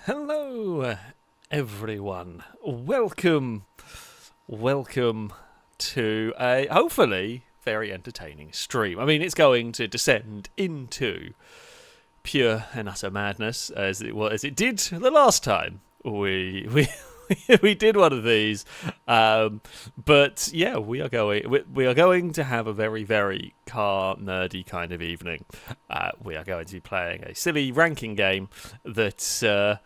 Hello, everyone. Welcome to a hopefully very entertaining stream. I mean, it's going to descend into pure and utter madness as it did the last time we did one of these. But yeah, we are going to have a very, very car nerdy kind of evening. We are going to be playing a silly ranking game that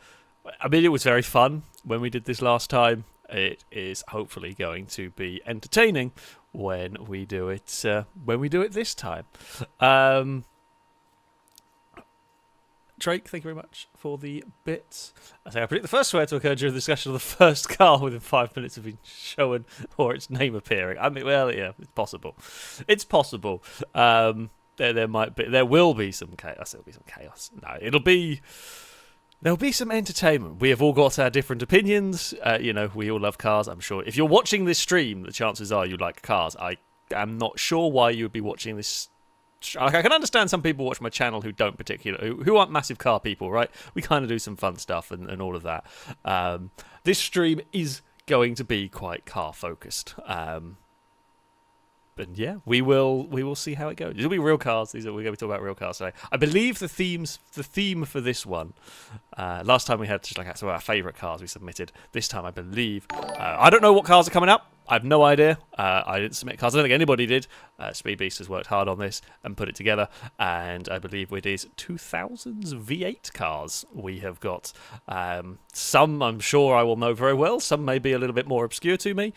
I mean, it was very fun when we did this last time. It is hopefully going to be entertaining when we do it this time. Drake, thank you very much for the bits. I predict the first swear to occur during the discussion of the first car within 5 minutes of being shown or its name appearing. I mean, well, yeah, it's possible. It's possible. There will be some chaos. There'll be some chaos. No, there'll be some entertainment. We have all got our different opinions. We all love cars. I'm sure if you're watching this stream, the chances are you like cars. I am not sure why you would be watching this. I can understand some people watch my channel who don't who aren't massive car people, right? We kind of do some fun stuff and all of that. This stream is going to be quite car focused. And yeah, we will see how it goes. These will be real cars. We're going to be talking about real cars today. I believe the theme for this one. Last time we had just like some of our favourite cars we submitted. This time I believe I don't know what cars are coming up. I have no idea. I didn't submit cars. I don't think anybody did. Speed Beast has worked hard on this and put it together. And I believe it is 2000s V8 cars we have got. Some I'm sure I will know very well. Some may be a little bit more obscure to me.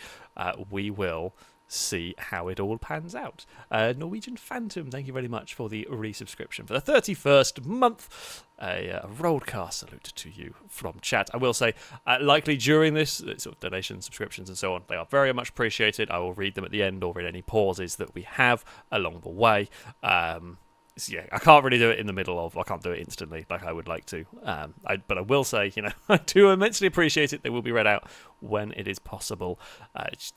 We will see how it all pans out. Norwegian Phantom, thank you very much for the resubscription for the 31st month. A roadcast salute to you from chat. I will say, likely during this, sort of donations, subscriptions, and so on, they are very much appreciated. I will read them at the end or in any pauses that we have along the way. Yeah, I can't really do it in the middle of. I can't do it instantly like I would like to. But I will say, I do immensely appreciate it. They will be read out when it is possible.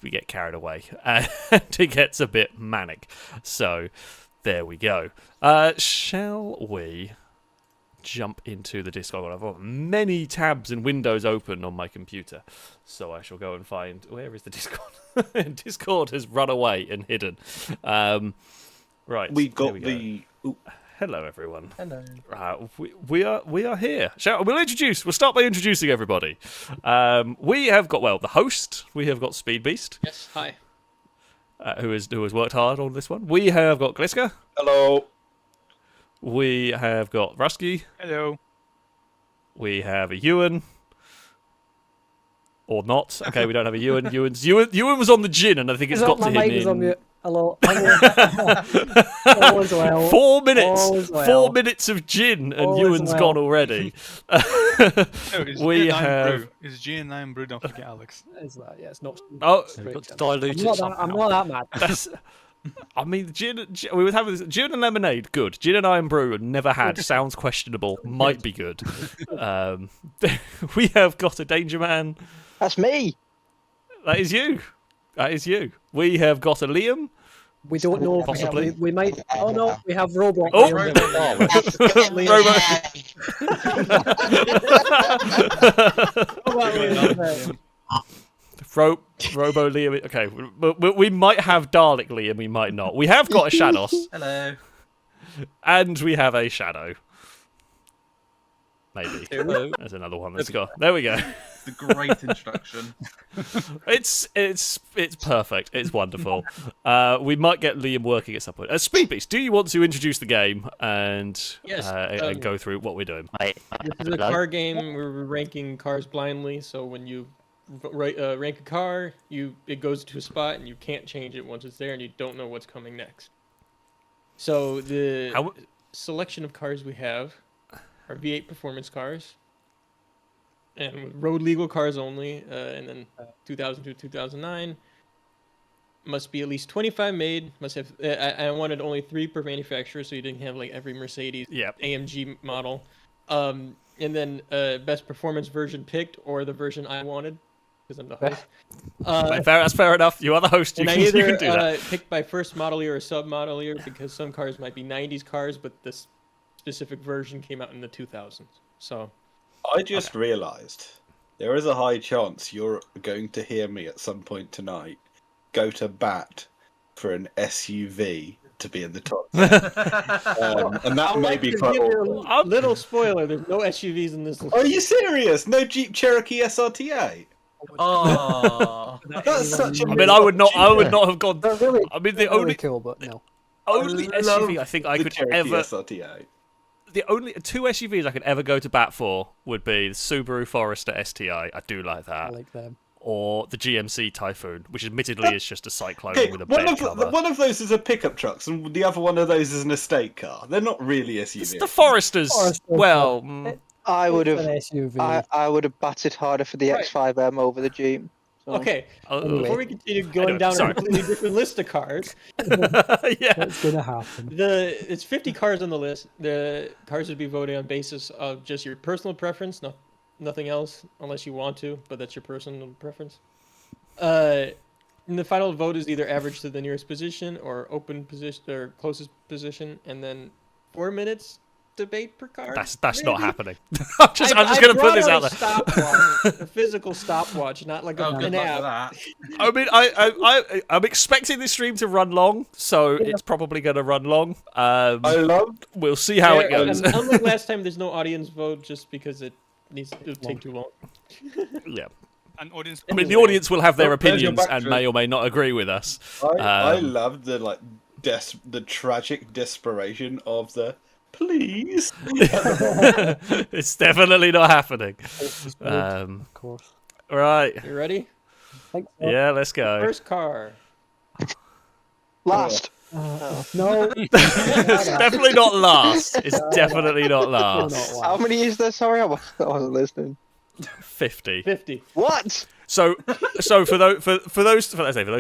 We get carried away and it gets a bit manic. So there we go. Shall we jump into the Discord? I've got many tabs and windows open on my computer, so I shall go and find where is the Discord. Discord has run away and hidden. Right, we've got the. Ooh. Hello, everyone. Hello. We are here. We'll start by introducing everybody. We have got the host. We have got Speed Beast. Yes. Hi. Who has worked hard on this one. We have got Gliska. Hello. We have got Rusky. Hello. We have a Ewan. Or not. Okay, we don't have a Ewan. Ewan was on the gin, and I think it's got to him in. Hello. All is well. 4 minutes. 4 minutes of gin, and All Ewan's gone already. We have. It's G9 brew. Don't forget Alex. Is that? Yeah, it's not. Oh, Dilute I'm not that mad. That's. I mean, we would have gin and lemonade. Good. Gin and iron brew. Never had. Sounds questionable. Might be good. We have got a danger man. That's me. That is you. We have got a Liam. We don't know. Possibly. We might. Oh no, we have Robot. Oh, Robo Liam. Okay, we might have Dalek Liam. We might not. We have got a Shadows. Hello. And we have a Shadow. Maybe. Hello. There's another one. Let's go. There we go. The great introduction. It's perfect. It's wonderful. We might get Liam working at some point. Speed Beast, do you want to introduce the game and and go through what we're doing? This is a car game. We're ranking cars blindly. So when you rank a car, it goes to a spot and you can't change it once it's there, and you don't know what's coming next. So the selection of cars we have are V8 performance cars, and road legal cars only, and then 2000 to 2009. Must be at least 25 made. Must have. I wanted only 3 per manufacturer, so you didn't have like every Mercedes AMG model. And then best performance version picked, or the version I wanted, because I'm the host. That's fair enough. You are the host. You can do that. Picked by first model year or sub model year, because some cars might be 90s cars, but this specific version came out in the 2000s. So I just realised there is a high chance you're going to hear me at some point tonight go to bat for an SUV to be in the top 10. And that I'd may like be to quite give you awful. a little spoiler. There's no SUVs in this list. Are you serious? No Jeep Cherokee SRT8? Oh, That's such a I mean, I would not have gone. They're really, I mean, the they're really only cool, but no. SUV I think I the could Cherokee ever. SRT8. The only 2 SUVs I could ever go to bat for would be the Subaru Forester STI. I do like I that. like them. Or the GMC Typhoon, which admittedly is just a Cyclone Okay, with a bed cover. one of those is a pickup truck, and the other one of those is an estate car. They're not really SUVs. The Foresters, well, I would An have. SUV. I would have batted harder for the Right. X5M over the Jeep. So. Okay, oh, before we continue going Anyway, down sorry. a completely different list of cars, yeah. What's gonna happen? it's 50 cars on the list. The cars would be voted on basis of just your personal preference, nothing else, unless you want to, but that's your personal preference. And the final vote is either average to the nearest position or open position or closest position, and then 4 minutes debate per car. That's not maybe? happening. I'm just going to put this out there. Stopwatch, a physical stopwatch, not like oh, an good luck app. with that. I mean, I'm expecting this stream to run long, so it's probably going to run long. I love. We'll see how it Yeah, goes. and unlike last time, there's no audience vote just because it'll take too long. Yeah. An audience. I mean, the audience will have their Well, there's your opinions and backtrack. may or may not agree with us. I love the the tragic desperation of the please. It's definitely not happening. Of course. Right. You ready? Think so. Yeah, let's go. First car. Last. No. It's definitely not last. It's definitely not last. How many is there? Sorry, I wasn't listening. 50. 50. What? So for those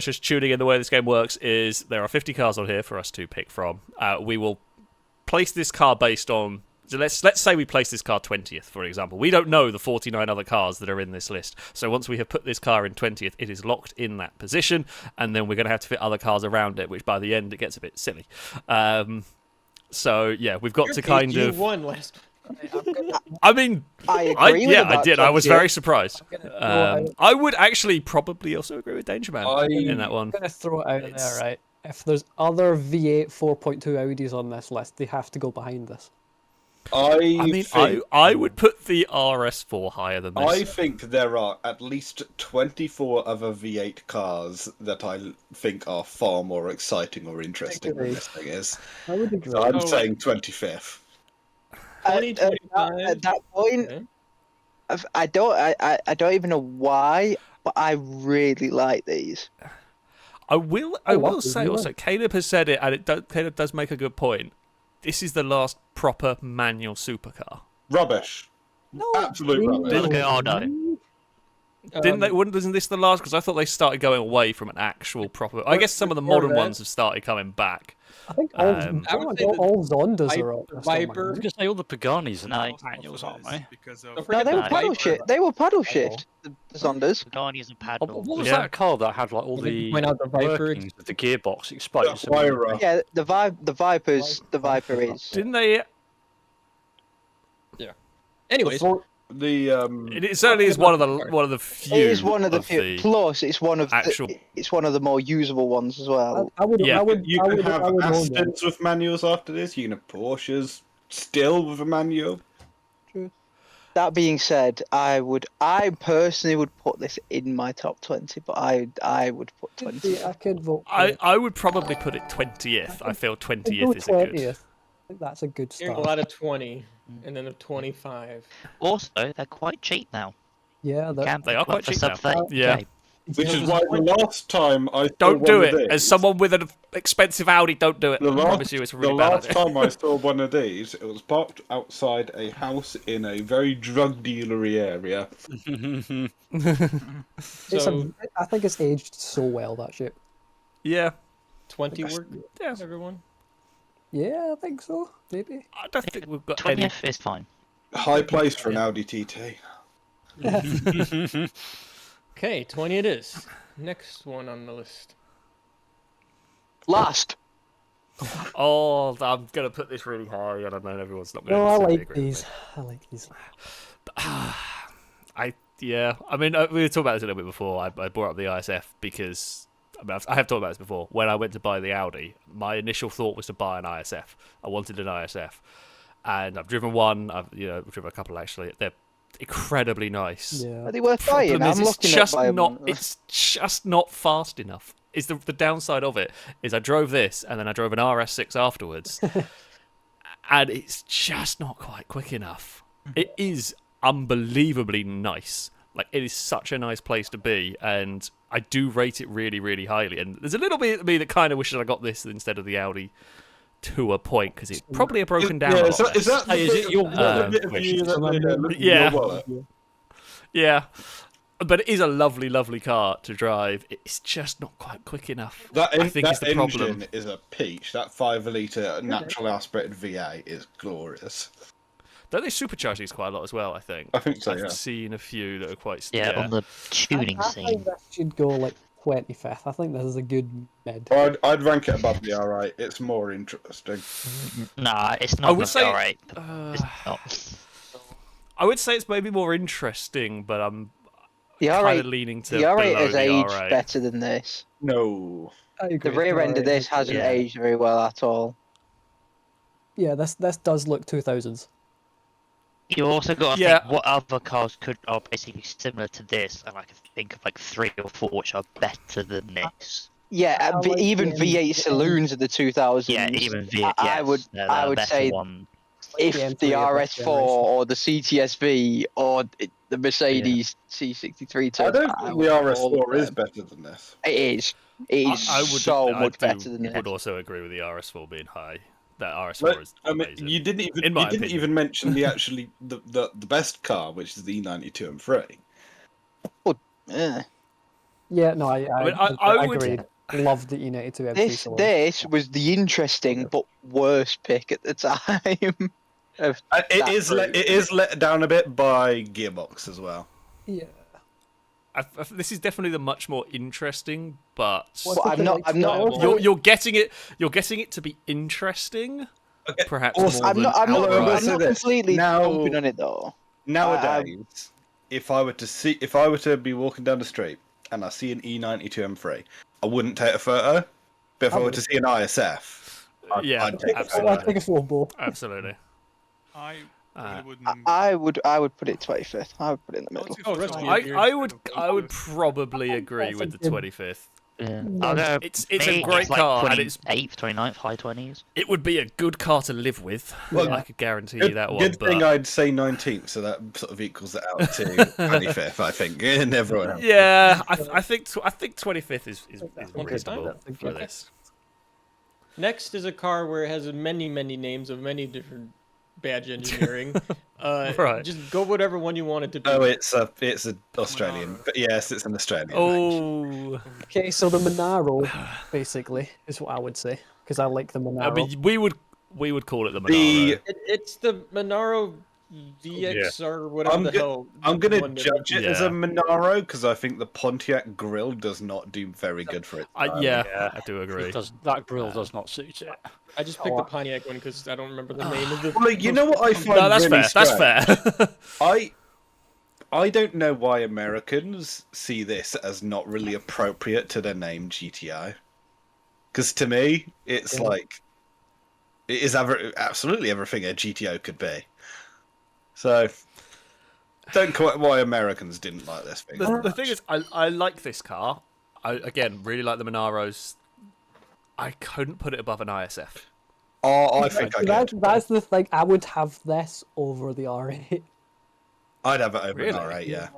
just tuning in, the way this game works is there are 50 cars on here for us to pick from. We will place this car based on. So let's say we place this car 20th, for example. We don't know the 49 other cars that are in this list. So once we have put this car in 20th, it is locked in that position, and then we're going to have to fit other cars around it, which by the end it gets a bit silly. So yeah, we've got to kind You of. won last. I mean, I agree with I did. I was very surprised. out. I would actually probably also agree with Danger Man in that one. I'm gonna throw it out there, It's- right? If there's other V8 4.2 Audis on this list, they have to go behind this. I mean, I would put the RS4 higher than this. I think there are at least 24 other V8 cars that I think are far more exciting or interesting than this thing is. I would agree. So I'm saying 25th. At 2025. at that point, Okay. I don't even know why, but I really like these. I will love say these, also, Caleb has said it, and Caleb does make a good point. This is the last proper manual supercar. Rubbish. No, Absolute rubbish. Look at Ardo. Isn't this the last? Because I thought they started going away from an actual proper. I guess some of the modern Corvette. ones have started coming back. I think all, I would say all Zondas are up. Viper. I was going to say all the Paganis are now manuals, aren't they? Because Don't of No, forget they the were paddle Viper. shift. They were paddle shift. The Zondas. Paganis and Oh, paddles. what was Yeah. that car that had like all I think the point out the Viper. workings of the gearbox exposed? The Huayra. Yeah, the Viper is. Didn't they? Anyways, The It certainly is one of the few. It is one of the of few. Plus, it's one of actual- it's one of the more usable ones as well. I would. Yeah. I would. you I can would, have I would own them. Astons with manuals after this. You can have Porsches still with a manual. That being said, I personally would put this in my top 20, but I would put 20. I could vote. For it. I would probably put it 20th. I feel I'd 20th go is a good. 20th. I think that's a good hearing a start. lot of 20 and then a 25. Also, they're quite cheap now. Yeah, that, They are quite for cheap sub now. 30. Yeah. Which is why the last time I saw Don't one do of it. these, As someone with an expensive Audi, don't do it. the I promise you, it's a really the bad last idea. time I saw one of these, it was parked outside a house in a very drug dealery area. it's So I think it's aged so well, that shit. Yeah. 20 work, Yeah. everyone? Yeah, I think so. Maybe. I don't think we've got any. 20th is fine. High place for an Audi TT. Okay, 20 it is. Next one on the list. Last. Oh, I'm gonna put this really high, and I know everyone's not gonna. No, I necessarily like agree with these. me. I like these. I mean, we were talking about this a little bit before. I brought up the ISF because I have talked about this before. When I went to buy the Audi, my initial thought was to buy an ISF. I wanted an ISF, and I've driven one. I've driven a couple actually. They're incredibly nice. Yeah. Are they worth buying? Problem is, I'm looking at buying one. it's just not fast enough. Is the downside of it is I drove this and then I drove an RS6 afterwards, and it's just not quite quick enough. It is unbelievably nice. Like, it is such a nice place to be, and I do rate it really, really highly. And there's a little bit of me that kind of wishes I got this instead of the Audi to a point, because it's probably a broken down. Yeah, a is lot that less. is it your Yeah, but it is a lovely, lovely car to drive. It's just not quite quick enough. I think that is the problem. engine is a peach. That 5-litre naturally aspirated V8 is glorious. Don't they supercharge these quite a lot as well? I think. I think so. I've Yeah. seen a few that are quite. Yeah, on the tuning I scene. think this should go like 25th. I think this is a good mid. I'd rank it above the R8. It's more interesting. Nah, it's not. I would say- alright. It's not. I would say it's maybe more interesting, but I'm The kind R8, of leaning to the R8 below has the aged R8. better than this. No. I agree. The rear end of this hasn't Yeah. aged very well at all. Yeah, this does look 2000s. You also got to Yeah. think what other cars are basically similar to this, and I can think of like 3 or 4 which are better than this. Yeah, I like even the V8 M- saloons of the 2000s. Yeah, even V8. I would- I would say one. if the M3 the of this RS4 generation. or the CTS-V or the Mercedes C63 I turns, don't think the RS4 is them. better than this. It is. It is I would so I much do- better than would this. also agree with the RS4 being high. That RS4 is I mean, amazing. you didn't In my even opinion. mention the best car, which is the E92 M3. Yeah. Yeah, no, mean, I would- agreed. Love the E92 M3 This saloon. this was the interesting but worst pick at the time. of that group. It is let down a bit by Gearbox as well. Yeah. This is definitely the much more interesting, but What's But the I'm not. thing, you're getting it. You're getting it to be interesting. Okay, Perhaps also, more I'm than not. I'm not, outright. I'm not completely Now- jumping on it though. Nowadays, if I were to be walking down the street and I see an E92 M3, I wouldn't take a photo. But if I were to see an ISF, Yeah, I'd take a I'll absolutely. take a photo. absolutely. I really Uh, wouldn't. I would put it 25th. I would put it in the middle. Oh, that's good. I would probably agree That's with a the good- 25th. Yeah. No. I'll go, It's me, a great like car, and it's 28th, 29th, high 20s. it would be a good car to live with. Well, I could guarantee you that one. Good thing But I'd say 19th, so that sort of equals it out to 25th, I think, and everyone else. yeah, I think 25th is Okay, reasonable that's a for good- this. Next is a car where it has many, many names of many different badge engineering. Right. Just go whatever one you want it to be. Oh, it's an Australian, but yes, it's an Australian. range. Oh, Okay, so the Monaro, basically, is what I would say, because I like the Monaro. I mean, we would call it the The- Monaro. It's the Monaro VX or whatever I'm the go- hell. I'm going to one that- judge it as Yeah. a Monaro because I think the Pontiac grille does not do very good for it. Yeah, I do agree. That grill does not suit it. I just picked the Pontiac one because I don't remember the name of the. Well, you know what I find No, that's really fair. strange? That's fair. I don't know why Americans see this as not really appropriate to their name GTI. Because to me, it's like it is absolutely everything a GTO could be. So don't quite why Americans didn't like this thing. The thing is, I like this car. I again really like the Monaros. I couldn't put it above an ISF. Oh, I think I could. That's the thing. I would have this over the R8. I'd have it over Really? an R8, yeah.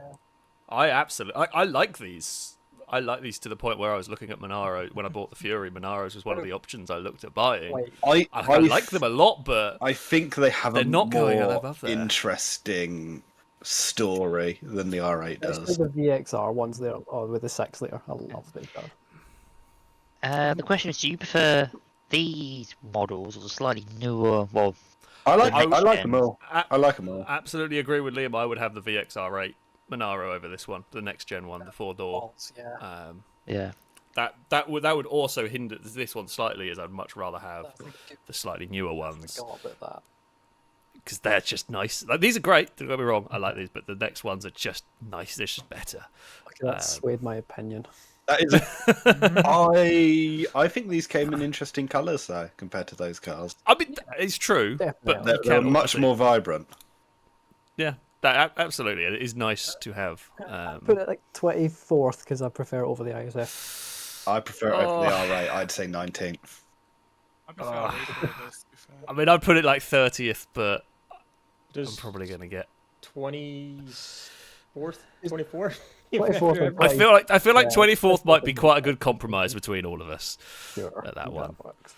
I absolutely. I like these. I like these to the point where I was looking at Monaro when I bought the Fury. Monaros was one of the options I looked at buying. Wait, I like them a lot, but I think they have They're a not going more above there. interesting story than the R8 especially does. the VXR ones there, or with the 6-liter. I love these cars. The question is, do you prefer these models or the slightly newer? Well, I like I- them all. I like them all. absolutely agree with Liam. I would have the VXR8 Monaro over this one, the next gen one, the 4-door. Yeah. yeah. That would also hinder this one slightly, as I'd much rather have the slightly newer ones. Forgot about that. because they're just nice. Like, these are great. Don't get me wrong. I like these, but the next ones are just nice. They're just better. That swayed my opinion. That is, I think these came in interesting colours though, compared to those cars. I mean, it's true, Definitely. but They're much more vibrant. Yeah, that absolutely. It is nice to have. Put it like 24th because I prefer it over the ISF. I prefer it over the R8. I'd say 19th. I prefer R8 over this, to be fair. I mean, I'd put it like 30th, but I'm Does probably going to get 24th, 24th. 24th. I feel like Yeah. 24th might be quite a good compromise between all of us Sure. at that one. works.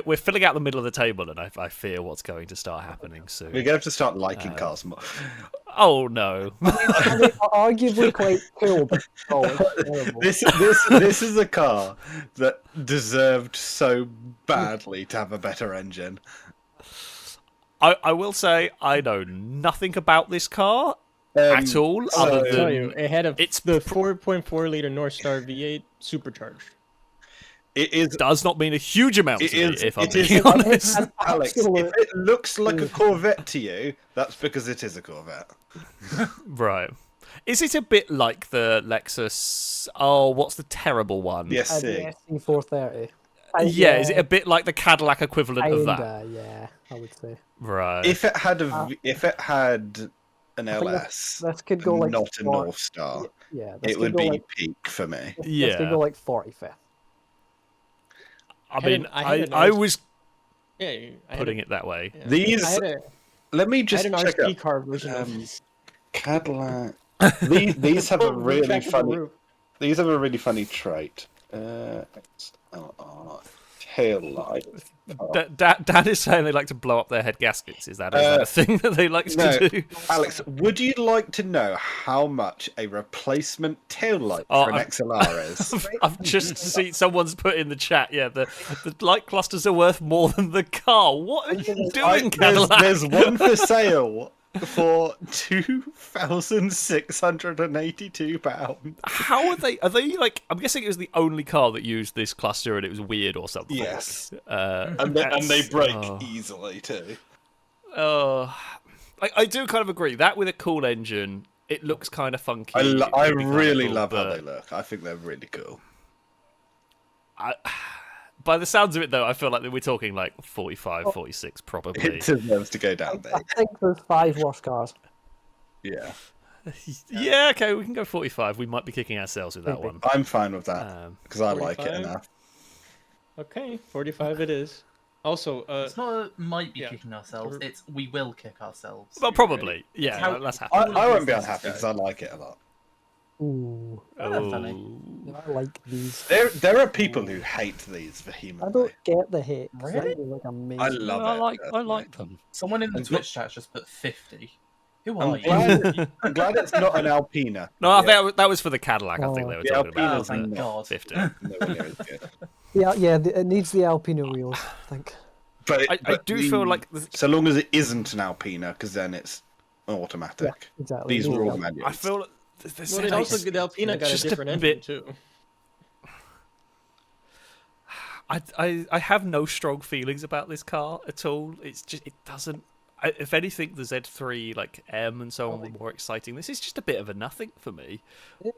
We're filling out the middle of the table, and I fear what's going to start happening soon. We're going to have to start liking cars more. Oh no! I mean, arguably quite cool, but it's terrible. This is a car that deserved so badly to have a better engine. I will say I know nothing about this car at all, so- other I'll tell than you, it had it's the 4.4 liter North Star V8 supercharged. It is. does not mean a huge amount It to me, is. if I'm It is. being honest. Alex, if it looks like a Corvette to you, that's because it is a Corvette. Right. Is it a bit like the Lexus? Oh, what's the terrible one? Yes, The see. SC430. Yeah, is it a bit like the Cadillac equivalent of that? Kinda, yeah, I would say. Right. If it had an I think LS, this could go like not a 40 North Star, Yeah, this it could would go be like, peak for me. This Yeah. could go like 45th. I mean, I had an I RC was Yeah, I had putting it that way. yeah. These. I had, a, Let me I just had an check RC out. car version of these. Cadillac. These have a really Retractable funny. roof. These have a really funny trait. Tail light. Dan is saying they like to blow up their head gaskets. Is that a thing that they like No, to do? Alex, would you like to know how much a replacement tail light for an XLR is? I've just seen someone's put in the chat. Yeah, the light clusters are worth more than the car. What are you doing, Cadillac? There's one for sale for £2,682. How are they? Are they like? I'm guessing it was the only car that used this cluster, and it was weird or something. Yes, and and they break easily too. I do kind of agree that with a cool engine, it looks kind of funky. I It could be really kinda love cool, how but they look. I think they're really cool. by the sounds of it, though, I feel like we're talking like 45, 46, probably. It deserves to go down there. I think there's 5 worse cars. Yeah, Yeah, okay, we can go 45. We might be kicking ourselves with that one. I'm fine with that because I like it 45? enough. Okay, 45 it is. Also, It's not a might be yeah. kicking ourselves, it's we will kick ourselves. Well, probably. Yeah, How- that's happening. I won't be unhappy because I like it a lot. Ooh, That's funny. I like these. There are people who hate these I vehemently. don't get the hate. 'cause Really? they look amazing. I love it. I like them. Someone in the I'm Twitch chat just put 50. Who are I'm you? glad it's not an Alpina. No, I think that was for the Cadillac. I think they were The talking about. Oh, Alpina's thank not God. 50. nowhere near as good. Yeah, it needs the Alpina wheels, I think. But I do feel like so long as it isn't an Alpina, because then it's automatic. Yeah, exactly. These These were all are- manuals. I feel like well, it also the Alpina got a just a different engine bit- too. I have no strong feelings about this car at all. It's just it doesn't. If anything, the Z3 like M and so on were more exciting. This is just a bit of a nothing for me.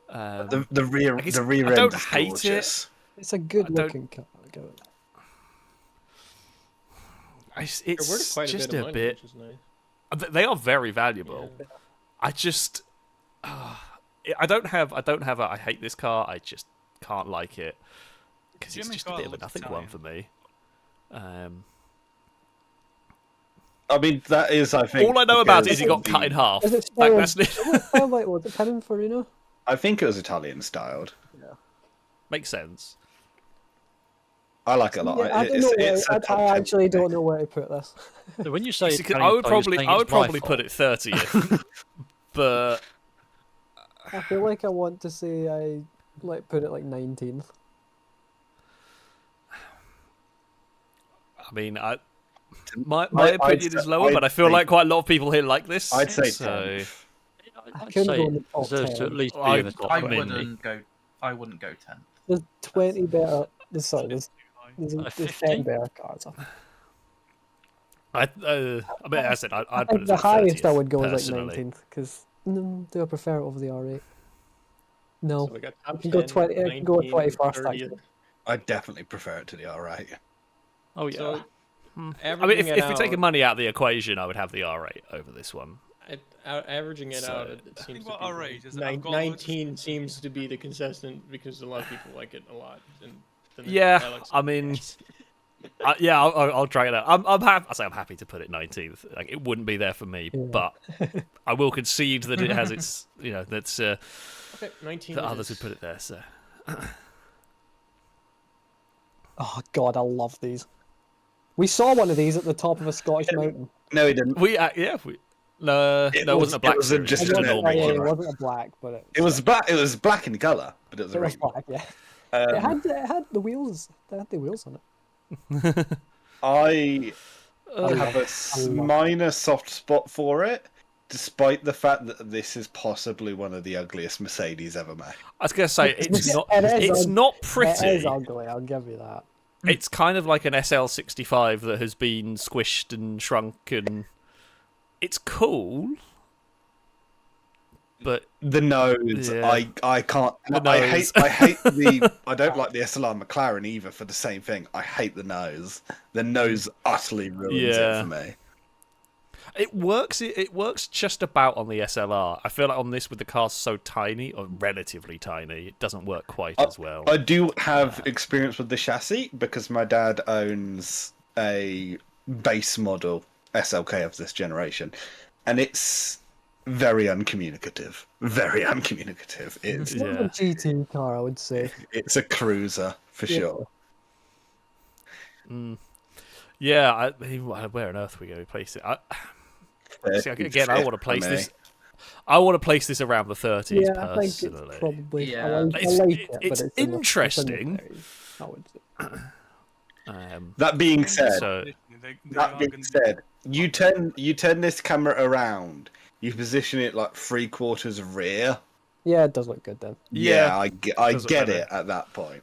The rear I guess the rear I end don't is hate gorgeous. It's a good I don't- looking car. It's They're worth quite just a a bit, bit. of money, which is nice. They are very valuable. Yeah. I just, I don't have a. I hate this car. I just can't like it because it's Jimmy just a car bit of a looks nothing one Italian. for me. I mean, that is, I think. All I know about it is because he got of cut in the- half. Is it Like, styled? that's Was it styled like was it Pininfarina? I think it was Italian styled. makes sense. I like it a lot. Yeah, I don't know I actually don't know where to put this. So when you say See, 'cause Italian I would car, you're probably, saying I it's would my probably fault. put it 30th, but I feel like I want to say I like put it like 19th. I mean, my I'd opinion say- is lower, but I feel I'd like quite a lot of people here like this. I'd say so. 10th. I I'd couldn't say go in it the top deserves to 10. at least be I- in the top I 20. wouldn't go 10. There's 20 better. Sorry, there's 10 50? better cars. I mean, as I said, I'd I put think it the as highest I 30th, would go is like personally. 19th, because do I prefer it over the R8? No. So we got top I can go 10, 20. I can go 19, 21st 30th. actually. I definitely prefer it to the R8. Oh yeah. So, I mean, averaging if it you're taking out- money out of the equation, I would have the R8 over this one. Averaging it So- out, it The seems thing to about be R8 is that I've got loads of- 19 seems to be the consistent because a lot of people like it a lot. And then Yeah, Alex- I mean, yeah, I'll drag it out. I'm happy to put it 19th. Like, it wouldn't be there for me, Yeah. but I will concede that it has its, that's okay, 19 that it others is. would put it there. So Oh god, I love these. We saw one of these at the top of a Scottish mountain. No, he didn't. no, it wasn't a black was series. just It was an a normal normal yeah, one. it one. wasn't a black, but It was black. It was black in colour, but it was a it was ring. black. Yeah, Um, it had the wheels. They had the wheels on it. I I have a minor soft spot for it, despite the fact that this is possibly one of the ugliest Mercedes ever made. I was gonna say it's not. It is It's ug- not It is pretty. ugly. I'll give you that. It's kind of like an SL65 that has been squished and shrunk, and it's cool. But The nose, Yeah. I can't. The I nose. hate the. I don't like the SLR McLaren either for the same thing. I hate the nose. The nose utterly ruins it for me. it works. It works just about on the SLR. I feel like on this, with the car so tiny or relatively tiny, it doesn't work quite as well. I do have experience with the chassis because my dad owns a base model SLK of this generation, and it's very uncommunicative. Very uncommunicative. It's not a GT car, I would say. It's a cruiser for Yeah. sure. Yeah, where on earth are we going to place it? See, again, I want to place this. I want to place this around the 30s Yeah, I think it's personally. probably. Yeah. I like It's- it, but it's it's in the- interesting. it's in the 30s, I would say. That being said, So They that are being gonna- said, you turn this camera around. You position it like 3/4 rear. Yeah, it does look good then. Yeah, I Does look get better. it at that point.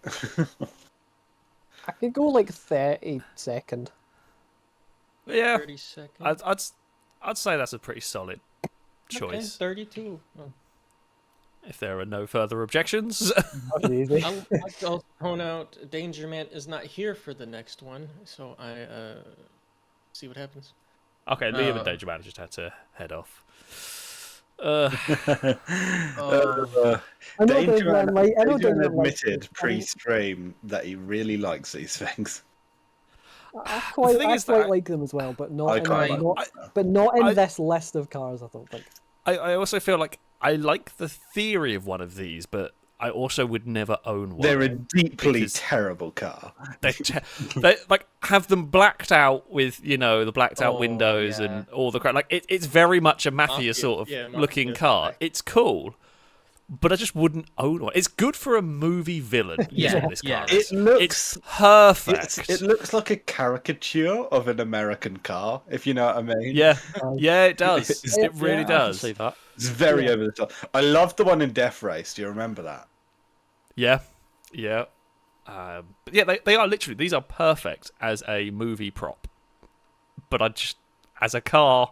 I could go like 32nd. yeah, 30 seconds. I'd say that's a pretty solid Okay, choice. 32. Oh. If there are no further objections. That's easy. I'll also point out Danger Man is not here for the next one, so I see what happens. Okay, Liam and Danger Man just had to head off. I know Danger Danger Man Man like. I know Danger Danger Man Man likes admitted it. pre-stream that he really likes these things. I quite thing is quite that- like them as well, but not I in, quite like not, them. but not in I- this list of cars. I don't think. I also feel like I like the theory of one of these, but I also would never own one. They're a deeply because- terrible car. They like have them blacked out with the blacked out Oh, windows yeah. and all the crap. Like it's very much a Mafia Mafia, sort of yeah, looking Mafia car. spec. It's cool, but I just wouldn't own one. It's good for a movie villain. Yeah, this yeah. car. It It's looks perfect. it looks like a caricature of an American car, if you know what I mean. Yeah, it does. It's- It really yeah, I I can does. see that. It's very over the top. I love the one in Death Race. Do you remember that? Yeah. But yeah, they are literally, these are perfect as a movie prop. But I just, as a car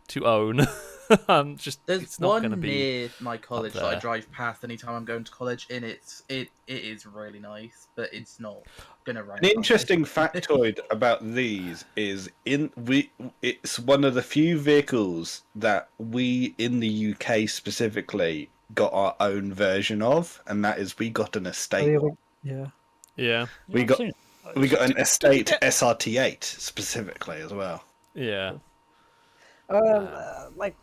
to own, There's it's not one going to be. near my college that I there. drive past anytime I'm going to college, and it is really nice, but it's not gonna rank. An high. interesting factoid about these is it's one of the few vehicles that we in the UK specifically got our own version of, and that is we got an estate. Really? Yeah. Yeah, We I've got seen it. we got an Did you estate get- SRT8 specifically as well. yeah. Like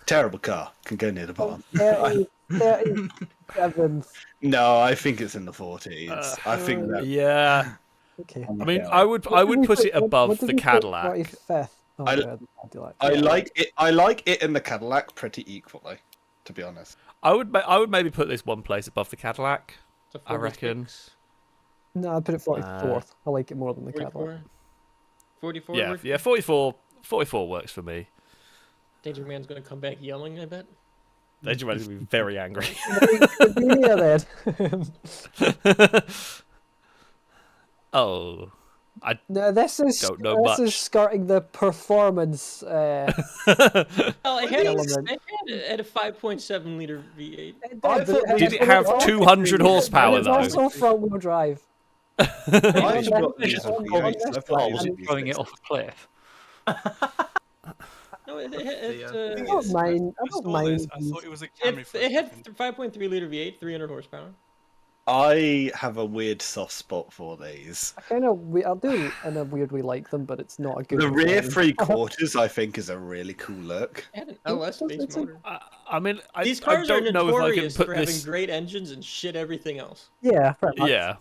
Terrible car. Can go near the bottom. 37. No, I think it's in the 40s. I think that. Yeah. Okay. I mean, I would put it above the Cadillac. 45th. Oh, I- yeah, the Cadillac. I like it. I like it and the Cadillac pretty equally, to be honest. I would maybe put this one place above the Cadillac. It's a I reckon. 46, No, I'd put it 44th. I like it more than the Cadillac. 44. 44 Yeah, work? yeah. 44 works for me. Danger Man's gonna come back yelling, I bet. Danger Man's gonna be very angry. Yeah, then. Oh, No, this is much. is skirting the performance. Well, it had Element. at a 5.7 liter V8. Did it have 200 horsepower It's though? also front-wheel drive. I thought these were V8s. I thought I these was were throwing it V6s. off a cliff. No, I don't mind. I don't mind. I thought it was a Camry. it had 5.3 liter V8, 300 horsepower. I have a weird soft spot for these. I do in a weird way like them, but it's not a good. The rear design. three quarters, I think, is a really cool look. It had an LS base motor. I mean, These I cars are don't know if I can notorious put for this. having great engines and shit everything else. Yeah, pretty much. Yeah.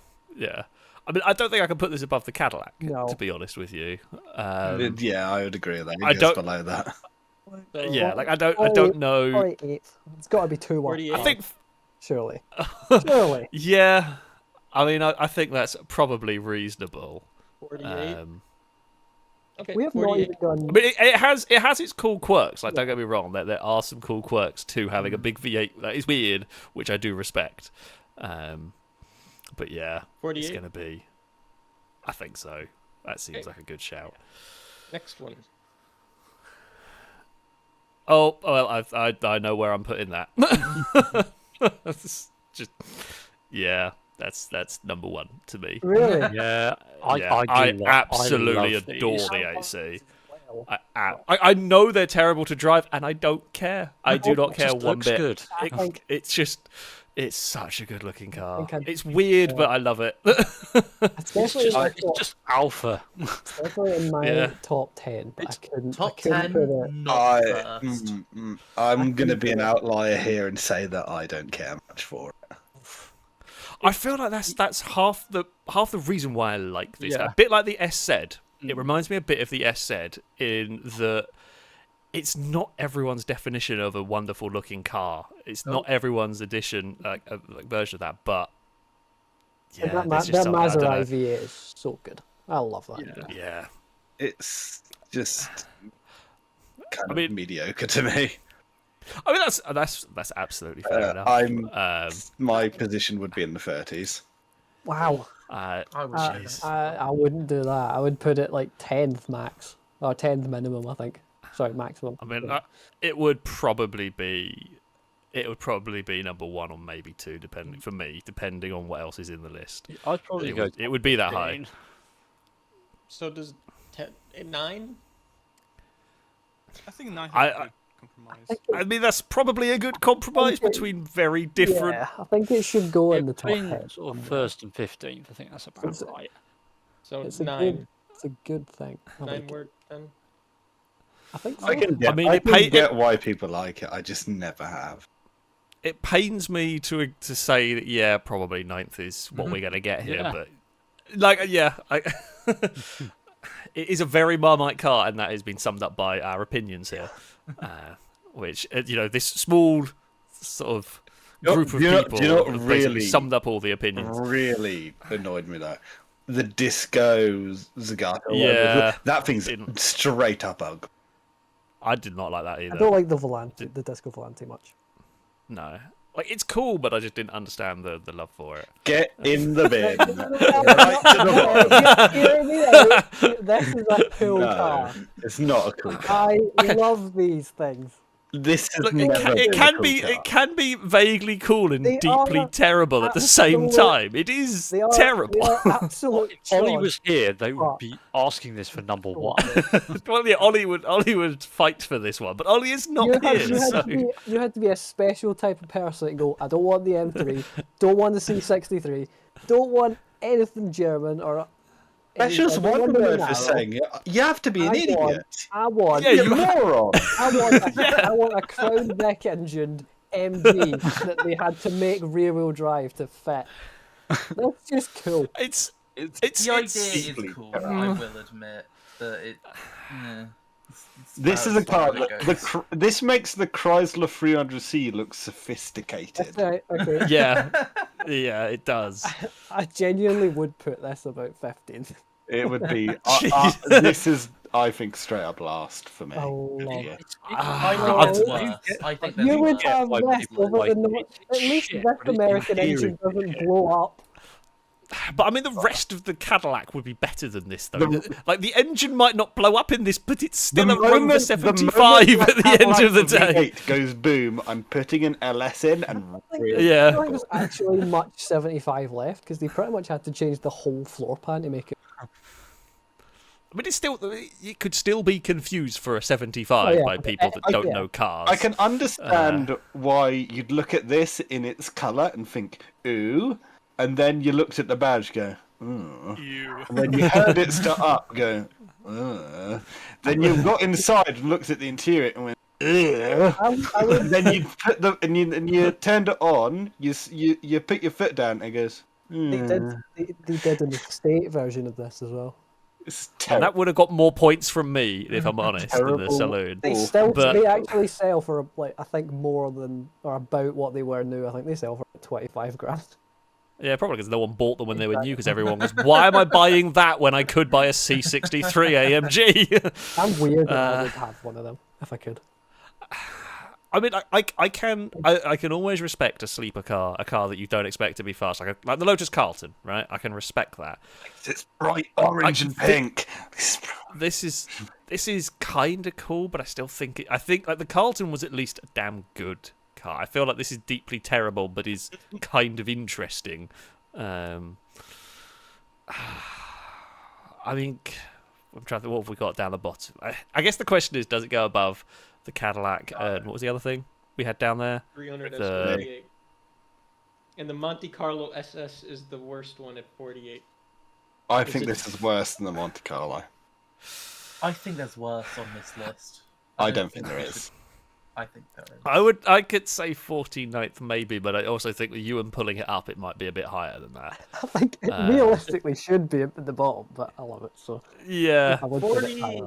I mean, I don't think I can put this above the Cadillac. No. To be honest with you. Yeah, I would agree with that. I It don't- goes below that. Yeah, like I don't know. 48. It's got to be 2-1. 48. I think. Surely. Surely. Yeah. I mean, I think that's probably reasonable. 48. Okay, We have not 48. even gone. I mean, it has its cool quirks. Like, don't get me wrong, there are some cool quirks to having a big V8 that is weird, which I do respect. But yeah, it's 48. gonna be. I think so. That seems Okay. like a good shout. Next one. Oh well, I know where I'm putting that. It's just that's number one to me. Really? Yeah, Yeah, I do absolutely love adore these. the 8C. I know they're terrible to drive, and I don't care. I do not It care just one looks bit. good. It's such a good looking car. think It's weird, but I love it. Especially, It's just alpha. especially in my Yeah. top 10. But I couldn't. Top I couldn't 10, put it. not first. I'm going to be an outlier here and say that I don't care much for it. I feel like that's half the reason why I like this. Yeah. A bit like the SZ. It reminds me a bit of the SZ in that it's not everyone's definition of a wonderful looking car. It's not everyone's edition, like version of that. But yeah, And there's that just something, I don't Maserati know. V8 is so good. I love that. Yeah, It's just kind of mean- mediocre to me. I mean that's absolutely fair enough. My position would be in the 30s. Wow. I would say that. I wouldn't do that. I would put it like 10th max. Or 10th minimum, I think. Sorry, maximum. I mean, it would probably be number one or maybe two, depending on what else is in the list. I'd probably go. It would be that high. 15. So does 9? I think 9 I- is a good compromise. I mean, that's probably a good compromise between very different. Yeah, I think it should go in the top Between 10. sort of first and 15th, I think that's about It's- right. So It's a 9. good, it's a good thing. I 9 like it. work then. I think so. I can get, I mean, I it can pay- get why people like it. I just never have. It pains me to say that, yeah, probably 9th is what we're gonna get here, Yeah. but it is a very Marmite car, and that has been summed up by our opinions here, which this small sort of group of people do you know what have basically really- summed up all the opinions. Really annoyed me though. The disco Zagato. Yeah. That thing's Didn't- straight up ugly. I did not like that I either. don't like the Volante, the Disco Volante much. No, like it's cool, but I just didn't understand the love for it. Get in the bin. Hear me out. This is a cool No, car. it's not a cool car. I love these things. This is Look, never it been can a cool be car. it can be vaguely cool and They deeply are terrible at the same absolute- time. It is They are terrible. They are absolute. If Ollie chod. was here, they would Fuck. be asking this for number one. Well, yeah, Ollie would fight for this one, but Ollie is not here. So. You had to be a special type of person to go, I don't want the M3, don't want the C63, don't want anything German or Specialist anything. I want Wonderworth the is Monaro. saying you have to be an idiot. I want, Yeah, You you moron. I want a Crown Vic engined MG that they had to make rear wheel drive to fit. That's just cool. It's The idea deeply is cool, terrible. I will admit, but it. This is a car. This makes the Chrysler 300C look sophisticated. Right, okay. yeah, it does. I genuinely would put this about 15th. It would be. This is, I think, straight up last for me. Oh, Lord. Yeah. I I'd- think it's worse. I think there's You would worse. have why this people over like the it. North. At least Shit, this but it's American inferior engine doesn't shit. blow up. But I mean, the rest of the Cadillac would be better than this, though. Like, the engine might not blow up in this, but it's still a Rover 75 at the end of the day. V8 goes boom. I'm putting an LS in, and I think there's actually much 75 left because they pretty much had to change the whole floor pan to make it. I mean, it could still be confused for a 75 by people that don't know cars. I can understand why you'd look at this in its colour and think, ooh, and then you looked at the badge, go, ooh. And then you heard it start up, go, then you got inside and looked at the interior and went, and then you put and you turned it on. You put your foot down and it goes. They did an estate version of this as well. And that would have got more points from me, if I'm honest, than the saloon. They actually sell for I think more than or about what they were new. I think they sell for 25 grand. Yeah, probably because no one bought them when they were new, because everyone was, why am I buying that when I could buy a C63 AMG? I'm weird that I would have one of them if I could. I mean, I can always respect a sleeper car, a car that you don't expect to be fast, like the Lotus Carlton, right? I can respect that. It's bright orange and pink. This is kind of cool, but I still think like the Carlton was at least a damn good car. I feel like this is deeply terrible, but is kind of interesting. I mean, I'm trying to think, what have we got down the bottom? I guess the question is, does it go above the Cadillac and what was the other thing we had down there? 348. And the Monte Carlo SS is the worst one at 48. I think this is worse than the Monte Carlo. I think there's worse on this list. I don't think there is. I think there is. I could say 49th maybe, but I also think with Ewan pulling it up, it might be a bit higher than that. I think it realistically should be at the bottom, but I love it. So yeah, 49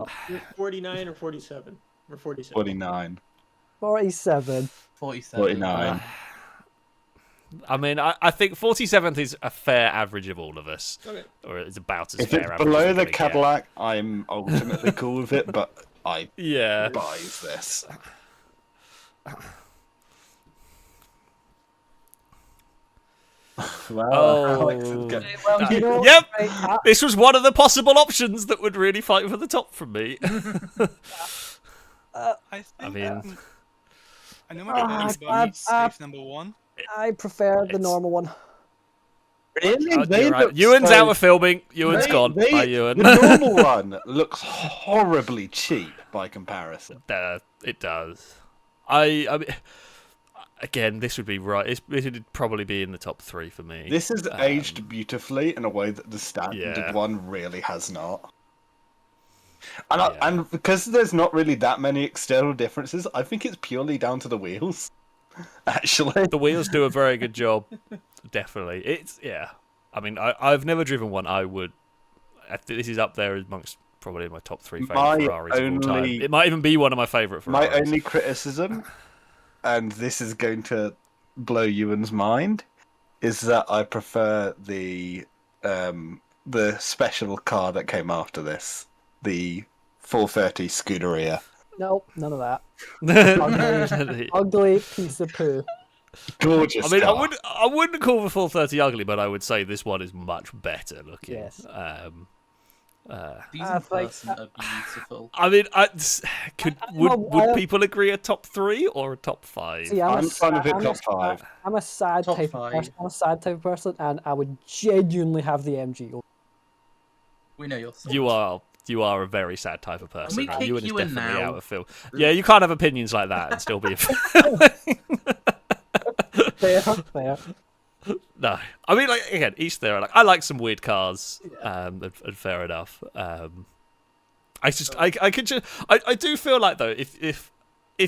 or 47 or 47. 49. 47. 49. I mean, I think 47th is a fair average of all of us, or it's about as if fair it's average. Below the Cadillac, I'm ultimately cool with it, but I buys this. Yep, this was one of the possible options that would really fight for the top from me. I mean, I know everybody's safe number one. I prefer the normal one. Really? Right. Ewan's out of filming. Ewan's gone. Bye, Ewan. The normal one looks horribly cheap by comparison. It does. I mean, again, this would be right. It would probably be in the top 3 for me. This is aged beautifully in a way that the standard one really has not. And because there's not really that many external differences, I think it's purely down to the wheels. Actually, the wheels do a very good job. Definitely, I mean, I've never driven one. This is up there amongst probably my top 3 favorite Ferraris of all time. It might even be one of my favorite Ferraris. My only criticism, and this is going to blow Ewan's mind, is that I prefer the special car that came after this, the 430 Scuderia. Nope, none of that. Ugly piece of poo. Gorgeous. I mean, car. I wouldn't call the 430 ugly, but I would say this one is much better looking. Yes. These in person are beautiful. I mean, would people agree a top 3 or a top 5? See, I'm fine with it top 5. I'm a sad Top type 5. of person. I'm a sad type of person, and I would genuinely have the MG. We know you're sad. You are a very sad type of person. Can we kick Ewan is Ewan definitely now? out of film. Yeah, you can't have opinions like that and still be a Fair. No, I mean, like, again, each there. Like, I like some weird cars, and fair enough. I do feel like though, if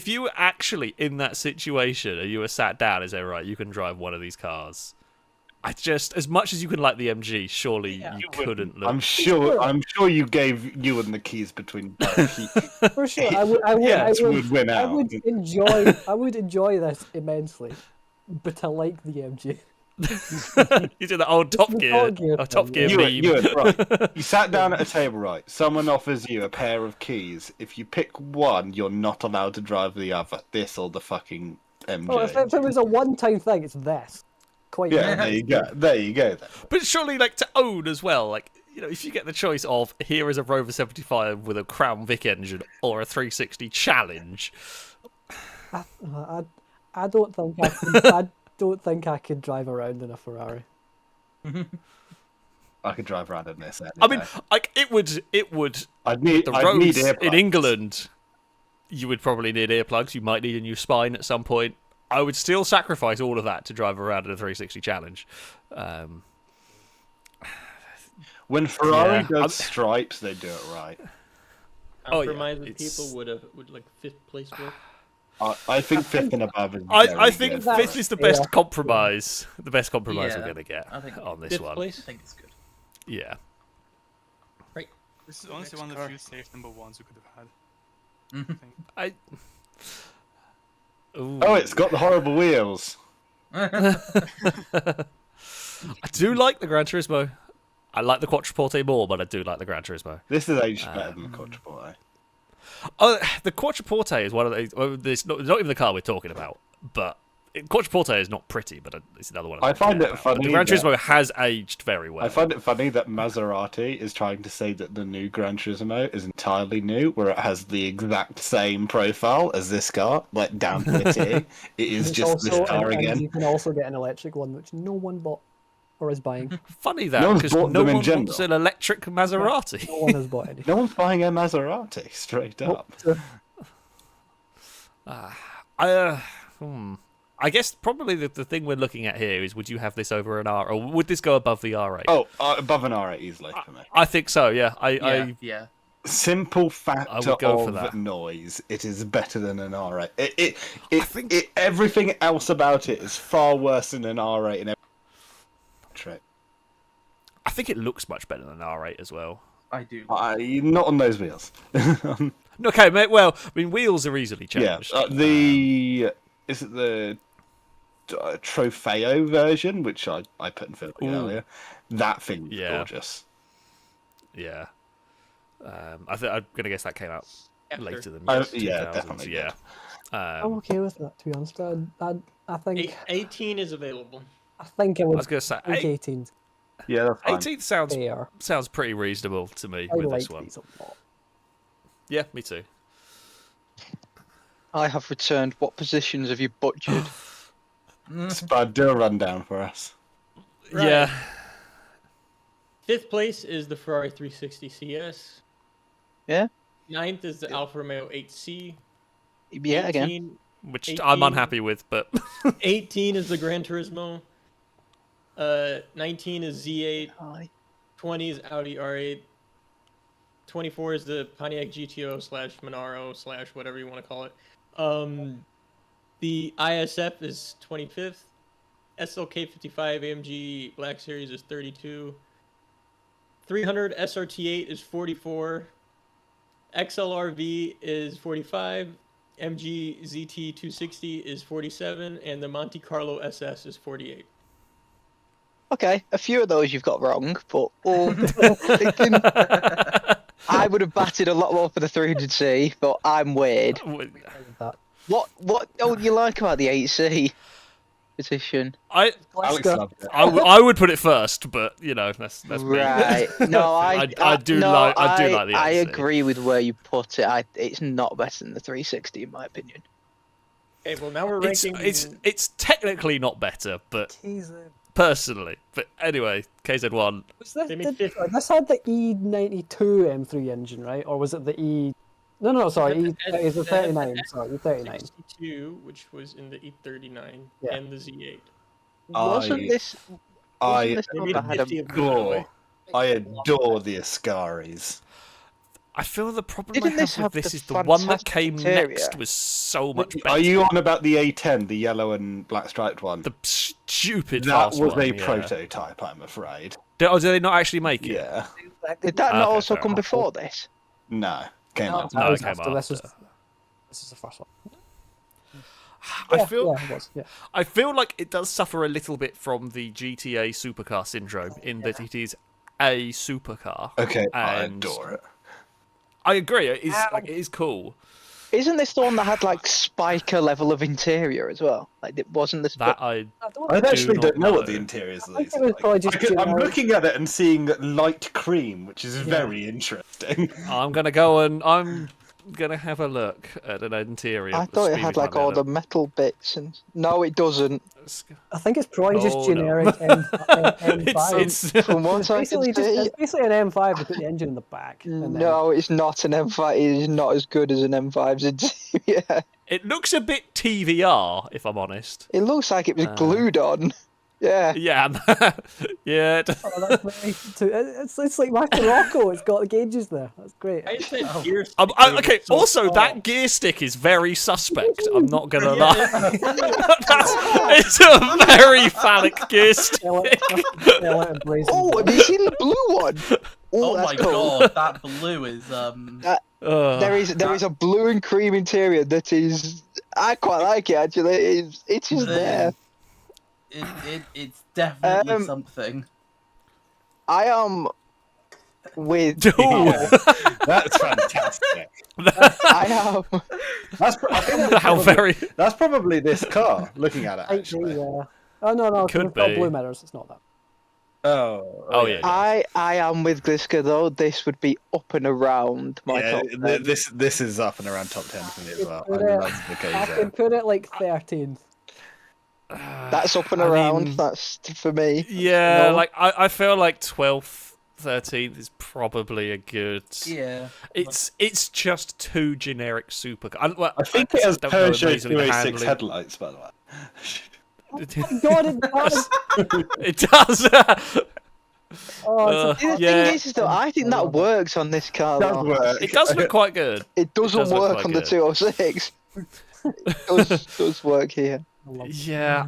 you were actually in that situation and you were sat down and said, right, you can drive one of these cars, as much as you can like the MG, surely you couldn't look. I'm sure you gave Ewan the keys between both. For sure, I would win out. I would enjoy this immensely, but I like the MG. You did the old Top Gear meme. Ewan, right. You sat down at a table, right? Someone offers you a pair of keys. If you pick one, you're not allowed to drive the other. This or the fucking MG. Oh, if it was a one-time thing, it's this. quite. Yeah, there you go. There you go. Then. But surely, like, to own as well, like, you know, if you get the choice of here is a Rover 75 with a Crown Vic engine or a 360 Challenge. I don't think I could, I don't think I could drive around in a Ferrari. I could drive around in this. I mean, like, it would. I'd need earplugs in earplugs. England. You would probably need earplugs. You might need a new spine at some point. I would still sacrifice all of that to drive around in a 360 Challenge. When Ferrari Yeah. does stripes, they do it right. Oh, yeah, Compromising it's- people would like fifth place work. I think fifth and above is I very think good. that- fifth is the best Yeah. compromise. The best compromise Yeah, we're going to get I think on this Fifth one. place. I think it's good. Yeah. This is honestly one of the few safe number ones we could have had. I. Ooh. Oh, it's got the horrible wheels. I do like the GranTurismo. I like the Quattroporte more, but I do like the GranTurismo. This is aged better than the Quattroporte. Oh, the Quattroporte is one of those. Well, it's not even the car we're talking about, but Quattroporte is not pretty, but it's another one. I find it But funny the that- GranTurismo has aged very well. I find it funny that Maserati is trying to say that the new GranTurismo is entirely new, where it has the exact same profile as this car, like down to the T. It is It's just this also- car and again. you can also get an electric one, which no one bought or is buying. Funny No that one's because bought no them in one wants general. an electric Maserati. No one has bought any. No one's buying a Maserati, straight up. I guess probably the thing we're looking at here is: would you have this over an R, or would this go above the R8? Oh, above an R8 easily for me. I think so. Yeah, Yeah. Simple factor would go for of that. noise. It is better than an R8. Everything else about it is far worse than an R8 in every trick. I think it looks much better than an R8 as well. I do. Not on those wheels. Okay, mate. Well, I mean, wheels are easily Yeah, changed. is it the Trofeo version, which I put in film earlier? That thing is gorgeous. Yeah. I'm gonna guess that came out After. later than Yeah, 2000s, definitely. Yeah. I'm okay with that, to be honest. I think 18 is available. I think it I would. was gonna say I think 18's Yeah, that's fine. 18th fair. sounds pretty reasonable to me I with like this one. these a lot. Yeah, me too. I have returned. What positions have you butchered? Spud, do a rundown for us. Right. Yeah. Fifth place is the Ferrari 360 CS. Yeah. Ninth is the Alfa Romeo 8C. Yeah, again. 18 Which 18 I'm unhappy with, but 18 is the GranTurismo. 19 is Z8. Aye. 20 is Audi R8. 24 is the Pontiac GTO / Monaro / whatever you want to call it. The ISF is 25th. SLK 55 AMG Black Series is 32. 300 SRT8 is 44. XLR-V is 45. MG ZT 260 is 47. And the Monte Carlo SS is 48. Okay, a few of those you've got wrong, but I would have batted a lot more for the 300C, but I'm weird. That. What don't you like about the 8C position? Alex Glasgow. loved it. I would put it first, but you know that's me. Right. No, I do no, like the I 8C. agree with where you put it. It's not better than the 360 in my opinion. Okay, well now we're ranking. It's technically not better, but personally. But anyway, KZ1. Was this, They made 50. this had the E92 M3 engine, right? Or was it the E? No, sorry. It's the 39. Sorry, the 39. 62, which was in the E39 Yeah. and the Z8. Wasn't this? I Wasn't this They one made that had 50 a of them, by the way. adore the Ascaris. I feel the problem Didn't I this have have with this the is the one that fantastic came interior? next was so much better. Are you on about the A10, the yellow and black striped one? The stupid That fast was one, a yeah. prototype, I'm afraid. Did they not actually make it? Yeah. Did that not Okay, also fair come enough. before this? No. Came No, out. No, that was it came after. This was after. the first one. I feel Yeah, it was. Yeah. I feel like it does suffer a little bit from the GTA supercar syndrome in that it is a supercar. Okay, I and adore it. I agree. It is cool. Isn't this the one that had like Spyker level of interior as well? Like it wasn't this. That I I actually do don't not know what the know. interiors of I think these it are was like. probably just I'm generic. looking at it and seeing light cream, which is very interesting. I'm gonna have a look at an interior. I thought it Speed had might like be all able the metal bits, and no, it doesn't. I think it's probably just Hold on. generic M5. It's From what I can Basically, see, it's basically an M5 to put the engine in the back. And then- no, it's not an M5. It is not as good as an M5's interior. It looks a bit TVR, if I'm honest. It looks like it was glued on. Yeah. Yeah, yeah. Oh, that's very it's like Marco Rocco. It's got the gauges there. That's great. I said gear Okay. Also, that gear stick is very suspect. I'm not gonna lie. It's a very phallic gear stick. Sell it and blaze Oh, them. have you seen the blue one? Oh that's my cool. god, that blue is There is a blue and cream interior that is. I quite like it actually. It's just there. it's definitely Um, something. I am with. Ooh. That's fantastic. I am. That's, I think that's How probably, very. that's probably this car. Looking at it, Actually, actually. yeah. Oh no, Could it's got be. blue mirrors. It's not that. Oh yeah. I am with Gliska though. This would be up and around my Yeah, top 10. this is up and around top 10 for me as well. I Put it- love the I KZ. can put it like 13th. That's up and I around. mean, That's for me. Yeah, No. like I feel like 12th, 13th is probably a good. Yeah. It's just too generic super. I think it has don't know Peugeot amazingly the 206 handling. headlights, by the way. God, it does. It does. Oh, it's The Yeah. thing is, though, I think that works on this car. Does though. work. It does look quite good. It doesn't does look work quite on the good. 206. It does work here. Yeah,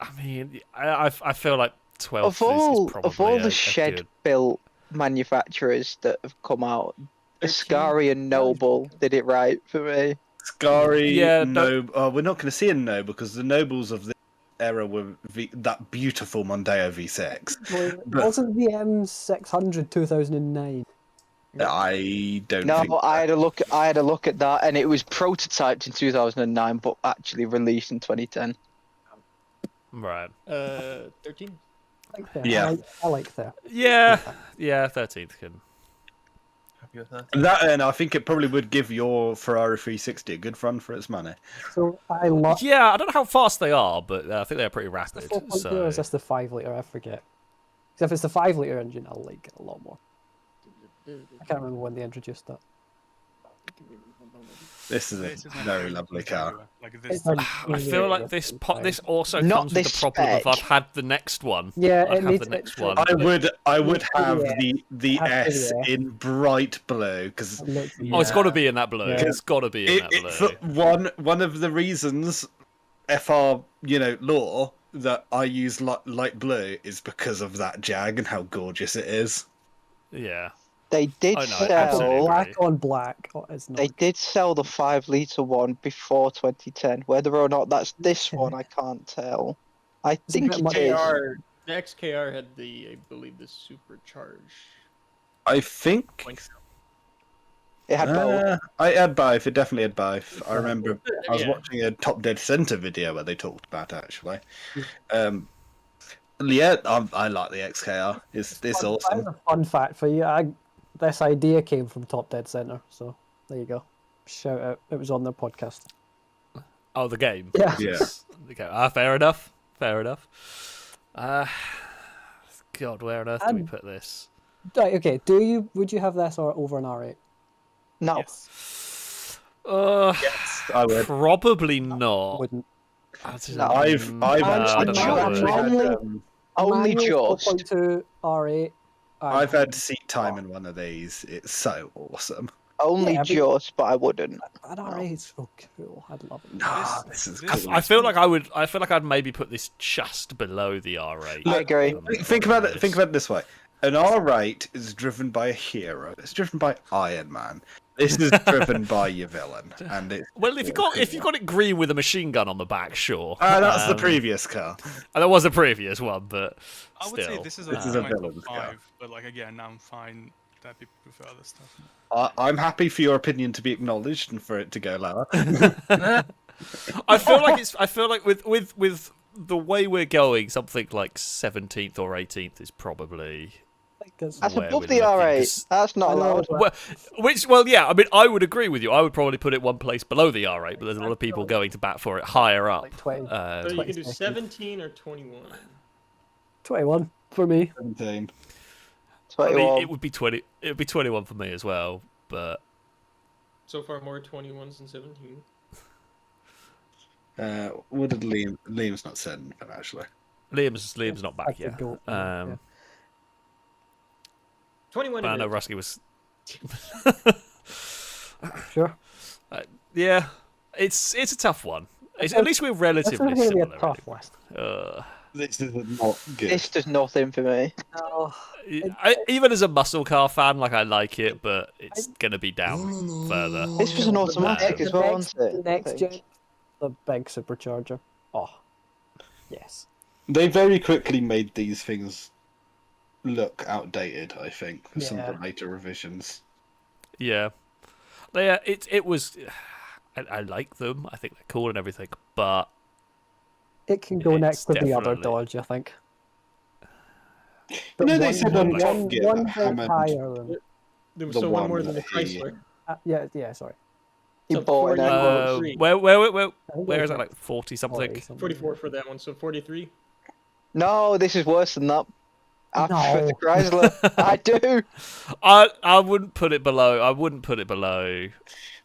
I mean, I feel like 12th Of all is probably of all a the shed good. built manufacturers that have come out, Ascari and Noble did it right for me. Ascari, Yeah, Noble. We're not going to see a No because the Nobles of this era were that beautiful Mondeo V6. But Wasn't the M600 2009? I don't No, think. I had a look. I had a look at that, and it was prototyped in 2009, but actually released in 2010. Right. 13. I like that. Yeah. I like that. Yeah, 13th can. Happy with that. That, and I think it probably would give your Ferrari 360 a good run for its money. So I love. Yeah, I don't know how fast they are, but I think they're pretty rapid. The 4.0 So is this the 5 litre? I forget. Because if it's the 5 litre engine, I'll like it a lot more. I can't remember when they introduced that. This is a very lovely car. Like this. I feel like this also Not comes with this the problem of spec. I've had the next one. Yeah, I'd it have needs the next it- one. I would have Yeah. the Has to S be, yeah. in bright blue because Oh, it's got to be in that blue. Yeah. It's got to be in that it's blue. one of the reasons FR law that I use light blue is because of that Jag and how gorgeous it is. Yeah. They did Oh, no, I absolutely sell. agree. black on black. Oh, it's not. They did sell the 5 litre one before 2010. Whether or not that's this one, I can't tell. I a think bit it much. is. The XKR had the, I believe, the supercharged. I think It had both. I had both. It definitely had both. I remember I was Yeah. watching a Top Dead Center video where they talked about it, actually. Yeah, I like the XKR. It's awesome. That's a fun fact for you. This idea came from Top Dead Center, so there you go. Shout out. It was on their podcast. Oh, the game. Yeah. Yeah. Okay. Fair enough. Fair enough. God, where on earth do we put this? Right, okay. Would you have this or over an R8? No. Yes, I would. Probably not. Wouldn't. No. I don't know. Only Manual just. 4.2 R8. I've had seat time in one of these. It's so awesome. Only Yeah, but- just, but I wouldn't. An R8 is so cool. I'd love it. Ah, this is cool. I feel like I would. I feel like I'd maybe put this just below the R8. I agree. Think about it. Think about it this way: an R8 is driven by a hero. It's driven by Iron Man. This is driven by your villain, and it's Well, if you got it green with a machine gun on the back, sure. that's the previous car. And there was a previous one, but I would still. say this is This a is a my top villain's car. 5, but like again, I'm fine that people prefer other stuff. I'm happy for your opinion to be acknowledged and for it to go lower. I feel like with the way we're going, something like 17th or 18th is probably. That's where above we're the looking, R8. 'cause- That's not allowed. Well, yeah. I mean, I would agree with you. I would probably put it one place below the R8, but there's a lot of people going to bat for it higher up. Like 20. So you can do 22nd. 17 or 21. 21 for me. 17. I 21. mean, it would be 20. It would be 21 for me as well. But So far, more 21s than 17. What did Liam's not said anything, actually. Liam's not I back could yet. go, yeah. 21 But I it know is. Rusky was. Sure. Yeah, it's a tough one. At least we're This is relatively going to be a similar. tough list. This is not good. This does nothing for me. No. Even as a muscle car fan, like I like it, but it's gonna be down further. This was an automatic as well, wasn't it? The next gen, the big supercharger. Oh, yes. They very quickly made these things look outdated, I think, with some of Yeah. the later revisions. Yeah, it was. I like them. I think they're cool and everything, but It can go It's next to the other definitely- Dodge, I think. You know, they said on one, Top Gear one that bit Hammond- higher than, There was The so one one more than the that he- Chrysler. yeah, sorry. You So bought it. 43. where I think is was that? Like 40 something? 40-something. 44 for that one, so 43. No, this is worse than that. I prefer the No. Chrysler. I do. I wouldn't put it below. I wouldn't put it below.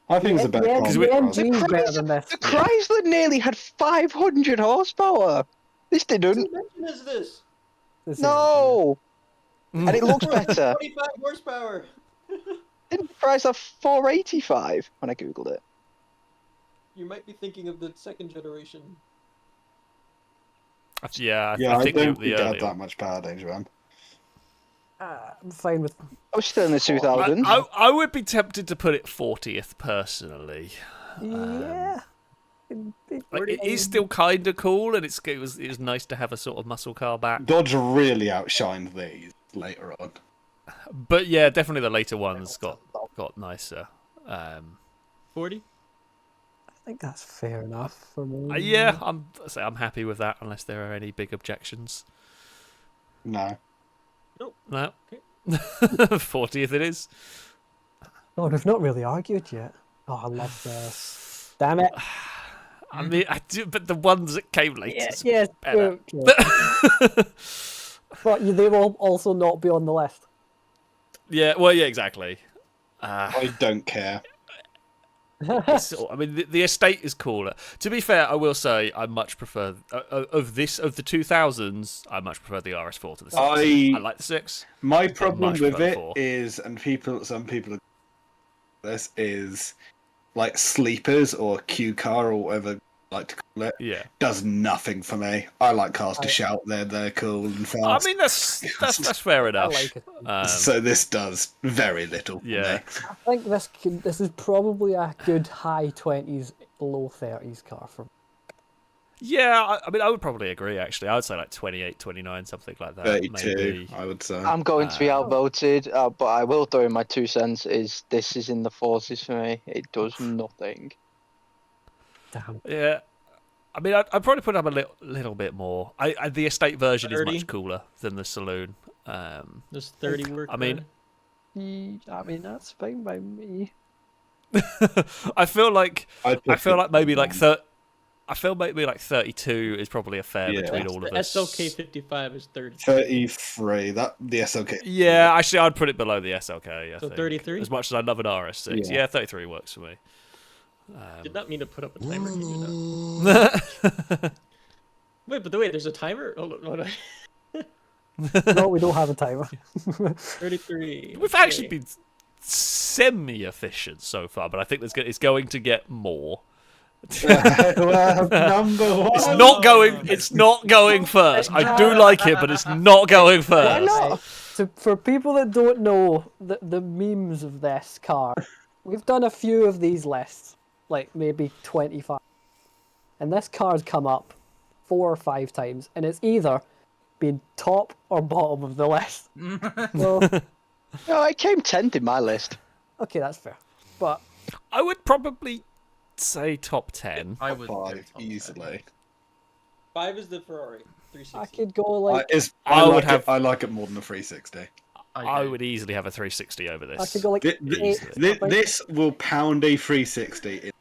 I think it's a better The car. we- MG is The better than this. The Chrysler nearly had 500 horsepower. This didn't. What is this? This is- No. And it looks better. 25 horsepower. Didn't the price have 485 when I googled it? You might be thinking of the second generation. Yeah, Yeah, I think don't the think it had earlier. that much power, Danger Man. I'm fine with. I was still in the 2000s. I would be tempted to put it 40th personally. Yeah. Like, it is still kind of cool, and it was nice to have a sort of muscle car back. Dodge really outshined these later on. But yeah, definitely the later ones got nicer. 40? I think that's fair enough for me. Yeah, I'm happy with that, unless there are any big objections. No. No. 40th it is. Oh, we've not really argued yet. Oh, I love this. Damn it. I mean, I do, but the ones that came later. Yeah, better. true. But they will also not be on the list. Yeah, well, yeah, exactly. I don't care. I mean, the estate is cooler. To be fair, I will say I much prefer of the 2000s. I much prefer the RS4 to the 6. I like the 6. My problem much with prefer it 4. is, and some people, this is like sleepers or Q car or whatever you like to call it. Yeah. Does nothing for me. I like cars to shout they're cool and fast. I mean, that's fair I enough. like it. So this does very little for Yeah. me. I think this is probably a good high 20s, low 30s car for me. Yeah, I mean, I would probably agree, actually. I would say like 28, 29, something like that. 32, Maybe. I would say. I'm going to be outvoted, but I will throw in my 2 cents. This is in the 40s for me. It does nothing. Damn. Yeah. I mean, I'd probably put up a little bit more. The estate version 30? is much cooler than the saloon. There's 30 work. I mean, I mean, that's fine by me. I feel like maybe like that. I feel maybe like 32 is probably a fair Yeah. between all The of us. SLK 55 is 30. 33. The SLK. Yeah, actually, I'd put it below the SLK. I So think. 33? As much as I love an RS6, Yeah. yeah, 33 works for me. Did not mean to put up a timer. Can you not? Wait, but wait, there's a timer? Hold on. No, we don't have a timer. 33. We've actually been semi-efficient so far, but I think it's going to get more. Well, number one. It's not going first. I do like it, but it's not going first. not? So for people that don't know the memes of this car, we've done a few of these lists, like maybe 25. And this car's come up 4 or 5 times, and it's either been top or bottom of the list. So No, it came 10th in my list. Okay, that's fair. But I would probably say top 10. I would go 5 top 10. easily. 5 is the Ferrari. 360. I could go like I like it more than the 360. I would easily have a 360 over this. I could go like Th- 8. th- th- This will pound a 360.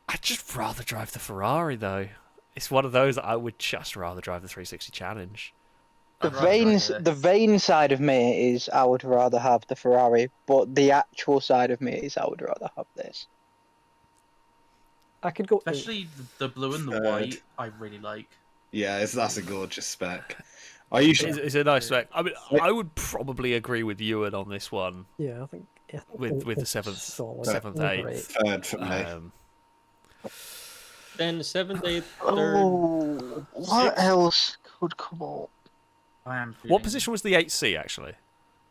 I'd just rather drive the Ferrari, though. It's one of those that I would just rather drive the 360 Challenge. The vain side of me is I would rather have the Ferrari, but the actual side of me is I would rather have this. I could go 8. Especially the blue and the Third. white, I really like. Yeah, that's a gorgeous spec. I usually It's a nice spec. I mean, I would probably agree with Ewan on this one. Yeah, I think With the it's seventh, solid. 7th, Over 8th. 3rd for me. Then 7th, 8th, 3rd. Oh, what else could come up? I am. What feeling- position was the 8C actually?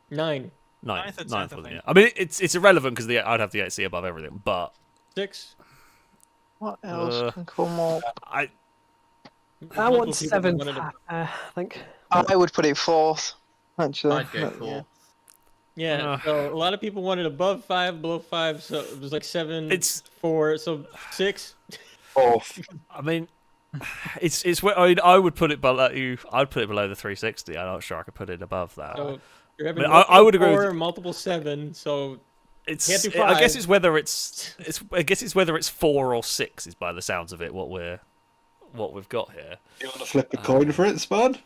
9. Ninth, Ninth or 10th, ninth, I wasn't think. it? I mean, it's irrelevant because I'd have the 8C above everything, but 6. What else can come up? I Multiple want people 7th. wanted to- I think. I would put it 4th, actually. I'd go But, fourth. Yeah, so a lot of people wanted above 5, below 5, so it was like 7, It's- 4, so 6. 4th. I mean, it's where I would put it below you. I'd put it below the 360. I'm not sure I could put it above that. So you're having I mean, I would agree with 4, you. multiple 7, so It's. Can't do I guess 5. it's whether it's. I guess it's whether it's 4 or 6 is by the sounds of it what we've got here. You want to flip a coin for it, Spud?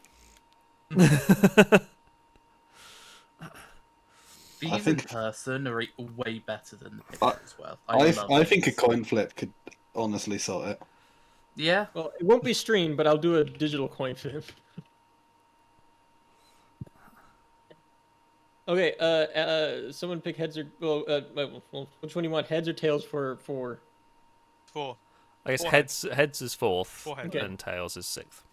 These I think- in person are way better than the I- picture as well. I think a coin flip could honestly sort it. Yeah. well, it won't be streamed, but I'll do a digital coin flip. Okay, someone pick heads or well, which one do you want, heads or tails for 4. I guess Four heads is 4th, Four heads. and tails is 6th.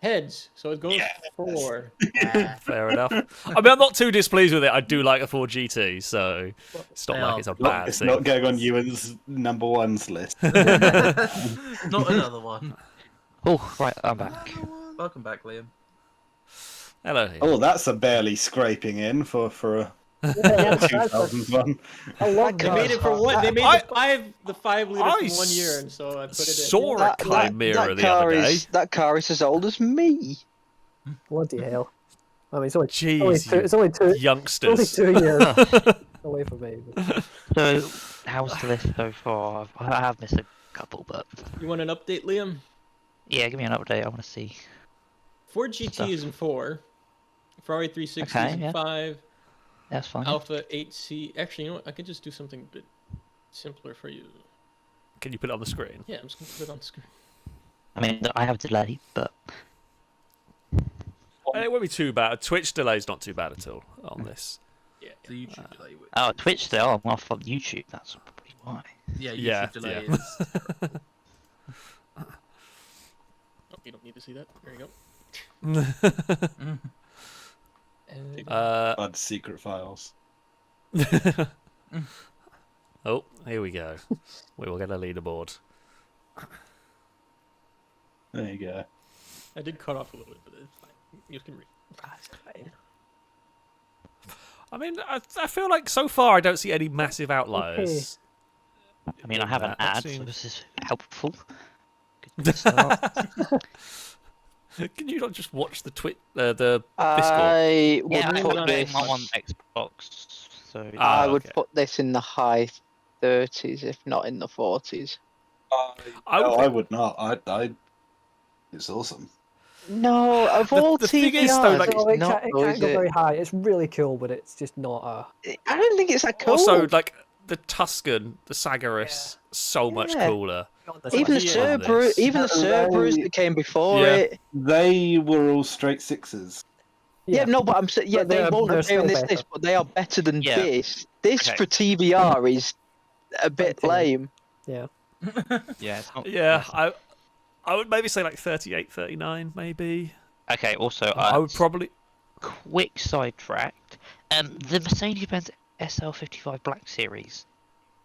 heads? So it goes 4. Fair enough. I mean, I'm not too displeased with it. I do like a 4 GT, so it's not like it's a bad It's thing. not going on Ewan's number ones list. Not another one. Oh, right, I'm back. Welcome back, Liam. Hello. Oh, that's a barely scraping in for a Yeah, 2001. I love They that. made it for one. They made I- the 5 liter I for 1 year, and so I put it in. saw a Chimera the car other day. that car is as old as me. Bloody hell. I mean, it's only, Jeez, it's only two. youngsters. It's only 2 years away from me. but- So, how's the list so far? I have missed a couple, but You want an update, Liam? yeah, give me an update. I want to see. Ford GT Stuff. is in 4. Ferrari 360 Okay, is in yeah. 5. That's fine. Alpha 8C. Actually, you know what? I could just do something a bit simpler for you. Can you put it on the screen? Yeah, I'm just gonna put it on the screen. I mean, I have a delay, but It won't be too bad. Twitch delay's not too bad at all on this. Yeah. The YouTube delay. oh, Twitch still. I'm off on YouTube. That's probably why. Yeah, YouTube Yeah, delay yeah. is. Oh, you don't need to see that. There you go. Bad secret files. Oh, here we go. We will get a leaderboard. There you go. I did cut off a little bit, but it's fine. You can read. I mean, I feel like so far I don't see any massive outliers. I mean, I have an That ad, so seems- this is helpful. Good start. Can you not just watch the Discord? I would yeah, I put put this. it on Xbox, so Ah, I would okay. put this in the high 30s, if not in the 40s. I would not. It's awesome. No, of all the thing TVRs, is, though, like- it's No, it not, can't, it though, can't is go it? very high. It's really cool, but it's just not a. I don't think it's that cool. Also, like the Tuscan, the Sagaris, so much Yeah. cooler. even the Yeah. on Subaru, this. even the Subarus They- that came before Yeah. it. They were all straight sixes. Yeah, no, but I'm saying, yeah, But they they're- won't they're appear in still this list, but they are better than Yeah. this. This Okay. for TVR is a bit Okay. lame. Yeah. yeah, it's not. Yeah, I would maybe say like 38, 39, maybe. Okay. Also, I would probably. quick sidetracked. The Mercedes-Benz SL55 Black Series,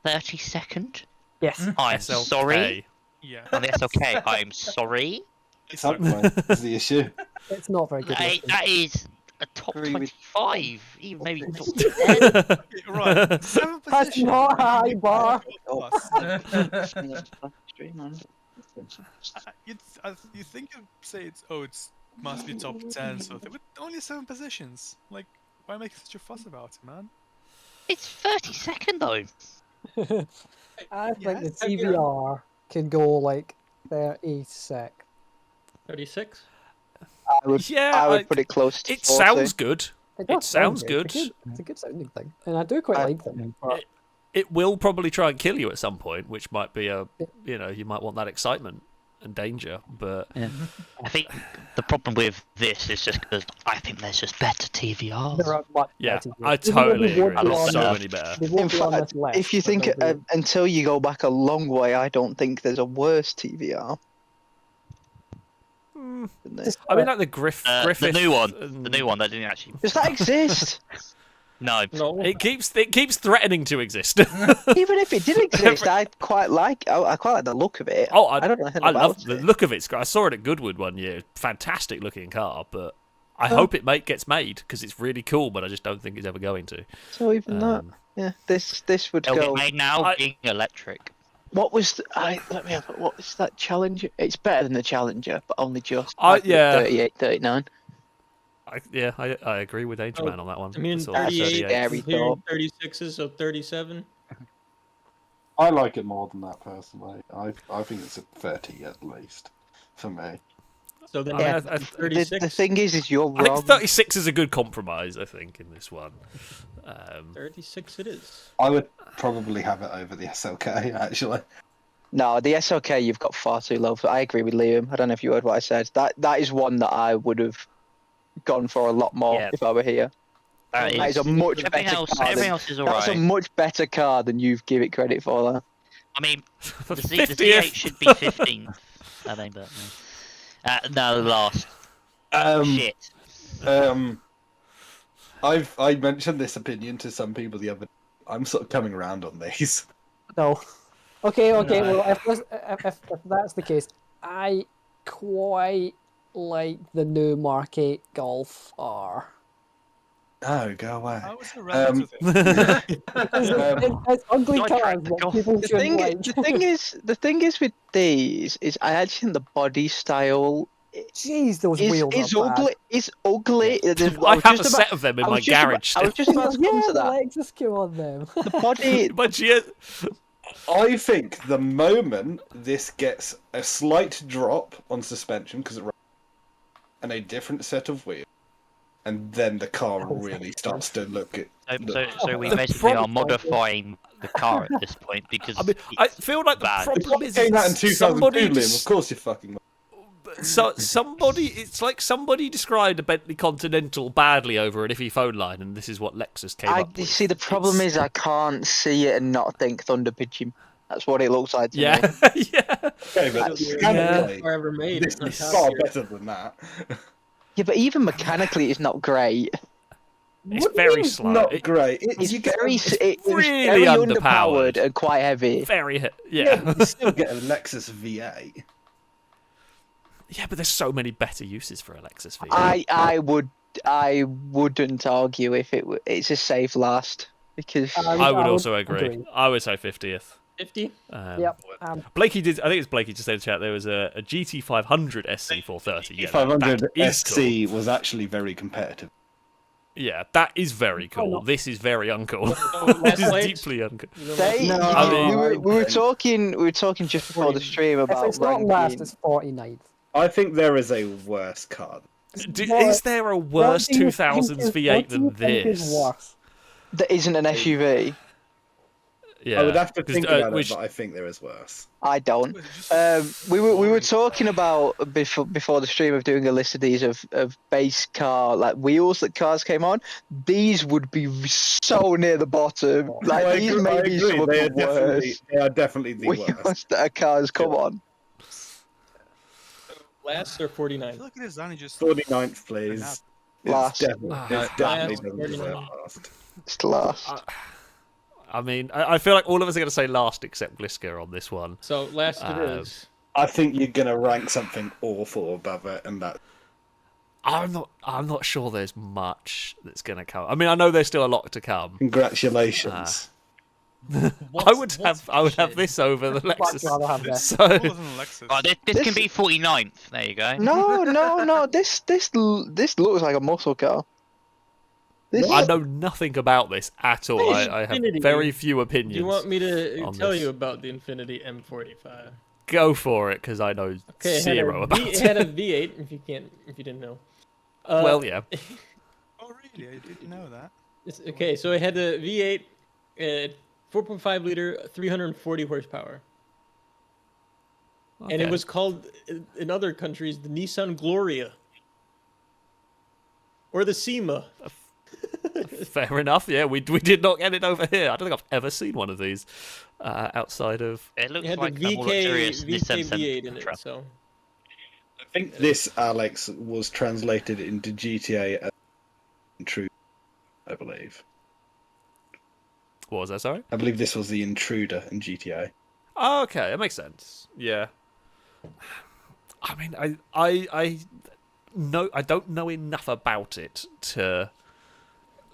32nd. Yes. I'm SLK. sorry. Yeah. On the SLK, I'm sorry. It's up, mate. That's the issue. It's not very good. That is a top Agree with- 25, even maybe top 10. Right, 7 That's positions. not a high bar. You think you'd say it's must be top 10 something, but only 7 positions. Like, why make such a fuss about it, man? It's 32nd though. I think the Yes. TVR can go like 36. 36. I would, Yeah, I would put it close to It 40. sounds good. It It sounds good. good. It's a good sounding thing, and I do quite like them. But It will probably try and kill you at some point, which might be you might want that excitement and danger, but Yeah. I think the problem with this is just because I think there's just better TVRs. there are much yeah, better I games. Even though totally they agree. won't be There's on so this- many better. they won't In be on fact, this list, if you but think they'll be- until you go back a long way, I don't think there's a worse TVR. Isn't there? I mean, like the Griffith. The new one. The new one that didn't actually. Does that exist? No. No. It keeps threatening to exist. Even if it did exist, I quite like the look of it. Oh, I don't know anything I about love the it. look of it. I saw it at Goodwood one year. Fantastic looking car, but I hope it gets made because it's really cool. But I just don't think it's ever going to. So even that, yeah, this would It'll go. get made now being electric. What was let me have it. What was that Challenger? It's better than the Challenger, but only just. Yeah. 38, 39. I agree with Angel Man on that one. I mean, Sort of 38, Scary I'm hearing thought. 36s, so 37. I like it more than that personally. I think it's a 30 at least for me. So then I mean, yeah, I- 36. The thing is you're I think wrong. 36 is a good compromise. I think in this one. 36 it is. I would probably have it over the SLK actually. No, the SLK you've got far too low. I agree with Liam. I don't know if you heard what I said. That is one that I would have gone for a lot more Yeah. if I were here. That is a much everything better else. car. Everything else is That's a alright. much better car than you give it credit for. That. I mean, the 50th. Z8 should be 15th. I think, but no, last. Shit. I mentioned this opinion to some people the other. I'm sort of coming around on these. No. Okay. Well, if that's the case, I quite like the new Mark 8 Golf R. No, go away. How was the rest of it? It's ugly Sidetrack cars the that Golf. people The shouldn't like. the thing is with these is I actually think the body style Jeez, those is wheels are bad. ugly. Is ugly. I have a set of them in my garage. I was just about to come Yeah, to the that. Lexus came on them. The body. My G- I think the moment this gets a slight drop on suspension because it and a different set of wheels, and then the car really starts to look at. So we The basically are problem- modifying the car at this point because I mean, I it's feel like the bad. problem is Came out in 2002, somebody. Liam. Of course, you're fucking. It's like somebody described a Bentley Continental badly over an iffy phone line, and this is what Lexus came up You with. see, the problem is I can't see it and not think Thunder Pigeon. That's what it looks like to me. Yeah, yeah. Okay, but Yeah. mechanically, Car ever made. this It's not is top far tier. better than that. Yeah, but even mechanically, it's not great. It's What do very you mean slow. Not great. It's you get very, it's really very underpowered. underpowered and quite heavy. Very, yeah, you still get a Lexus V8. Yeah, but there's so many better uses for a Lexus V8. I wouldn't argue if it's a safe last because I would also agree. I would say 50th. 50? Yep. Blakey did. I think it's Blakey just said in the chat. There was a GT500 SC430. Yeah, 500 that is SC cool. was actually very competitive. Yeah, that is very cool. This is very uncool. last This is place? deeply uncool. I mean- mean, we were talking just before the stream If about it's not last, ranking. it's 49th. I think there is a worse car. Is there a worse 2000s V8 than this? That isn't an SUV. Yeah, I would have to 'cause, think about which- it, but I think there is worse. I don't. We were talking about before the stream of doing a list of these of base car like wheels that cars came on. These would be so near the bottom. Like I these agree- may I be agree, some of they the are worst They are definitely the worst. wheels that a car's come on. Last or I 49? feel like it is only just 49th, please. Last. It's definitely doesn't deserve 49. last. It's last. I mean, I feel like all of us are going to say last except Gliska on this one. So last it Um, is. I think you're going to rank something awful above it, and that. I'm not sure there's much that's going to come. I mean, I know there's still a lot to come. Congratulations. I would have this over the Lexus. rather have this. So Cooler than the Lexus. Oh, this can be 49th. There you go. No. This looks like a muscle car. This I know nothing about this at all. Hey, I have Infiniti. very few opinions. Do you want me to on tell this. you about the Infiniti M45? Go for it, because I know Okay, zero about it had a it. V8. If you didn't know. Well, yeah. Oh, really? I didn't know that. Okay, so it had a V8, 4.5 liter, 340 horsepower, and Okay. it was called in other countries the Nissan Gloria or the SEMA. Fair enough. Yeah, we did not get it over here. I don't think I've ever seen one of these outside of. It It looks had like the a more luxurious VK Nissan V8 in Sentra. it. So I think this, Alex, was translated into GTA as Intruder, I believe. What was that? Sorry. I believe this was the Intruder in GTA. Oh, okay, that makes sense. Yeah. I mean, I don't know enough about it to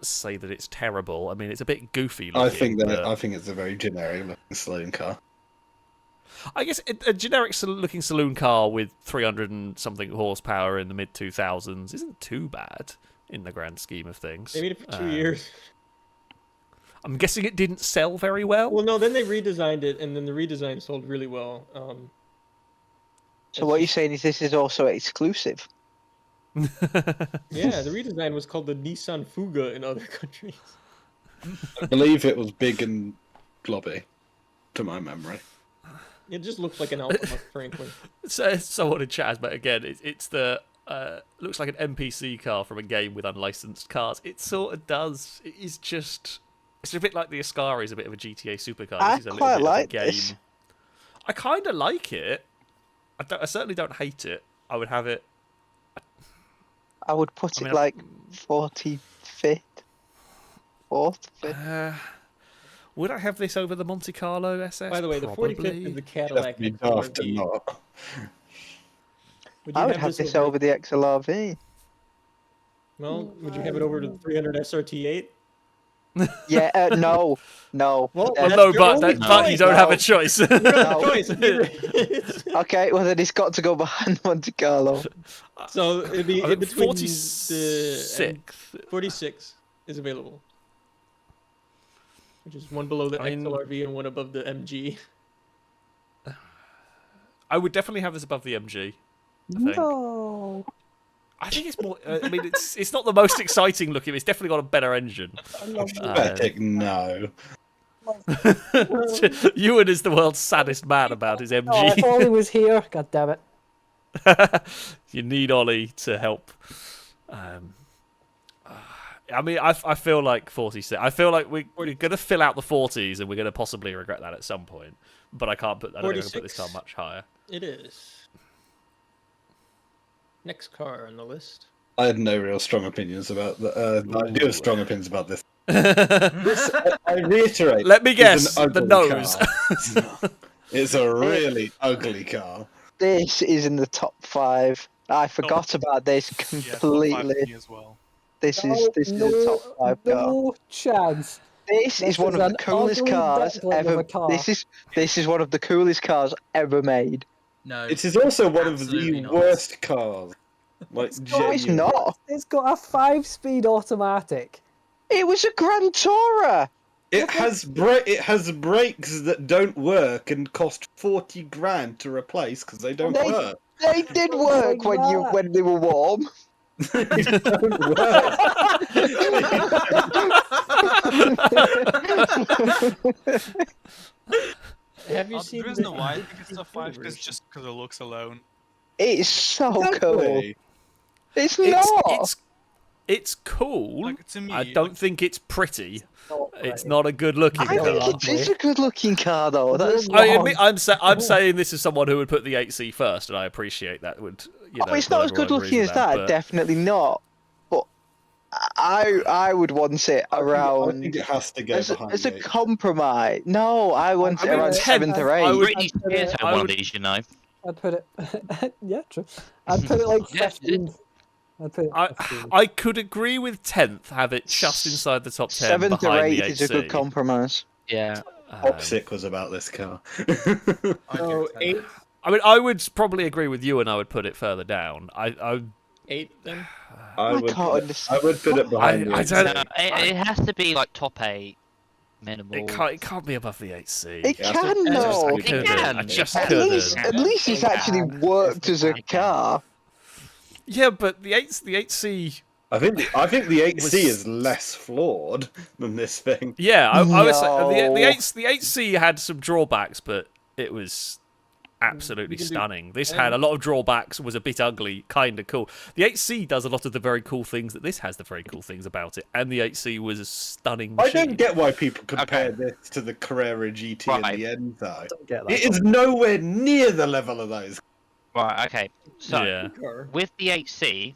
say that it's terrible. I mean, it's a bit goofy looking. I think it's a very generic looking saloon car. I guess a generic looking saloon car with 300 and something horsepower in the mid 2000s isn't too bad in the grand scheme of things. they made it for 2 years. I'm guessing it didn't sell very well. Well, no, then they redesigned it, and then the redesign sold really well. So what you're saying is this is also exclusive. Yeah, the redesign was called the Nissan Fuga in other countries. I believe it was big and globby, to my memory. It just looks like an Alfa Franklin. So someone in chat, but again, it's the looks like an NPC car from a game with unlicensed cars. It sort of does. It is just. It's a bit like the Ascari is a bit of a GTA supercar. I This is a little quite bit like of a game. this. I kind of like it. I certainly don't hate it. I would have it. I would put I mean, it like 45th, 4th, 5th. Would I have this over the Monte Carlo SS? By the way, the 45th is the Cadillac Definitely daft to XLR-V. not. Would you I would have this over the XLR-V. Well, would you have it over to the 300 SRT8? Yeah, no. Well, Well, that's no, your but, only but you choice. don't have a No. choice. No. Choice. Okay, well then it's got to go behind Monte Carlo. So it'd be I in think between 46. 46 is available, which is one below the I mean- XLR-V and one above the MG. I would definitely have this above the MG. I think. No. I think it's more. I mean, it's not the most exciting looking. It's definitely got a better engine. Pathetic, no. Ewan is the world's saddest man about his Oh, if MG. Ollie was here, god damn it. You need Ollie to help. I mean, I feel like 46. I feel like we're going to fill out the 40s, and we're going to possibly regret that at some point. But I can't put. I don't think I can put this car 46. much higher. It is. Next car on the list. I had no real strong opinions about that. I do have strong opinions about this. This, I reiterate. Let me is guess. an The ugly nose. car. It's a really ugly car. This is in the top 5. I forgot about this Yeah, completely. 5 for me as well. This is a top 5 car. No chance. This is one is of an the coolest ugly cars duckling of ever. a car. This is one of the coolest cars ever made. No. It is also one of Absolutely the not. worst cars. Like, No, it's genuinely. not. It's got a 5-speed automatic. It was a Grand Tourer. It has brakes that don't work and cost 40 grand to replace because they don't They- work. They did work when they were warm. They don't work. Have you seen The reason why I think it's top 5 is just because of looks alone. It's so cool. Exactly. It's not. It's cool. Like, to me, I don't think it's pretty. Not It's pretty. not a good looking I car. think it is a good-looking car, though. That's I admit, I'm saying this as someone who would put the 8C first, and I appreciate that. it's not as good-looking as that. but Definitely not. But I would want it I around think it has to go as behind a it. compromise. No, I want I it mean, around 10th, 7th or I 8th. would- Britney Spears had I one would- of these, you know. I'd put it. Yeah, true. I'd put it like Yeah, 15th. I'd put it 15th. I could agree with 10th, have it just inside the top 10 7th or behind the 8th is a good 8C. compromise. Yeah. Toxic was about this car. So 8, I mean, I would probably agree with you, and I would put it further down. 8 then. I can't would understand. put it behind the I XC. don't- No, it has to be like top 8 minimal. it can't be above the 8C. It Yeah, can I though. It can. I just At couldn't. least it's actually worked as a car. Yeah, but the 8C. I think the 8C is less flawed than this thing. Yeah, I would say No. the 8C had some drawbacks, but it was absolutely You can do stunning. This 10. had a lot of drawbacks, was a bit ugly, kind of cool. The 8C does a lot of the very cool things that this has the very cool things about it, and the 8C was a stunning I machine. don't get why people compare this to the Carrera GT Right. and the Ensue. Don't get that. It is nowhere near the level of those. Right, okay. So, Yeah. with the 8C,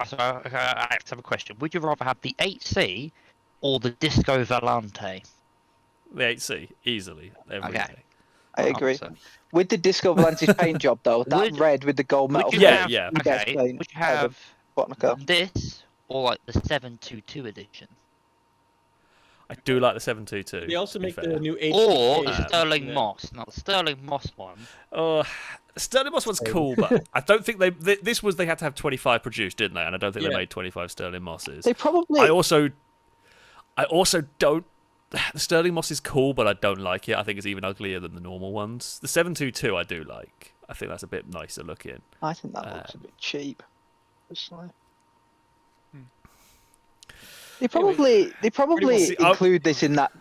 so I have to have a question. Would you rather have the 8C or the Disco Volante? The 8C, easily. Every Okay. day. I agree. Answer. With the Disco Volante's paint job though, that Would- red with the gold metal. Would you Yeah, have, yeah. The best Okay, paint would you ever have put on a car. this or like the 722 edition? I do like the 722. They also to be make fair. the new 8. Or the Sterling Moss. Now, the Sterling Moss one. The Sterling Moss one's cool, but I don't think they had to have 25 produced, didn't they? And I don't think they Yeah. made 25 Sterling Mosses. They probably. I also don't. The Sterling Moss is cool, but I don't like it. I think it's even uglier than the normal ones. The 722 I do like. I think that's a bit nicer looking. I think that looks a bit cheap. Personally. They probably See, include this in that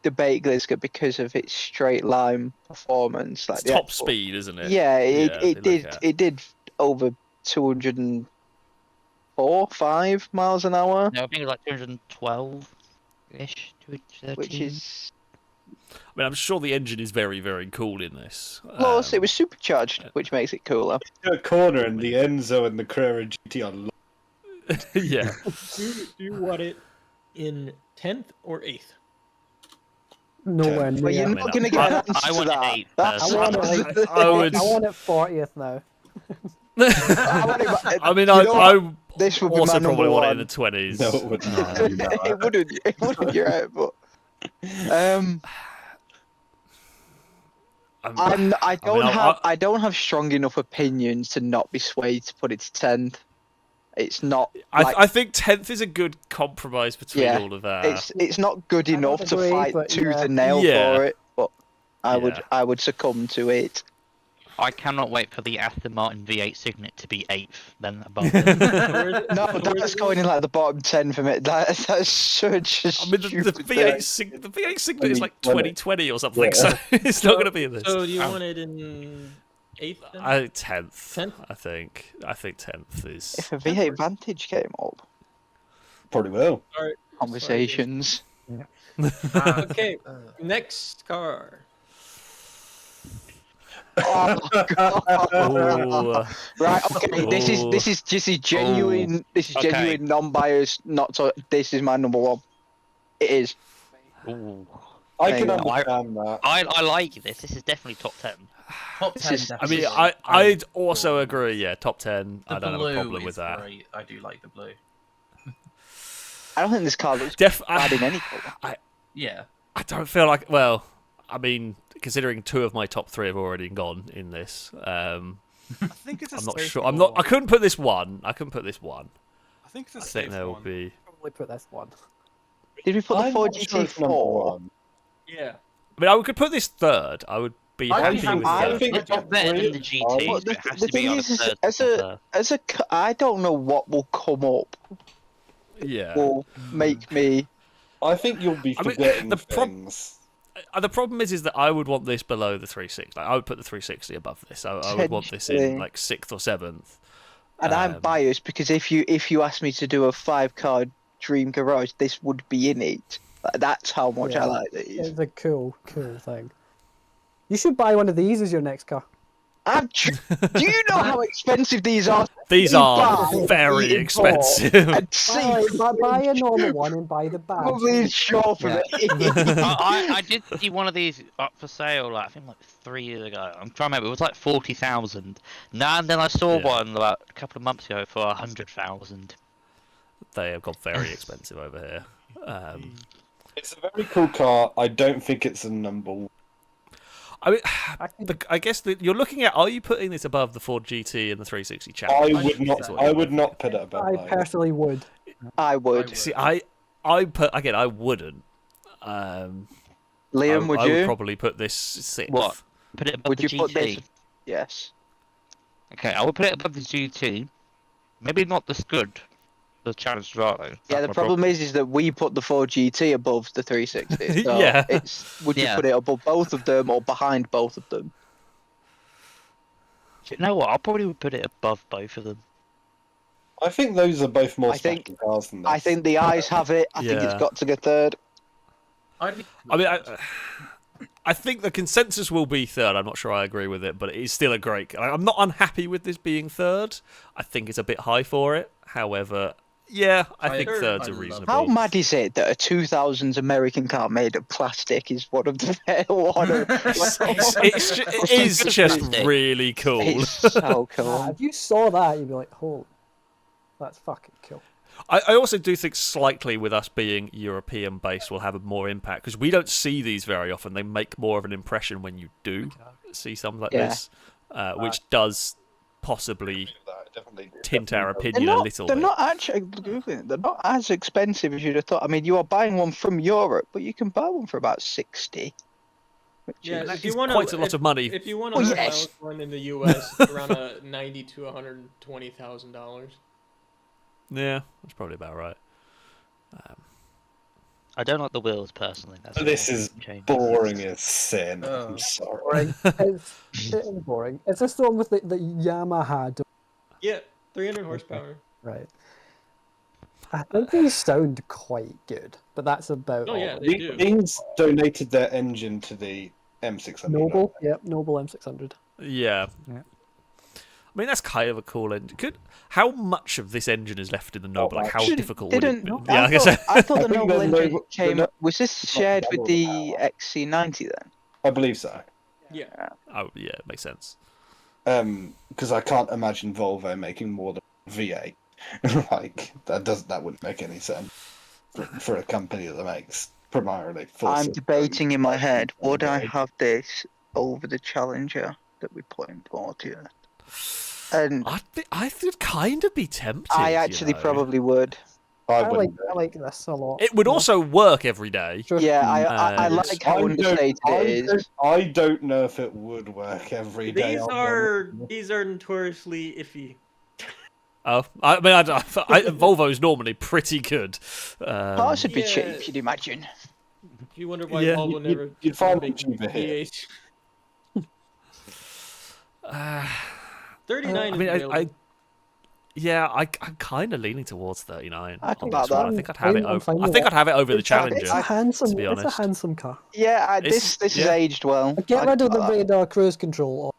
debate, Glizka, because of its straight line performance. Like It's the top actual- speed, isn't it? Yeah, they look at. it did over 204, 5 miles an hour, No, I think it's like 212-ish. 213. which is I mean, I'm sure the engine is very, very cool in this. plus it was supercharged, which makes it cooler. To a corner and the Enzo and the Carrera GT are Yeah. Do you want it in 10th or 8th? Nowhere But near. you're mean, not going to get an I answer to want that. 8 That's I want it personally. like I would. I want it 40th now. I mean, You know I what? This would be also my probably number want it one. in the 20s. No, it would not. Um, It wouldn't. You're right, but I don't have strong enough opinions to not be swayed to put it to 10th. It's not. Like, I think 10th is a good compromise between Yeah, all of that. it's not good I enough would to agree, fight but tooth yeah. and nail Yeah. for it, but I Yeah. would succumb to it. I cannot wait for the Aston Martin V8 Signet to be 8th, then above it. No, that's going in like the bottom 10 for me. That's such a I mean, the stupid V8 thing. the V8 Signet is like 2020 2020 or something, Yeah. so it's not going to be in this. So do you want it in 8th then? 10th. 10th? I think 10th is. If a V8 Vantage came up, Probably will. conversations. Okay, next car. Oh, God. Ooh, Right, okay, this is genuine. This is Okay. genuine, non-biased. Not so. This is my number one. It is. Ooh. I There can you go. understand that. I like this. This is definitely top 10. Top This 10. is- I mean, definitely. I'd also agree. Yeah, top 10. The I don't have blue a problem is with that. great. I do like the blue. I don't think this car looks Def- bad in any colour. Yeah. I don't feel like. Well, I mean, considering 2 of my top 3 have already gone in this, I think it's a I'm not safe sure. I'm not. I call. couldn't put this one. I couldn't put this one. I think it's a I safe think there will one. be. Probably put this one. Did we put the I'm Ford not sure it's number GT4? one. Yeah. I mean, I could put this third. I would be I happy think with I that. think It's not better than the GT, Well, but it has the to be thing on a is, third. as a, I don't know what will come up. Yeah. Will make me. I think you'll be I mean, forgetting the things. The problem is that I would want this below the 360. Like, I would put the 360 above this. I would want this in Potentially. like 6th or 7th. And I'm biased because if you ask me to do a 5-car dream garage, this would be in it. That's how much I Yeah. like these. It's a cool thing. You should buy one of these as your next car. Do you know how expensive these are? These You are buy, very you expensive. And see, Buy a normal one and buy the badge. probably sure for Yeah. it. I did see one of these up for sale, like I think like 3 years ago. I'm trying to remember. It was like 40,000. Now and then I saw Yeah. one about a couple of months ago for 100,000. They have got very expensive over here. It's a very cool car. I don't think it's a number one. I mean, I guess you're looking at. Are you putting this above the Ford GT and the 360 Challenge? I would not put it above I those. personally would. I would. See, I wouldn't. Liam, I would I you? would probably put this sixth. What? Put it above Would the you GT. put this? Yes. Okay, I will put it above the GT. Maybe not this good. The Challenge Dorado. Yeah, the problem is that we put the 4GT above the 360. So Yeah. Would you Yeah. put it above both of them or behind both of them? You know what? I'll probably put it above both of them. I think those are both more I think- special cars than this. I think the eyes have it. I think it's Yeah. got to go third. I mean, I think the consensus will be third. I'm not sure I agree with it, but it is still a great. I'm not unhappy with this being third. I think it's a bit high for it. However, yeah, I think third's a reasonable. How mad is it that a 2000s American car made of plastic is one of the one of It is just really cool. It's so Ah, cool. if you saw that, you'd be like, "Holy, that's fucking cool." I also do think slightly with us being European based will have a more impact because we don't see these very often. They make more of an impression when you do see something like Yeah. this, which does possibly Definitely. tint our They're opinion a not, little they're bit. not actually. They're not as expensive as you'd have thought. I mean, you are buying one from Europe, but you can buy one for about 60. Which Yeah, is, if you is want quite a lot of money. If you want Well, a yes. miles one in the U.S., around a $90,000 to $120,000. Yeah, that's probably about right. I don't like the wheels personally. That's This all. is Change. boring as sin. Oh. I'm sorry. Boring. It is boring. Is this the one with the Yamaha? Yeah, 300 horsepower. Right. I think these sound quite good, but that's about Oh all. yeah, they do. Things donated their engine to the M600. Noble, yep, Noble M600. Yeah. Yeah. I mean, that's kind of a cool engine. How much of this engine is left in the Noble? Like, how Shouldn't- difficult would it didn't- be? Yeah, I guess. I thought the think Noble the engine Noble- came. the Was this shared with the XC90 then? I believe so. Yeah. Oh, yeah, it makes sense. Because I can't imagine Volvo making more than V8. Like that wouldn't make any sense for a company that makes primarily. I'm full-size debating in my head. Would I V8. have this over the Challenger that we put in Pontiac? And I would kind of be tempted. I you actually know. probably would. I I wouldn't. like this a lot. It would also work every day. Sure. Yeah, I And- like how understated it is. I don't know if it would work every day. These I'll be are honest. notoriously iffy. Oh, I mean, Volvo's normally pretty good. Parts would be Yeah. cheap, you'd imagine. If you wonder why Yeah, Volvo you'd- never you'd find big them cheaper here. V8. 39 I mean, is I'm kind of leaning towards 39. I can on buy this one. that. I think I'd have it I'm over. fine I with think that. I'd have it over the It's Challenger. a handsome. to be It's a honest. handsome car. Yeah, It's- this yeah. is aged well. Get I'd rid of buy the that. radar cruise control or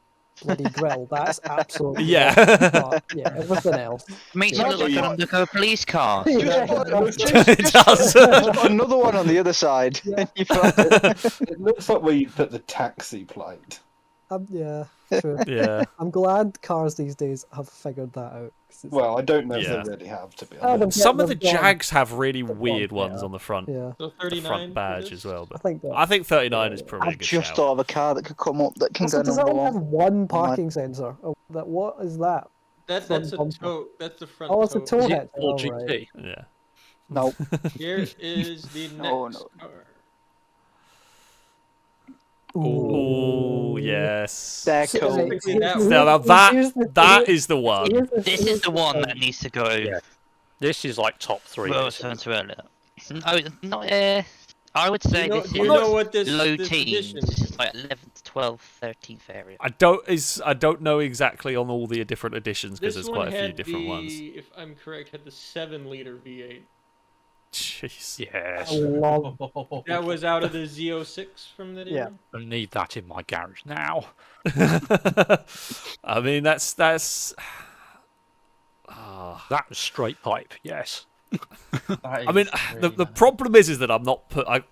bloody grill. That's absolutely Yeah. but, yeah. Everything else. Makes it look like an undercover police car. Yeah. It does. Just put another one on the other side. Yeah. You've got it. It looks like where you put the taxi plate. Yeah. True. Yeah. I'm glad cars these days have figured that out. 'cause it's- Well, I don't know Yeah. if they really have, to be Oh, honest. they've Some of the gone- Jags have really they've weird gone, ones yeah. on the front. Yeah. So The 39 front for badge this? as well. I But think that. I think 39 is probably a I've good just shout. thought of a car that could come up that can Also, go does that number only have one. one parking sensor? Oh, what is that? That's a Front bumper. toe. That's the front Oh, it's a toe. toe Is head. it Oh, 4 right. GT? Yeah. No. Here is the next No, no. car. Oh yes. They're So, cool. right, Quickly, that Now here's that is the one. This is the one that needs to go. Yeah. This is like top 3. Well, it's to earlier. No, not. I would say this Do you is know what this low this teens. edition? This is like 11th, 12th, 13th area. I don't know exactly on all the different editions because This there's one quite a few had different the, ones. if I'm correct, had the 7-liter V8. Jeez. Yes. I love. That was out of the Z06 from that Yeah. era. I need that in my garage now. I mean, that's. Ah. That was straight pipe. Yes. I mean, the problem is that I'm not put. I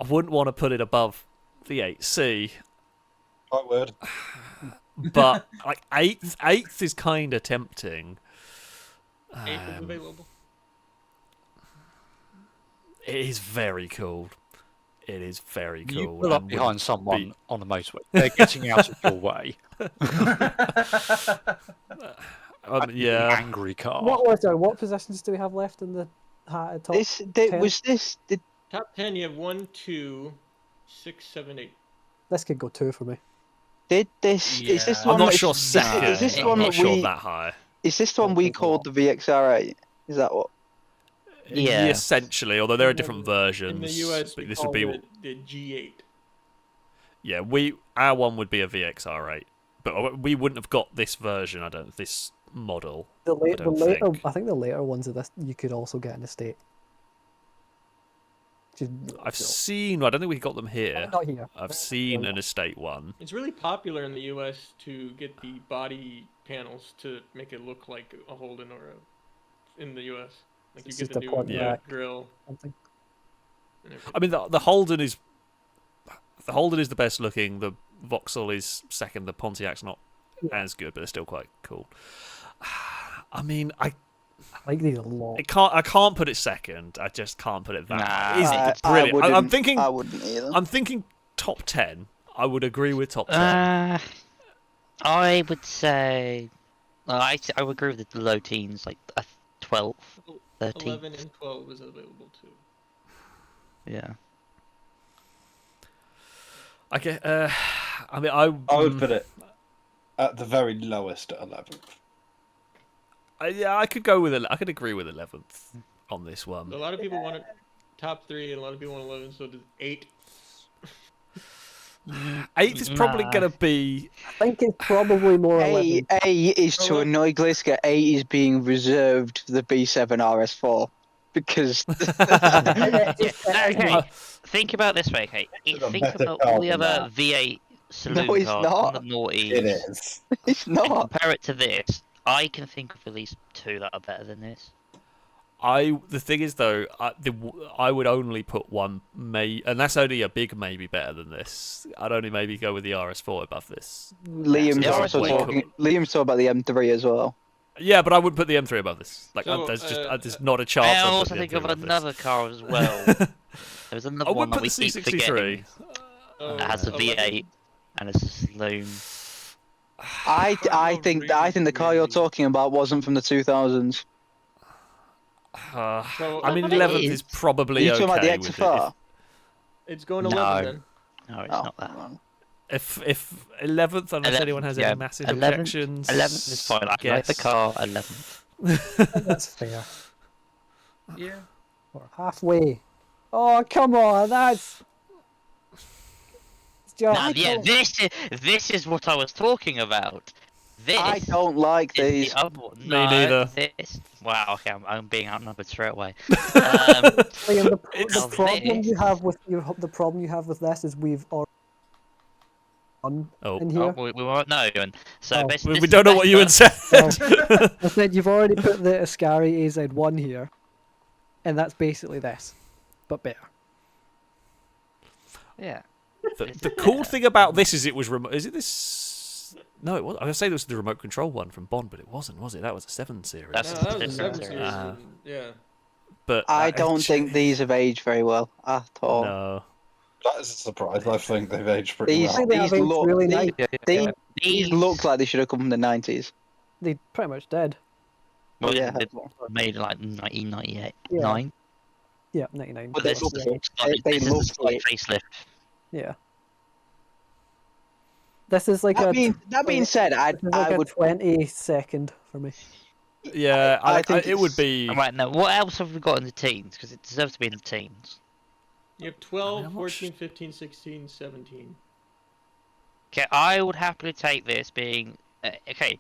wouldn't want to put it above the 8C, I would. but like eighth is kind of tempting. 8th is available. It is very cool. It is very cool. You pull up and behind would someone be- on the motorway. They're getting out of your way. yeah. Angry car. What positions do we have left in the top? The Top 10, you have 1, 2, 6, 7, 8. This could go 2 for me. is this the Yeah. one I'm not that- sure is second. this the I'm one not that sure we that high. is this the one we called the VXR8? Is that what? Yeah. Essentially, although there are In the- different versions. In the US, but we this call would be it the G8. yeah. Our one would be a VXR8, but we wouldn't have got this version. This model. The I don't later, think. I think the later ones of this you could also get in the state. I've seen. I don't think we got them here. Not here. I've seen an estate one. It's really popular in the US to get the body panels to make it look like a Holden or in the US. Like It's you get just the a new Pontiac. grill. Something. And everything. I mean, the Holden is the best looking. The Vauxhall is second. The Pontiac's not as good, but they're still quite cool. I mean, I like these a lot. I can't put it second. I just can't put it that. Nah. high. It's I brilliant. I'm wouldn't- thinking. I wouldn't either. I'm thinking top 10. I would agree with top 10. I would say. I would agree with the low teens, like a 12, 13. 11 and 12 is available too. Yeah. I get. I mean, I would put it at the very lowest at 11th. Yeah, I could go with it. I could agree with 11th on this one. So a lot of people want it top 3, and a lot of people want 11. So does 8. 8th is probably going to be. I think it's probably more A 11. is to annoy Gliska. A is being reserved for the B7 RS4 because Okay. Think about it this way, okay? It's a Think better about car all the than other that. V8 saloon No, it's cars not. on the noughties. It is. it's And not. compare it to this. I can think of at least 2 that are better than this. The thing is though, I would only put one and that's only a big maybe better than this. I'd only maybe go with the RS4 above this. Liam's Yeah, also way talking. Liam's talking about the M3 as well. Yeah, but I wouldn't put the M3 above this. Like, So, there's not a chance. I I'd put also the think M3 of above this. another car as well. There's another I one would that put we the keep forgetting. C63. That has a V8 and a saloon. I think the car you're talking about wasn't from the 2000s. So I mean, It 11th is. is probably Are you talking about the okay with it. XFR? it's going to No. 11 then. No, it's Oh, not that. well. If 11th, unless 11th, anyone has yeah. any massive 11th objections. 11th is fine. I like the guess. car. 11th. That's fair. Yeah. We're halfway. Oh, come on, that's. It's just. Now, yeah, this is what I was talking about. This I don't like is these. the other one. Me No, neither. This. Wow. Okay, I'm being outnumbered straight away. Liam, the Now problem this- you have with the problem you have with this is we've already done Oh. in Oh, here. we won't know. And so Oh. basically, We this don't is know what you had said. I said you've already put the Ascari AZ1 here, and that's basically this, but better. Yeah. The cool thing about this is it was remote. Is it this? No, it was. I was say this was the remote control one from Bond, but it wasn't, was it? That was a 7 series. That's No, that was a different 7 series. series. and- yeah. But I don't think these have aged very well at all. No. That is a surprise. I think they've aged pretty These I well. think they these have aged look really these, nice. these, These look like they should have come from the 90s. They pretty much did. well, yeah, they were made in like 1998. Yeah. 9. Yeah, 99. But they This look is it. like- They this is a look slight it. facelift. Yeah. This is like That being said, this is like I a would 22nd for me. Yeah, I think it would it's- be. Right now, what else have we got in the teens? Because it deserves to be in the teens. You have 12, I'm not 14, 15, 16, 17. Okay, I would happily take this being okay.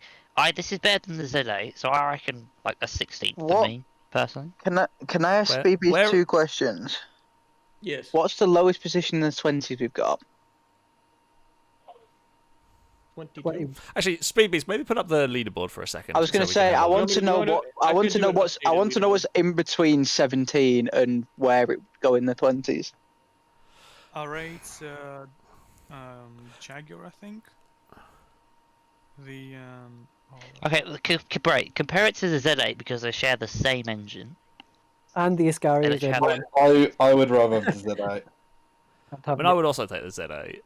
This is better than the Z8, so I reckon like a 16 for What? me personally. Can I ask Where- BB where- 2 questions? Yes. What's the lowest position in the 20s we've got? 22. Actually, Speedbeast, maybe put up the leaderboard for a second. I was going so to we can say have I a- want to know wanna- what I I want could to do know an what's I updated want to know leaderboard. what's in between 17 and where it would go in the 20s. R8, Jaguar, I think. The Okay, right. Compare it to the Z8 because they share the same engine. And the Ascari Let's have Z1. I would rather have the Z8. I mean, I would also take the Z8.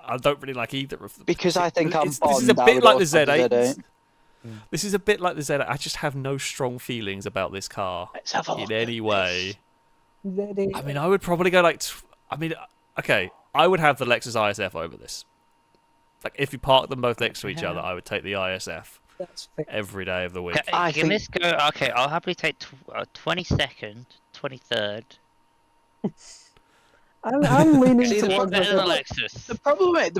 I don't really like either of them. Because I think I'm This is Bond, a I bit would like the also have Z8. the Z8. This is a bit like the Z8. I just have no strong feelings about this car Let's have a look in any at way. Z8. I mean, I would probably go like. Okay, I would have the Lexus ISF over this. Like, if you park them both next to each other, I would take the ISF That's fair. every day of the week. I Can think- this go? Okay, I'll happily take 22nd, 23rd. I'm leaning See, the towards Better than the the Lexus. The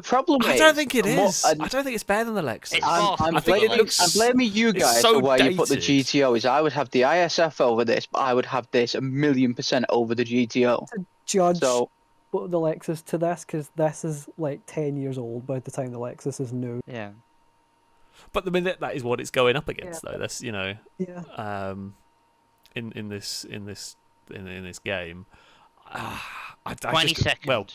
problem is I don't think it what- is. I don't think it's better than the Lexus. It's I'm, I I'm, think it blaming, looks- I'm blaming you it's guys so for where you put the dated. GTO. Is I would have the ISF over this, but I would have this 1,000,000% over the GTO. judge So the Lexus to this, because this is like 10 years old by the time the Lexus is new. Yeah. But I mean, that is what it's going up against, though. That's Yeah. in this game. I 20 just, seconds. well,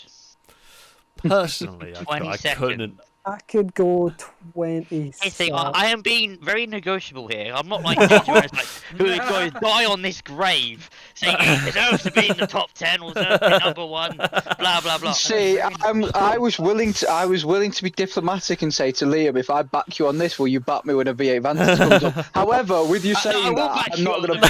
personally, 20 I seconds. couldn't. I could go 20. Here's the thing, I am being very negotiable here. I'm not like Ninja where it's like, who is going to die on this grave, saying it deserves to be in the top 10 or deserves to be number 1, blah blah blah. see, I was willing to be diplomatic and say to Liam, if I back you on this, will you back me when a V8 Vantage comes up? However, with you I saying will that, back I'm you not on going the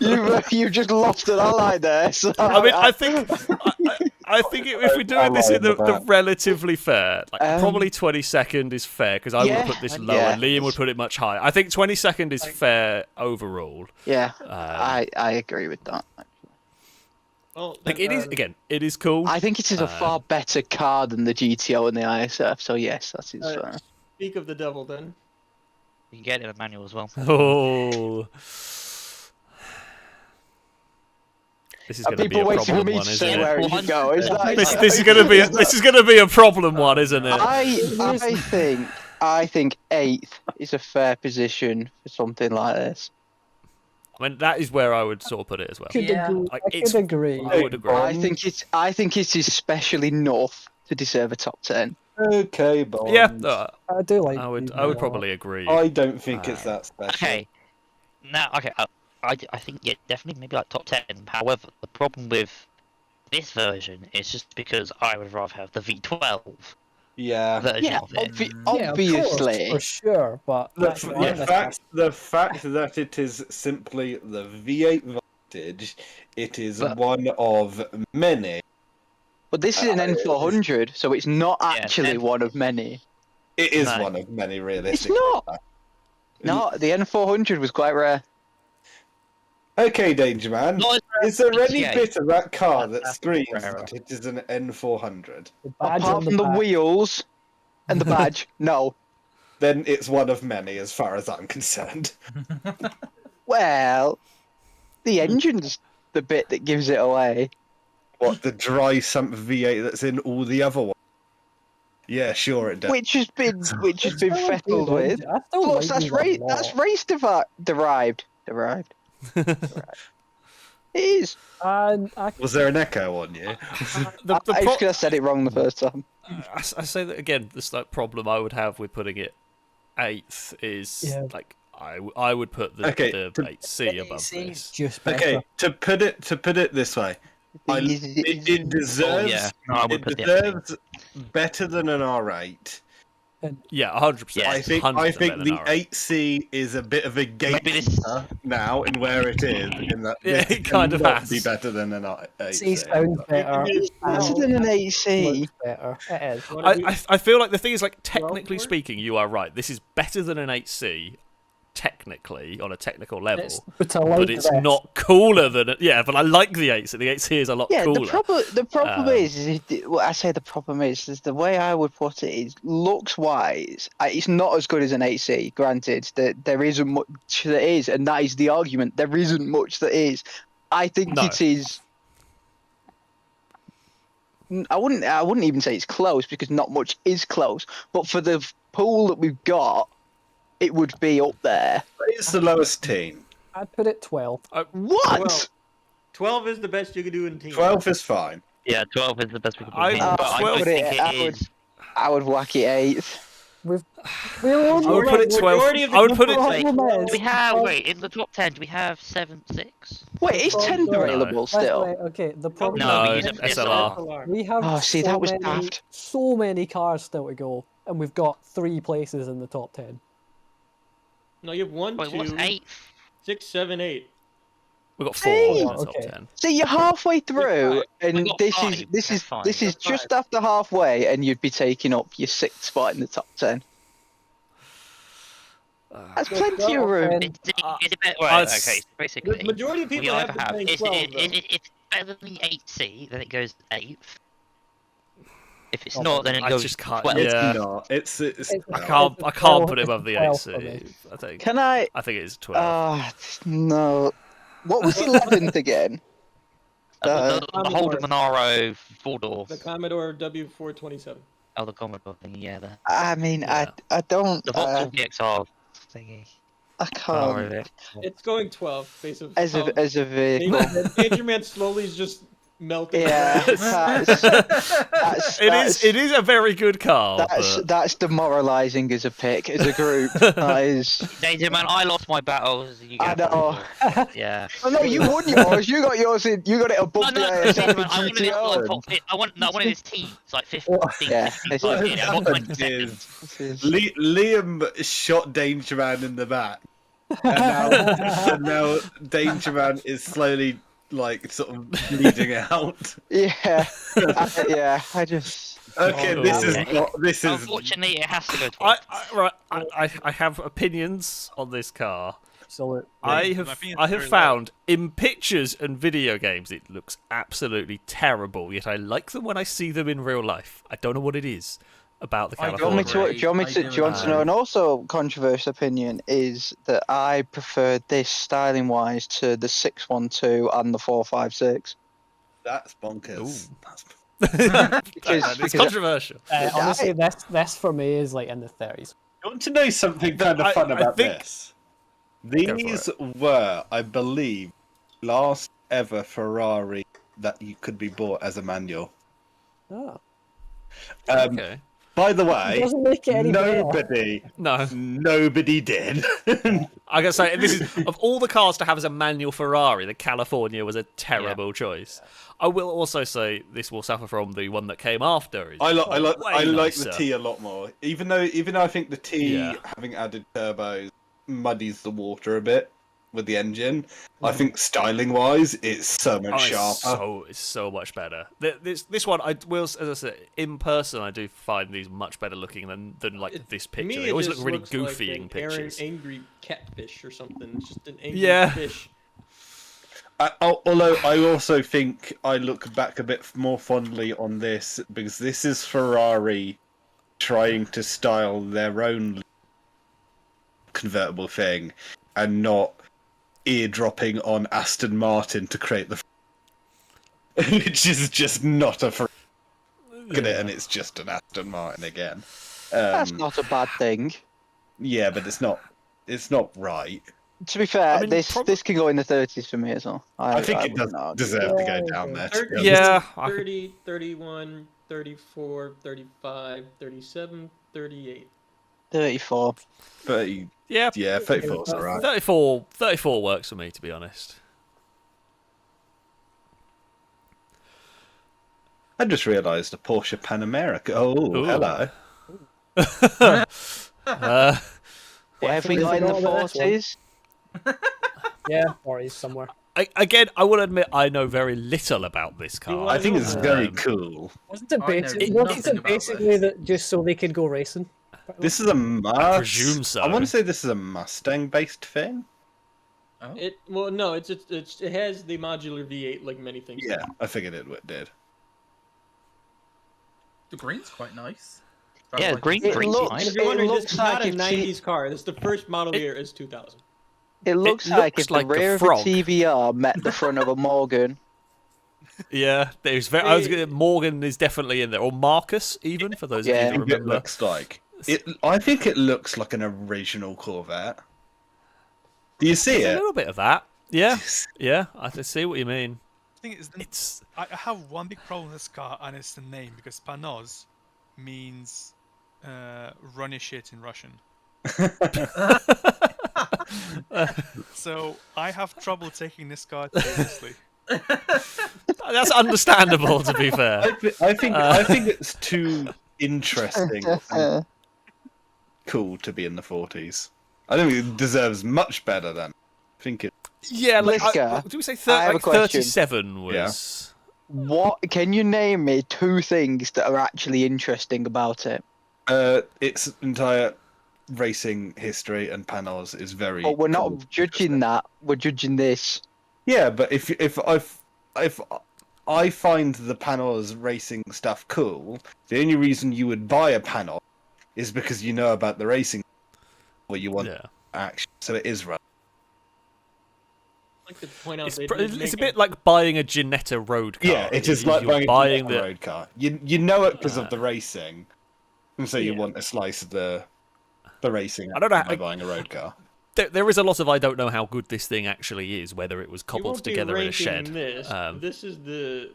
to. You've just lost an ally there. So I mean, I think if we're doing this in the relatively fair, like probably 22nd is fair because I yeah, would put this lower. yeah. And Liam would put it much higher. I think 22nd is fair overall. yeah, I agree with that. Well, Like then, it is again, it is cool. I think it is a far better car than the GTO and the ISF. So yes, that is Alright. fair. Speak of the devil, then. You can get it in a manual as well. Oh. This is Are going to be people a waiting for problem me one, to isn't say it? where it should go? Is that, This is going to be a problem one, isn't it? I think 8th is a fair position for something like this. I mean, that is where I would sort of put it as well. Could Yeah. agree. Like, I it's- could agree. I would agree. I think it is special enough to deserve a top 10. Okay, Bond. Yeah, no, I do like. I would these a lot. probably agree. I don't think it's that special. Okay. Now, okay, I think, yeah, definitely maybe like top 10. However, the problem with this version is just because I would rather have the V12 Yeah. version Yeah, of it. Yeah, of course, obviously. for sure, but that's why The fact that it is simply the V8 Vantage, it is But- one of many. But this is an N400, so it's not actually N- one of many. It is No. one of many, It's realistically. not. No, the N400 was quite rare. Okay, Danger Man. Not Is there any GTA. bit of that car that That's screams rarer. that it is an N400? the badge Apart on from the back. wheels and the badge, no. Then it's one of many, as far as I'm concerned. Well, the engine's the bit that gives it away. What, the dry sump V8 that's in all the other ones? Yeah, sure it does. Which has been I still fettled do with. like- I still Plus, like that's these a race. lot. That's race derived. Derived. It is. And I Was there an echo on you? The I pro- could have said it wrong the first time. I say that again. This like problem I would have with putting it 8th is Yeah. like I would put the Okay, the to- 8C above it's this. just better. Okay, to put it this way, it deserves yeah. No, I would it put the deserves better than an R8. Yeah, 100%. Yeah, I think 100% the better than R8. 8C is a bit of a Maybe this- gatekeeper now in where it is. In that Yeah, this it kind of cannot has. be better than an 8C. C sounds better. Better than an AC. Looks better. It is. What do we- I feel like the thing is like technically for it? speaking, you are right. This is better than an 8C, technically on a technical level, But I like but it's this. not cooler than but I like the 8. So the 8 here is a lot Yeah, cooler. the problem is well, I say the problem is the way I would put it is looks wise, it's not as good as an 8C. Granted, there isn't much that is, and that is the argument. There isn't much that is. I think it is. I wouldn't even say it's close because not much is close. But for the pool that we've got, it would be up there. It's the lowest team. I'd put it 12. What? 12 is the best you could do in team. 12 is fine. Yeah, 12 is the best we can I- do. But I 12 don't think it is. I would whack it 8th. We're I would put it 12. I would put it. Do we have in the top 10? Do we have 7, 6? Wait, is 10 available still? Okay, the problem No, we is use SLR. we have Oh, see, that was daft. so many cars still to go, and we've got 3 places in the top 10. No, you have 1, Wait, what's 2, 8? 6, 7, 8. We've got 4 Hey! in the top Okay. 10. See, you're halfway through, and We got this 5. is this We is got 5. this is Got just 5. after halfway, and you'd be taking up your 6th spot in the top 10. That's plenty of room. Is it better? Right, okay, so The basically, majority of we people have either been have. playing It's 12, though. it's better than the 8C, then it goes 8th. If it's Oh, not, then it I goes just can't. 12th. Yeah, It's not. It's I can't put it above the 12 for 8C. me. I think. Can I? I think it is 12. No. What was 11th again? The Holden Monaro 4-door. The Commodore W427. Oh, the Commodore thing, yeah. I mean, Yeah. I don't. The Vauxhall VXR thingy. I can't. It's going 12, based on As a vehicle. Danger Man slowly is just melting. Yeah, It is a very good car. that's demoralising as a pick, as a group. That is. Danger Man, I lost my battles. You I get know. Yeah. Oh no, you won yours. You got yours in. You got it above No, the Danger ISF Man, I wanted it GTO. like top. I wanted his team. It's like 15. Yeah, 15, I want 22nd. This is- Liam shot Danger Man in the back, and now Danger Man is slowly sort of bleeding out. Yeah, I just. Okay, this is okay. not. This is. Unfortunately, it has to go 12th. I have opinions on this car. Absolutely. I my have opinion's I have very found in pictures and video games it looks absolutely terrible. Yet I like them when I see them in real life. I don't know what it is about the I Do you want California. me to? Do you want me to? Do you want to know? And also, controversial opinion is that I prefer this styling wise to the 612 and the 456. That's bonkers. It's controversial. Honestly, this for me is like in the 30s. You want to know something kind of fun I about think- this? for These were, I believe, last ever Ferrari that you could be bought as a manual. Oh. Okay. By the It way, doesn't make it any better. nobody did. I gotta say, this is of all the cars to have as a manual Ferrari, the California was a terrible choice. I will also say this will suffer from the one that came after. I like the nicer. T a lot more. Even though I think the T Yeah. having added turbos muddies the water a bit with the engine. I think styling wise, it's so much sharper. It's so much better. This one, I will, as I said, in person, I do find these much better looking than like this To picture. me, They it always just look really looks goofy like in an pictures. angry catfish or something. It's just an angry Yeah. fish. Although I also think I look back a bit more fondly on this because this is Ferrari trying to style their own convertible thing and not eardropping on Aston Martin to create the which is just not a Ferrari. Look at it and it's just an Aston Martin again. That's not a bad thing. Yeah, but it's not right. To be fair, I mean, this can go in the 30s for me as well. I think it does wouldn't argue. deserve to go down there. to be 30, honest. Yeah, 30, 31, 34, 35, 37, 38. 34. 30, Yeah, yeah, 34's alright. 34 works for me, to be honest. I just realised a Porsche Panamera. Oh, Ooh. hello. What have we got in the 40s? Yeah, 40s somewhere. Again, I will admit I know very little about this car. I think it's very cool. Wasn't it I know basically, nothing about basically that just so they could go racing? This is a I presume so. I want to say this is a Mustang-based thing. Oh. Well, no, it has the modular V8 like many things. Yeah, I figured it did. The green's quite nice. Yeah, Like green, It green's looks- nice. If you're wondering, It this looks is not like a if 90s car. This is the first model year is 2000. It looks It like looks if like a the rear of a frog. TVR met the front of a Morgan. Yeah, there's very. Morgan is definitely in there, or Marcus even for those Yeah. of I you that think it remember. looks like I think it looks like an original Corvette. Do you see There's a it? little bit of that. Yeah, yeah, I can see what you mean. The thing is, It's I have one big problem with this car, and it's the name, because Panoz means run your shit in Russian. So I have trouble taking this car seriously. that's understandable, to be fair. I think it's too interesting and cool to be in the 40s. I don't think it deserves much better than. I think it. Yeah, like Liska, did we say I have a question. 37 was? What can you name me two things that are actually interesting about it? Its entire racing history and Panoz is very. But we're not cool. judging that. We're judging this. Yeah, but if I find the Panoz racing stuff cool, the only reason you would buy a Panoz is because you know about the racing, or you want Yeah. action. So it is right. I'd like to point out It's, they pr- did it's a make bit like buying a Jetta road car. Yeah, it is like You're buying the a road car. You know it because of Uh, the racing, and so you yeah. want a slice of the racing. I don't know, by buying a road car. there is a lot of I don't know how good this thing actually is, whether it was You cobbled won't be together in a ranking shed. This. Um, This is the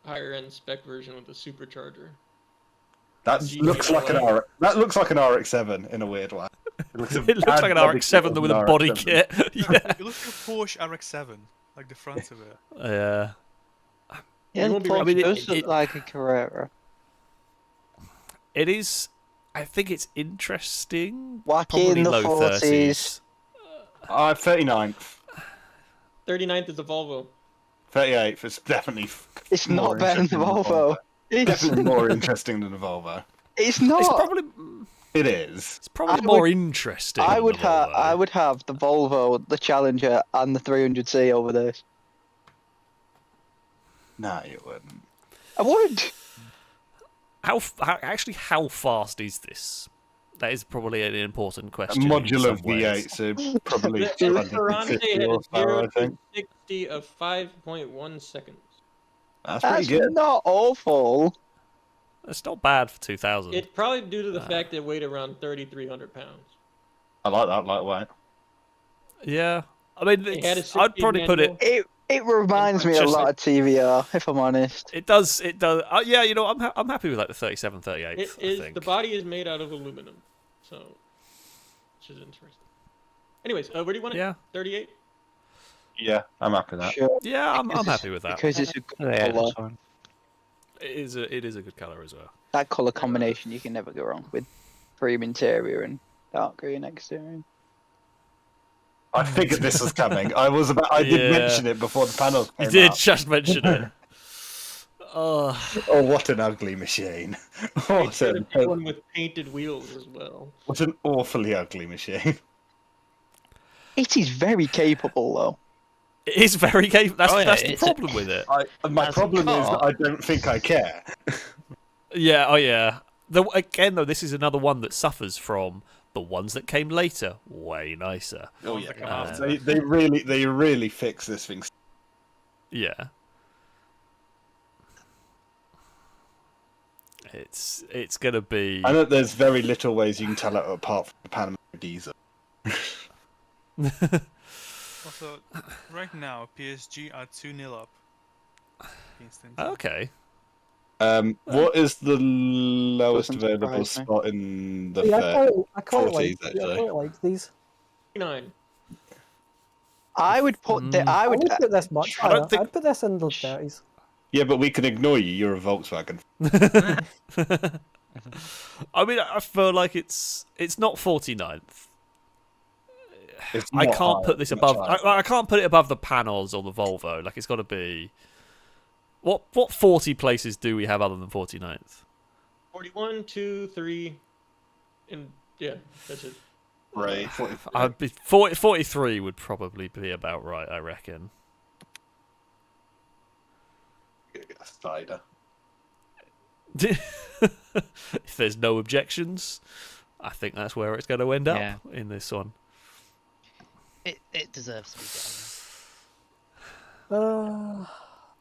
higher end spec version with the supercharger. That GTO. looks like an That looks like an RX-7 in a weird way. It looks, it looks like an RX-7 with a body kit. Yeah. It looks like a Porsche RX-7, like the front of it. Yeah. Yeah, won't be Porsche I mean, does look it- like a Carrera. It is. I think it's interesting. Wacky Probably in the low 40s. 39th, 39th is the Volvo. 38th. It's definitely. It's more not better than the interesting Volvo. It's, Definitely more interesting than the Volvo. it's not. It's probably. It is. It's probably I more would- interesting. I than would the have. Volvo. I would have the Volvo, the Challenger, and the 300C over this. No, you wouldn't. I would. Actually, how fast is this? That is probably an important A question. in modular some ways. V8, so probably The 250 Esperante has horsepower, 0 I to think. 60 of 5.1 seconds. That's pretty That's good. not awful. It's not bad for 2000. It's probably due to the fact that it weighed around 3,300 pounds. I like that lightweight. Yeah, I mean, It had a I'd 16 probably put it. manual. It reminds me a Just lot of TVR, if I'm honest. It does. It does. Yeah, you know, I'm happy with like the 37, 38. It I is think. the body is made out of aluminum, so which is interesting. Anyways, where do you want it? Yeah. 38. Yeah, I'm happy with that. Sure. Yeah, I'm happy with that. Because it's a good Yeah, colour. that's fine. It is a good color as well. That colour combination you can never go wrong with. Cream interior and dark green exterior. I figured this was coming. I did Yeah. mention it before the panel You came did up. just mention it. Oh, Oh, what an ugly machine! It's got a big one with painted wheels as well. What an awfully ugly machine. It is very capable though. it is very capable. That's Oh, yeah, that's the it's a- problem with it. My As a problem is car. that I don't think I care. Yeah. Oh yeah. Again, though, this is another one that suffers from the ones that came later. Way nicer. Oh ones that come yeah, after. they really fix this thing. Yeah. It's gonna be. I know there's very little ways you can tell it apart from the Panamera diesel. Also, right now, PSG are 2-0 up. against them. Okay. What is the lowest Doesn't available surprise me. spot in the Yeah, fair? I quite 40s, like. Yeah, I actually. quite like these. 9. I would put the. I I would. would put this much I don't higher. think- I'd put this in the 30s. Yeah, but we can ignore you. You're a Volkswagen. I mean, I feel like it's not 49th. It's I not can't high, put this it's much above. higher. I can't put it above the Panoz or the Volvo. Like it's got to be. What 40 places do we have other than 49th? 41, 2, 3, And yeah, that's it. Right. I'd be 43 would probably be about right, I reckon. Get a spider. If there's no objections, I think that's where it's going to end up Yeah. in this one. It deserves to be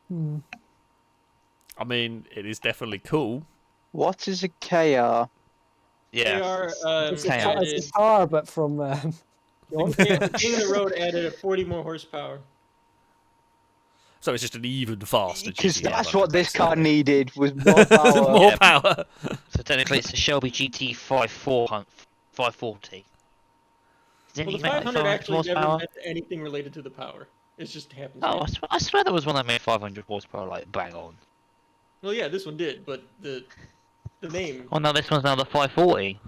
done. I mean, it is definitely cool. What is a KR? They Yeah. are. It's Added, a car, but from. King of the Road added 40 more horsepower. So it's just an even faster Because GT. that's what this car needed was more power. More power. So technically, it's a Shelby GT 540. Didn't Well, he the make 500 actually never horsepower? meant anything related to the power. It just happens. Oh, I swear there was one that made 500 horsepower, like bang on. Well, yeah, this one did, but the name. Oh no, this one's now the 540.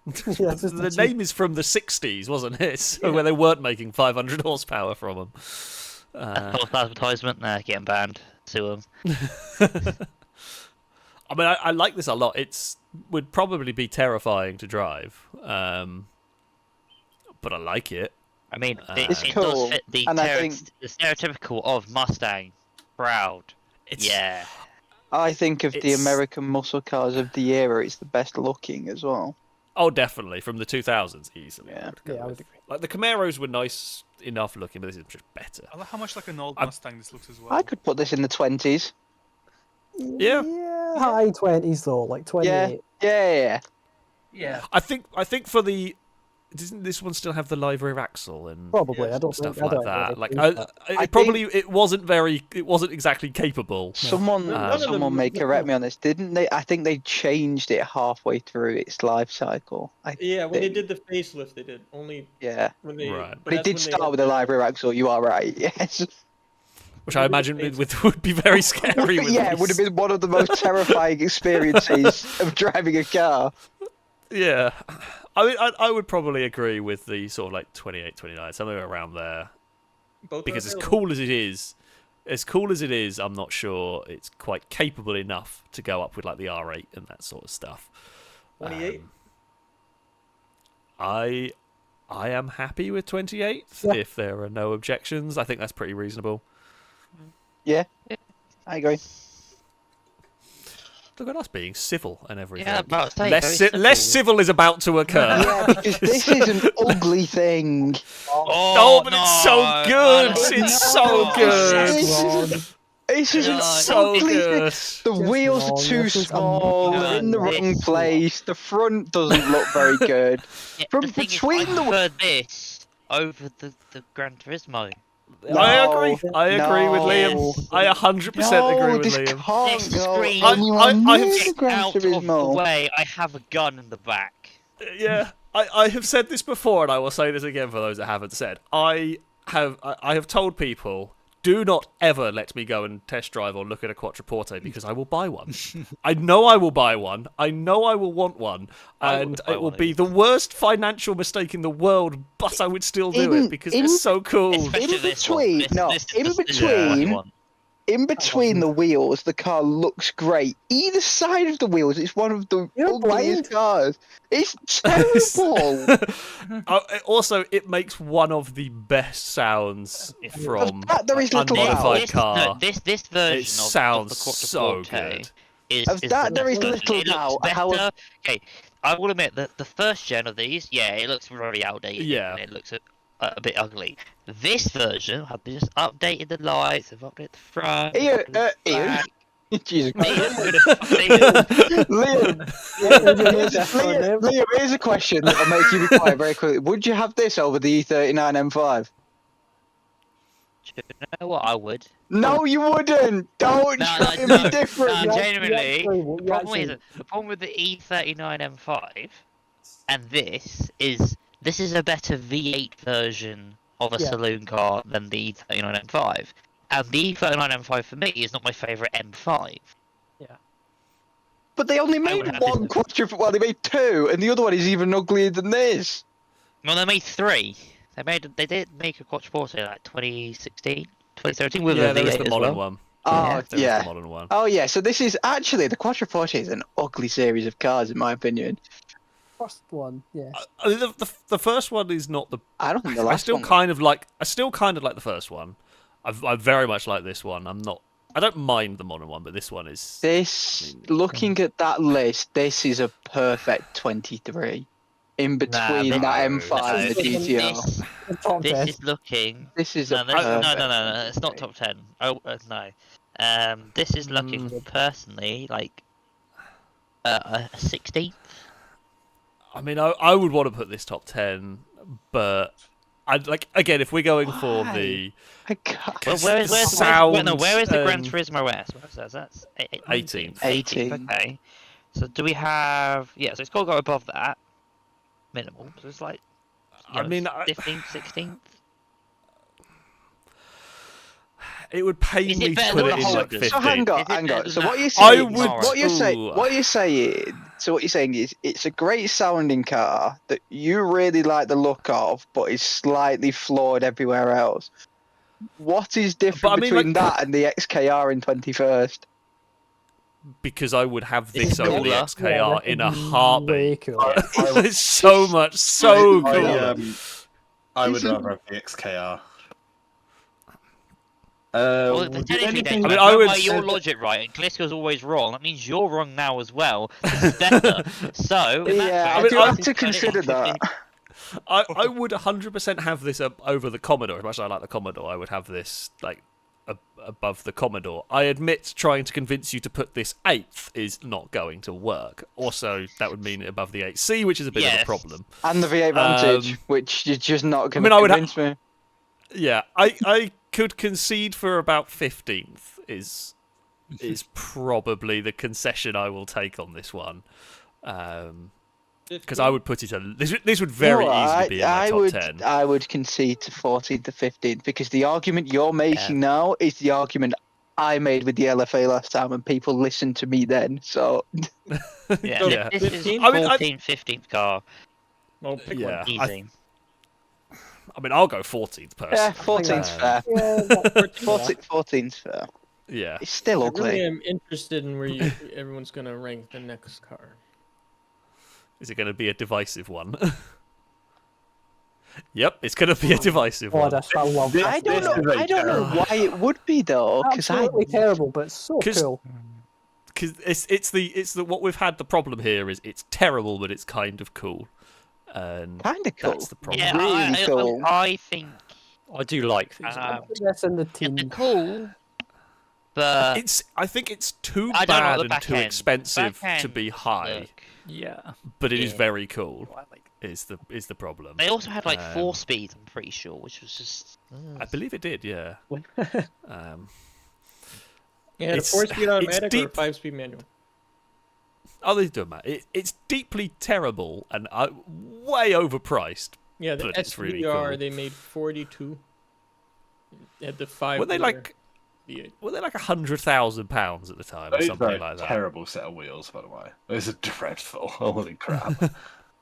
Yeah, it's just The name is from the 60s, wasn't it? So where they weren't making 500 horsepower from them. False advertisement. Nah, getting banned. Sue them. I mean, I like this a lot. It's would probably be terrifying to drive, but I like it. I mean, It's it cool, does fit the, and I think- the stereotypical of Mustang. Proud. It's, Yeah. I think of the It's- American muscle cars of the era, it's the best looking as well. Oh, definitely from the 2000s, easily. Yeah. I would agree. Like the Camaros were nice enough looking, but this is just better. I like how much like an old I- Mustang this looks as well. I could put this in the 20s. Yeah. Yeah, high 20s though, like 28. Yeah. Yeah. I think for the doesn't this one still have the live rear axle and Probably, I don't stuff think, like I don't that? really Like think that. it probably it wasn't exactly capable. Someone None of them- someone may correct me on this, didn't they? I think they changed it halfway through its life cycle. Yeah, when they think. did the facelift, they did only Yeah. when they. Right. but But it that's did when they start had with a the- live rear axle, you are right, yes. Which I imagine would be very scary. With Yeah, it would have these. been one of the most terrifying experiences of driving a car. Yeah, I mean, I would probably agree with the sort of like 28, 29, somewhere around there. Both are Because as available. cool as it is, I'm not sure it's quite capable enough to go up with like the R8 and that sort of stuff. 28. I am happy with 28 Yeah. if there are no objections. I think that's pretty reasonable. Yeah, I agree. Look at us being civil and everything. Yeah, about to say, less very less simple. civil is about to occur. Yeah, because this is an ugly thing. Oh, but it's so no, good. I don't It's know. so good. This is an It's so ugly good. thing. The wheels are too This is small, they're in the wrong It's- place, the front doesn't look very good. Yeah, From the thing between is, the- I prefer this over the I GranTurismo. agree. I agree with Liam. I 100% agree with this Liam. can't This go screen- anywhere I near have- the Get Gran out of the Turismo. way, I have a gun in the back. Yeah, I have said this before, and I will say this again for those that haven't said. I have told people, do not ever let me go and test drive or look at a Quattroporte because I will buy one. I know I will buy one. I know I will want one, I and would buy it will one be of the worst financial mistake in the world, but I would still do it because they're so cool. Especially this one. between- This- no, this is in the- this is the one between- you want. In between the wheels, the car looks great. Either side of the wheels, it's one of the You're ugliest blind. cars. It's terrible. Also, it makes one of the best sounds from that there is an little doubt. unmodified This, car. no, this version It of the sounds so Quattroporte good. is Of is that the there is best little version. It looks doubt. How- better. Okay, I will admit that the first gen of these, yeah, it looks very outdated. Yeah. and it looks a bit ugly. This version, I've just updated the lights, I've updated the front. Ian, updated the Ian. back. Jesus Christ. Updated- Liam, here's a question that'll make you be quiet very quickly. Would you have this over the E39 M5? You know what? I would. No, you wouldn't. Don't No, try and no, be different. no, You genuinely, actually won't- you the problem actually- is the problem with the E39 M5 and this is a better V8 version of a Yeah. saloon car than the E39 M5. And the E39 M5 for me is not my favourite M5. But they only would made have one this- quadruple. Well, they made two, and the other one is even uglier than this. Well, they made three. They did make a Quattroporte in like 2016, 2017 with Yeah, a there is V8 the as modern well. one. Oh, There is the yeah. modern one. Oh, yeah. So this is actually the Quattroporte is an ugly series of cars, in my opinion. First one, yeah. I mean, the first one is not the. I don't think the I last still one. kind of like. I still kind of like the first one. I very much like this one. I'm not. I don't mind the modern one, but this one is. This, looking at that list, this is a perfect 23. In between this- that M5 and the no, GTO. The top This 10. is looking. This is No, a this, no, perfect. no, it's not top 10. Oh, no. This is looking personally like a 16th. I mean, I would want to put this top 10, but I'd like again if we're going for the I can't. Well, where is the sound, GranTurismo S? Where's that? That's 18th. 18th. Okay. So do we have? Yeah, so it's got to go above that minimal. So it's like. I mean, 15th, 16th. it would pain Is me it to better put than it the in like Holden? 15th. So hang on, Is it hang better on. than So that? what you're I saying? would. What you're saying? Ooh. What you're saying? So what you're saying is it's a great sounding car that you really like the look of, but is slightly flawed everywhere else. What is different But I mean, between like- that and the XKR in 21st? Because I would have this It's over the cooler. XKR in a Way heartbeat. cooler. It's so much, so cool. I would rather have the XKR. Well, Did technically, anything- then, I mean, I would by say your that- logic, right, and Glisko's always wrong. That means you're wrong now as well. This is better. So, in that Yeah, case, I do I have can to put it consider in that. 15th. I would 100% have this up over the Commodore. As much as I like the Commodore, I would have this like above the Commodore. I admit trying to convince you to put this 8th is not going to work. Also, that would mean above the 8C, which is a bit of a Yes. problem. And the V8 Vantage, Um, which you're just not going I mean, to I would ha- convince me. Yeah, I could concede for about 15th is probably the concession I will take on this one. Because I would put it this would very No, easily be in my top would, 10. I would concede to 14th to 15th because the argument you're making now is the argument I made with the LFA last time, and people listened to me then. So Yeah, Yeah. this is 15? I mean, 14th, 15th car. Well, pick Yeah. one. Easy. I mean, I'll go 14th yeah, personally. 14th's Um, fair. Yeah, that's 14th's fair. Yeah. It's still I ugly. really am interested in where everyone's gonna rank the next car. Is it going to be a divisive one? Yep, it's going to be a divisive God, one. I love that. I don't know. I don't know why it would be though, because Absolutely terrible, but so 'Cause- cool. Because it's the what we've had. The problem here is it's terrible, but it's kind of cool, and kind of cool. that's the problem. Yeah, Really cool. I think I do like these. That's in the they're team. cool, but I think it's too I don't know bad the and back too end. expensive Back to end be doesn't high, look- Yeah. but it is Yeah. very cool. Is the problem? They also had like 4 Um, speed, I'm pretty sure, which was just. I believe it did. Yeah. Yeah, a It's- 4-speed it's automatic or a deep. 5-speed manual. Oh, they do, Matt. It's deeply terrible and way overpriced. Yeah, the But it's really SVR cool. they made 42. At the 5. Were they like V8. were they like £100,000 at the time or Those something are like that? terrible set of wheels, by the way. Those are dreadful. Holy crap.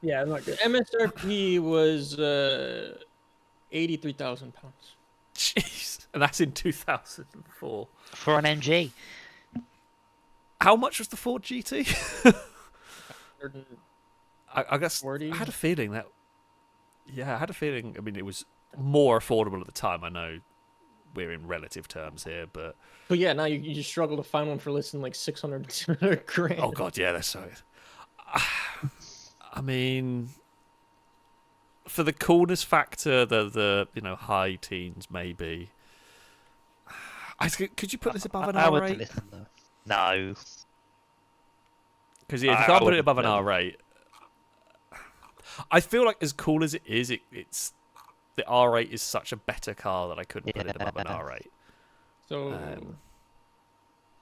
Yeah, not good. MSRP was 83,000 pounds. Jeez, and that's in 2004. For an MG. How much was the Ford GT? 140. I guess I had a feeling that. Yeah, I had a feeling. I mean, it was more affordable at the time. I know we're in relative terms here, but But yeah, now you just struggle to find one for less than like 600 grand. oh god, yeah, that's so. I mean, for the coolness factor, the high teens maybe. Could you put this above an I would R8? listen though. No. Because if you I can't put it wouldn't above an really. R8, I feel like as cool as it is, it's the R8 is such a better car that I couldn't put it above an Yeah. R8. So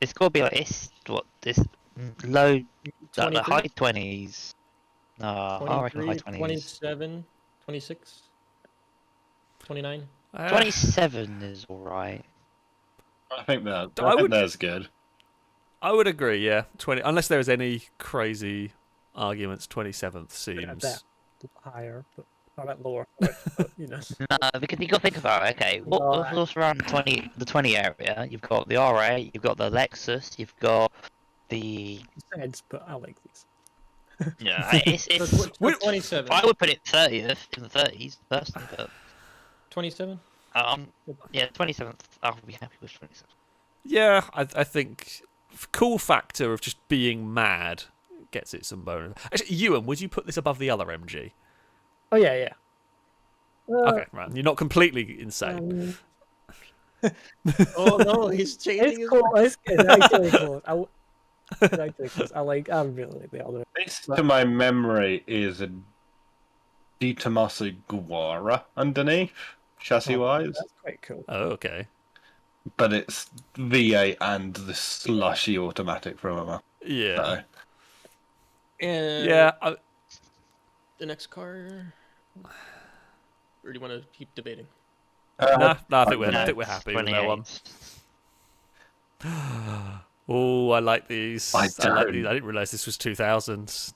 It's got to be like this low, like the 23? high 20s. No, I reckon high 23, 20s. 27, 26, 29. 27 is alright. I think that I would- that's good. I would agree, yeah. 20, unless there's any crazy arguments, 27th seems. that higher, but a bit lower. But, you know. No, because you got to think about it. Okay, what's around the 20 area? You've got the R8, you've got the Lexus, you've got the Heads, but I like these. Yeah, it's. 27. I would put it 30th in the 30s personally, but 27. yeah, 27th. I would be happy with 27th. Yeah, I think cool factor of just being mad gets it some bonus. Actually, Ewan, would you put this above the other MG? Oh yeah. Okay, right. You're not completely insane. Oh no, he's changing. It's cool. It's actually cool. I really like the other. This, to my memory, is a Di Tommaso Guara underneath, chassis-wise. That's quite cool. Oh, okay. But it's V8 and the slushy automatic from him. Yeah. So, And Yeah. the next car. Or do you want to keep debating? Nah, I think No, we're happy with that one. 28. Oh, I like these. I like these. don't. I didn't realise this was 2000s.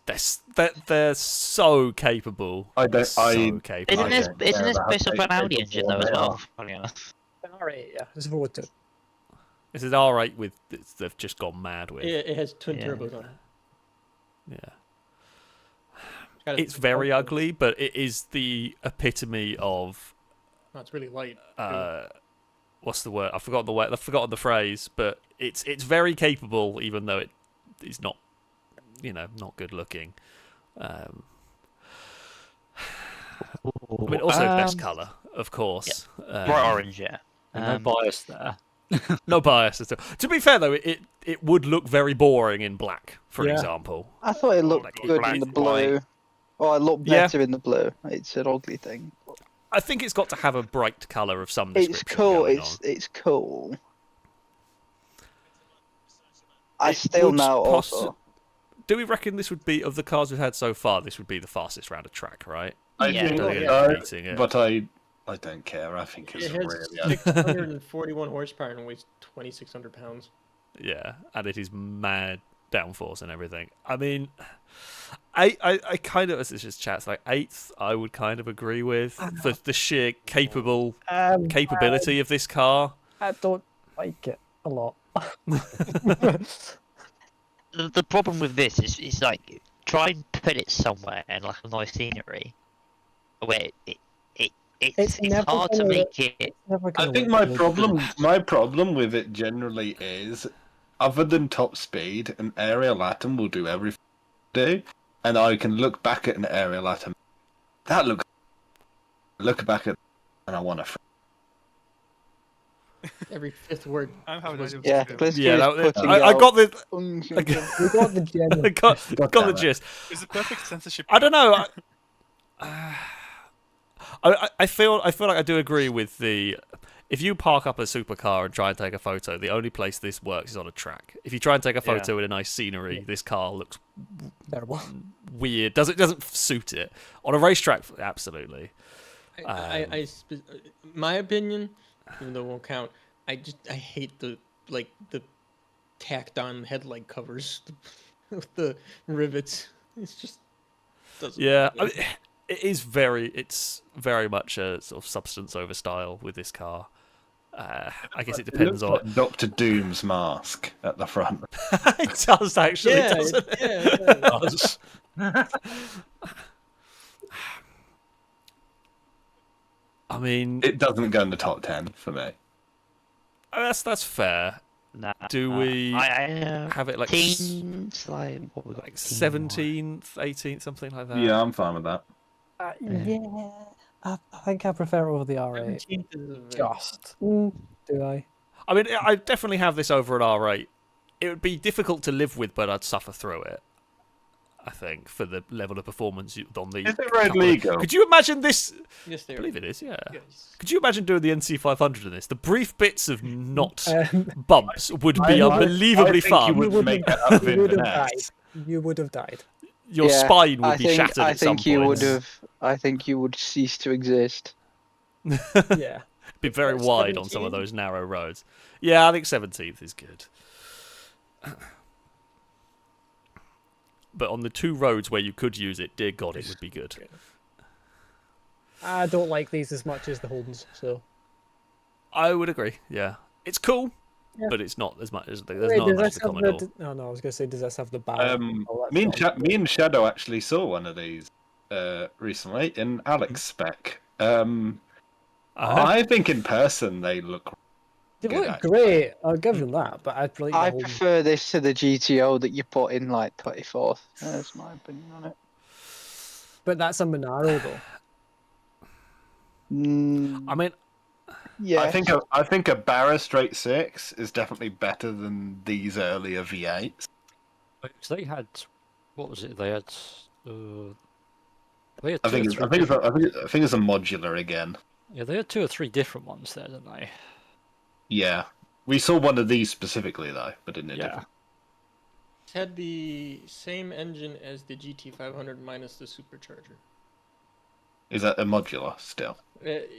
They're so capable. So capable. Isn't this based off an Audi engine though as well? Funny enough. R8, yeah. It's voted. This is R8 with they've just gone mad with. It has twin turbos on it. Yeah. It's very ugly, but it is the epitome of. Oh, it's really light. What's the word? I've forgotten the phrase, but it's very capable, even though it's not, not good looking. I mean, also best color, of course. Bright orange, yeah. No bias there. No bias at all. To be fair, though, it would look very boring in black, for example. I thought it looked Like good black, in the white. blue. Oh, it looked better in the blue. It's an ugly thing. I think it's got to have a bright color of some description. It's cool. going on. It's cool. It would do we reckon this would be, of the cars we've had so far, this would be the fastest round of track, right? I Yeah. think Beating it. but I don't care. I think it's It has really 641 horsepower and weighs 2,600 pounds. Yeah, and it is mad downforce and everything. I mean, I kind of, as this just chats, like 8th, I would kind of agree with the sheer capability of this car. I don't like it a lot. The problem with this is like try and put it somewhere in like a nice scenery where it's never hard to gonna- make it. I think my problem with it generally is, other than top speed, an aerial atom will do everything do, and I can look back at an aerial atom. That look back at, and I want to. Every fifth word. I'm having a Yeah, please Yeah, keep putting I out got the We got the general. I got the gist. It's a perfect censorship. I don't know. I feel like I do agree with the. If you park up a supercar and try and take a photo, the only place this works is on a track. If you try and take a photo in a nice scenery, this car looks Terrible. weird. Doesn't suit it on a racetrack. Absolutely. My opinion, even though it won't count, I hate the tacked on headlight covers with the rivets. It's just doesn't. Yeah, look good. I mean, it's very much a sort of substance over style with this car. I guess it depends on. Like Dr. Doom's mask at the front. It does actually, doesn't it? it does. I mean, It doesn't go in the top 10 for me. that's fair. Nah, Do we I have it like teens, like what we got? like 17th, 18th, something like that? Yeah, I'm fine with that. Yeah. I think I prefer it over the R8. 17th is a very- Just. Do I? I mean, I definitely have this over an R8. It would be difficult to live with, but I'd suffer through it. I think for the level of performance on the. Is it Red legal? Could you imagine this? Yes, I they believe it is. Yeah. Yes. Could you imagine doing the NC500 in this? The brief bits of not Um, bumps would be unbelievably I think fun. You would make that up you in would the have died. next. You would have died. Your Yeah, spine would be shattered I at some think you point. would have. I think you would cease to exist. Yeah. Be very wide on some of those narrow roads. Yeah, I think 17th is good. But on the two roads where you could use it, dear God, it would be good. I don't like these as much as the Holdens, so. I would agree, yeah. It's cool. Yeah. but it's not as much as there's Wait, not as does much as this the have Commodore. no, I was gonna say, does this have the barrel? Me and Shadow actually saw one of these recently in Alex spec. I think in person they look. They good, look actually. great. I'll give them that, but I'd like I the whole. prefer this to the GTO that you put in like 24th. That's my opinion on it. But that's a Monaro though. I mean, Yeah, I think a Barra straight 6 is definitely better than these earlier V8s. So they had, what was it? They had. They had I think it's a modular again. Yeah, they had 2 or 3 different ones there, didn't they? Yeah, we saw one of these specifically though, but in a different. It had the same engine as the GT500 minus the supercharger. Is that a modular still?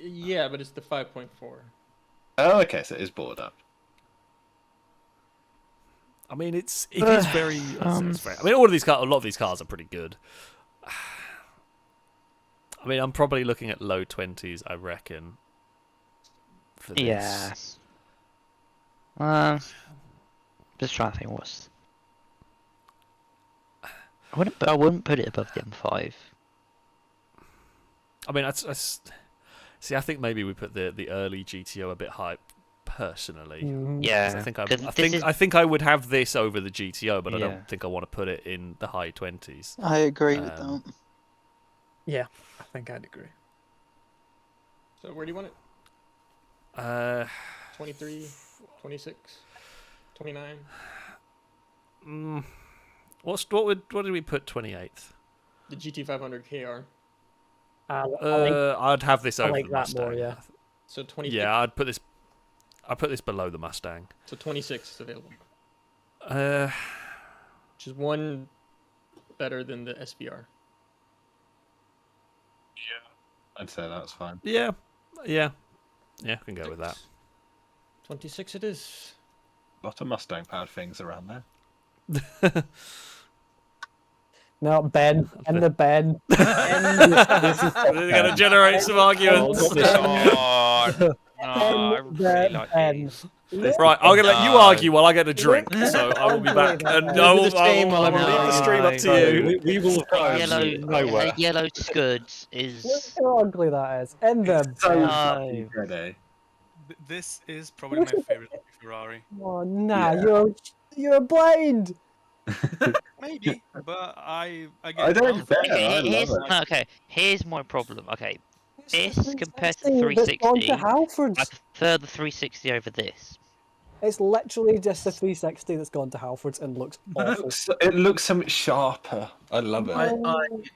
Yeah, but it's the 5.4. Oh, okay, so it is bored up. I mean, it is very. I mean, all of these cars, a lot of these cars are pretty good. I mean, I'm probably looking at low 20s, I reckon. For this. Yeah. Just trying to think what's. I wouldn't put it above the M5. I mean, see. I think maybe we put the early GTO a bit high, personally. Yeah. 'Cause I think I would have this over the GTO, but I Yeah. don't think I want to put it in the high 20s. I agree with that. Yeah, I think I'd agree. So where do you want it? 23, 26, 29? What did we put 28th? The GT500 KR. I'd have this I over like the that Mustang. more, yeah. So 26. Yeah, I'd put this below the Mustang. So 26 is available. Which is one better than the SVR. I'd say that's fine. Yeah, I can go with that. 26 it is. A lot of Mustang powered things around there. No, Ben. And the Ben. They're going to generate some arguments. I really like these. Right, I'm going to let you argue while I get a drink. So I will be back. And I will leave the stream up to you. We will The yellow Scuds Look is. how ugly that is. And the Ben. Ready. This is probably my favorite Ferrari. Oh, nah, Yeah. you're blind. Maybe, but I I don't care. care. I love it. No, okay, here's my problem. Okay, this It's compared to thing that's gone 360, to Halfords. I prefer the 360 over this. It's literally just a 360 that's gone to Halfords and looks awful. It looks so much sharper. I love it.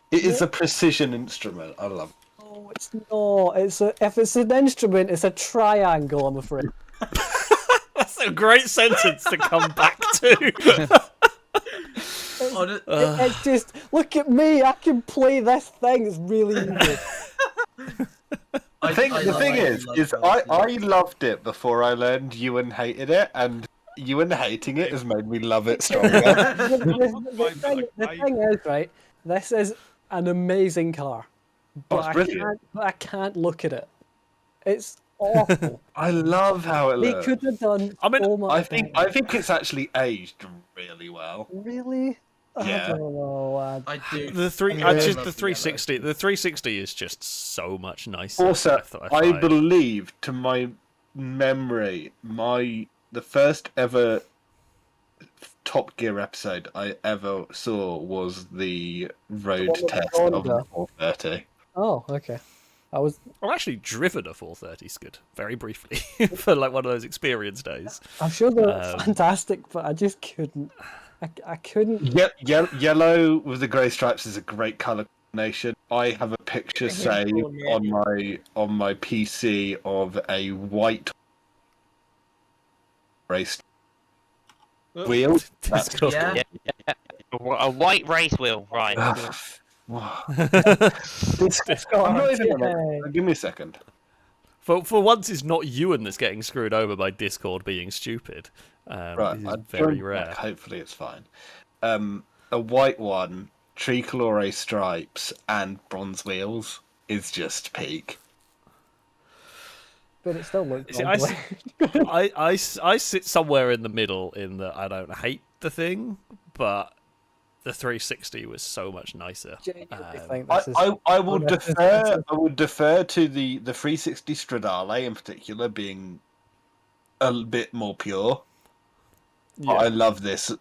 It is a precision instrument. I love it. Oh, it's not. If it's an instrument, it's a triangle, I'm afraid. That's a great sentence to come back to. It's just, look at me, I can play this thing, it's really easy. I think the thing is I loved it before I learned Ewan hated it, and Ewan hating it has made me love it stronger. The thing is, right, this is an amazing car, but, I can't look at it. It's awful. I love how it They looks. could have done I mean, so much I think better. it's actually aged really well. Really? Yeah. I don't know. I do. The 360. The 360 is just so much nicer. Also, I find. believe, to my memory, the first ever Top Gear episode I ever saw was the road with the test Honda. of the 430. Oh, okay. I've actually driven a 430 Scud very briefly for like one of those experience days. I'm sure they're fantastic, but I just couldn't. I couldn't. Yellow with the grey stripes is a great colour combination. I have a picture saved on my PC of a white race wheel. That's Discord. Yeah. A white race wheel, right? I'm not even give me a second. For once, it's not Ewan that's getting screwed over by Discord being stupid. Right, This is I've very joined rare. back, hopefully it's fine. A white one, tricolore stripes, and bronze wheels is just peak. but it still looks See, ugly. I sit somewhere in the middle in that I don't hate the thing, but the 360 was so much nicer. Genuinely think this is I will defer. I would defer to the 360 Stradale in particular being a bit more pure. Yeah. I love this,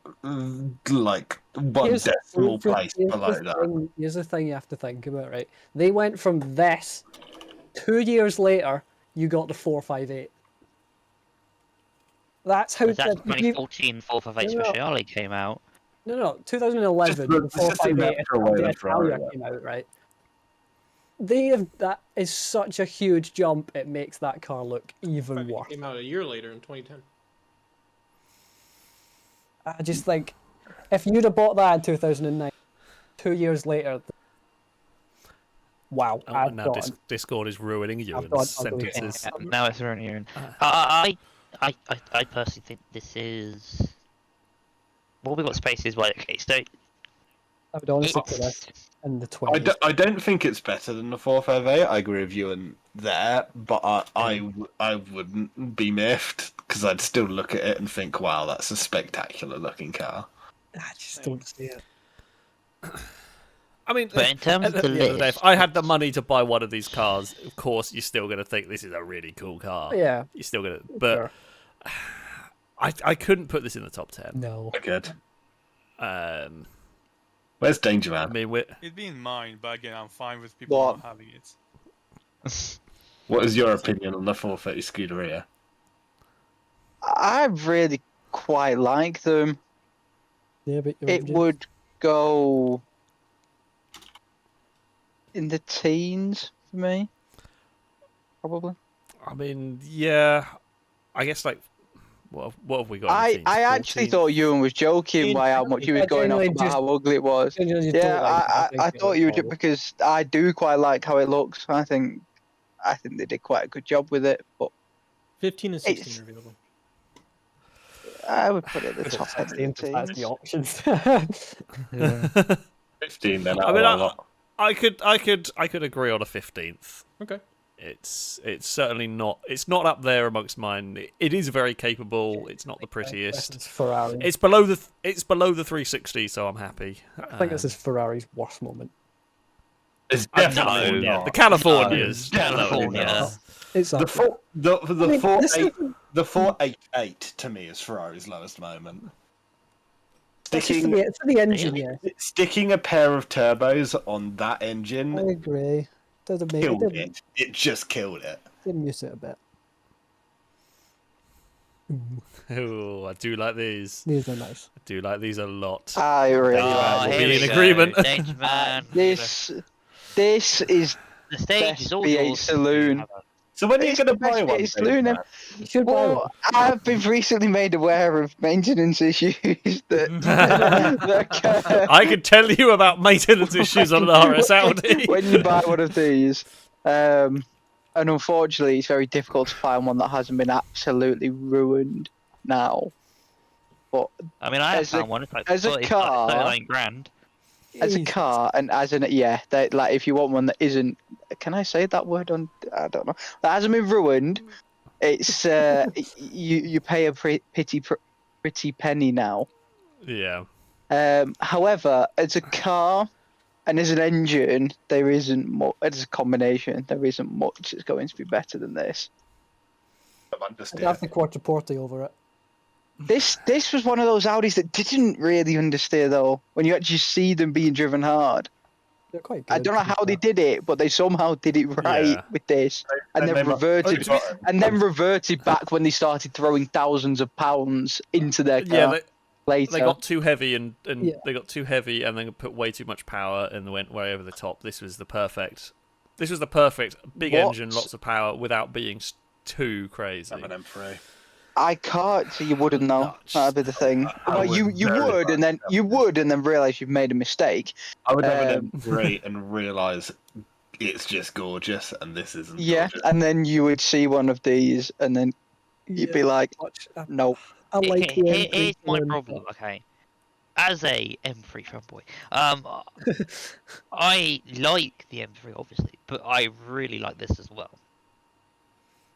like one decimal place below that. Here's the thing you have to think about, right? They went from this. 2 years later, you got the 458. That's how. Was that 2014 458 No, no. Speciale came out? No, 2011, the Just the 458 Metro the Ferrari. Italia came out, right? That is such a huge jump. It makes that car look even It worse. came out a year later in 2010. I just think if you'd have bought that in 2009, 2 years later, wow. Oh, now Discord is ruining Ewan's sentences. Now it's ruining Ewan. I personally think this is. Well, we've got spaces. Well, okay, so I would honestly put this in the 20s. I don't think it's better than the 458. I agree with you in there, but I wouldn't be miffed because I'd still look at it and think, wow, that's a spectacular looking car. I just don't see it. I mean, But in terms at of the the end of the day, list- if I had the money to buy one of these cars, of course, you're still going to think this is a really cool car. Yeah. You're still going to... But Sure. I couldn't put this in the top 10. No. Good. I Where's Danger Man? mean, we're... It'd be in mine, but again, I'm fine with people What? not having it. What is your opinion on the 430 Scuderia? I really quite like them. Yeah, but It would go in the teens for me, probably. I mean, yeah... I guess, like... What have we got? I actually thought Ewan was joking by how much he was going off about how ugly it was. Yeah, I thought you were because I do quite like how it looks. I think they did quite a good job with it, but 15 and 16 are available. I would put it at the top end of the That's the teens. options. 15 then. I mean, I could agree on a 15th. Okay. It's certainly not. It's not up there amongst mine. It is very capable. It's not the prettiest. This is Ferrari. It's below the 360, so I'm happy. I think this is Ferrari's worst moment. It's definitely Yeah, not. the Californias. California. It's The up four, I mean, this is- the 488 to me is Ferrari's lowest moment. That's just Sticking for the engine, yeah. sticking a pair of turbos on that I engine agree. Doesn't make killed it. it. It just killed it. Didn't miss it a bit. Ooh, I do like these. These are nice. I do like these a lot. I really Ah, like we'll here be we in go. agreement. Danger Man. this is The stage best is all V8 yours. saloon. So when are you It's going to the best buy one? V8 saloon. David? You should buy one. Well, I've been recently made aware of maintenance issues that occur I could tell you about maintenance issues on an RS Audi. when you buy one of these. And unfortunately, it's very difficult to find one that hasn't been absolutely ruined now. But I mean, I have As a- found one. It's like as a 35, car- 39 grand. as a car and as an like if you want one that isn't, can I say that word on? I don't know. That hasn't been ruined. It's you pay a pretty penny now. Yeah. However, as a car and as an engine, there isn't much. As a combination, there isn't much that's going to be better than this. I'd have the Quattroporte over it. This was one of those Audis that didn't really understeer though. When you actually see them being driven hard, They're quite good. I don't know how they did it, but they somehow did it right Yeah. with this, and then reverted back when they started throwing thousands of pounds into their car Yeah, later. they got too heavy and Yeah. they got too heavy and then put way too much power and went way over the top. This was the perfect big What? engine, lots of power without being too crazy. I'm an M3. I can't, so you wouldn't know. Nuts. That'd be the thing. I Well, you would very would, and then much. you would, and then realize you've made a mistake. I would have an M3 and realise it's just gorgeous, and this isn't. Yeah, gorgeous. and then you would see one of these, and then you'd be like, no. I like the Here's my M3 problem. Okay, as a M3 fanboy, I like the M3 obviously, but I really like this as well.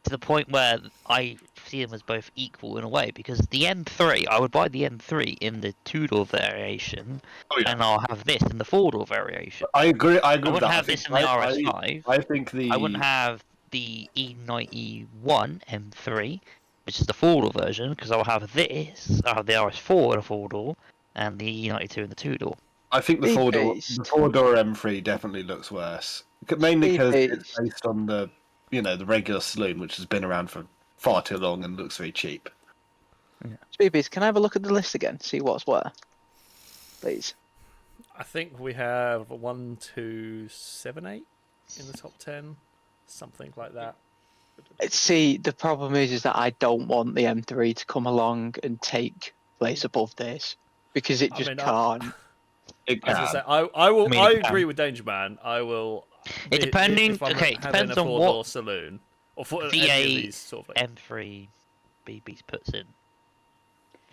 to the point where I see them as both equal in a way, because the M3, I would buy the M3 in the two-door variation, and I'll have this in the four-door variation. I agree. I agree I with wouldn't that. have this in the RS5. I think the. I wouldn't have the E91 M3, which is the four-door version, because I'll have this. I'll have the RS4 in a four-door, and the E92 in the two-door. I think the four-door M3 definitely looks worse, mainly because it's based on the regular saloon, which has been around for far too long and looks very cheap. Speedbeast, can I have a look at the list again? See what's where, please. I think we have 1, 2, 7, 8 in the top 10, something like that. See, the problem is that I don't want the M3 to come along and take place above this because it just can't. It can. As I say, I agree with Danger Man. I will. It depending. If I'm okay, it having depends a on four-door what saloon or for V8 sort of M3 BB's puts in.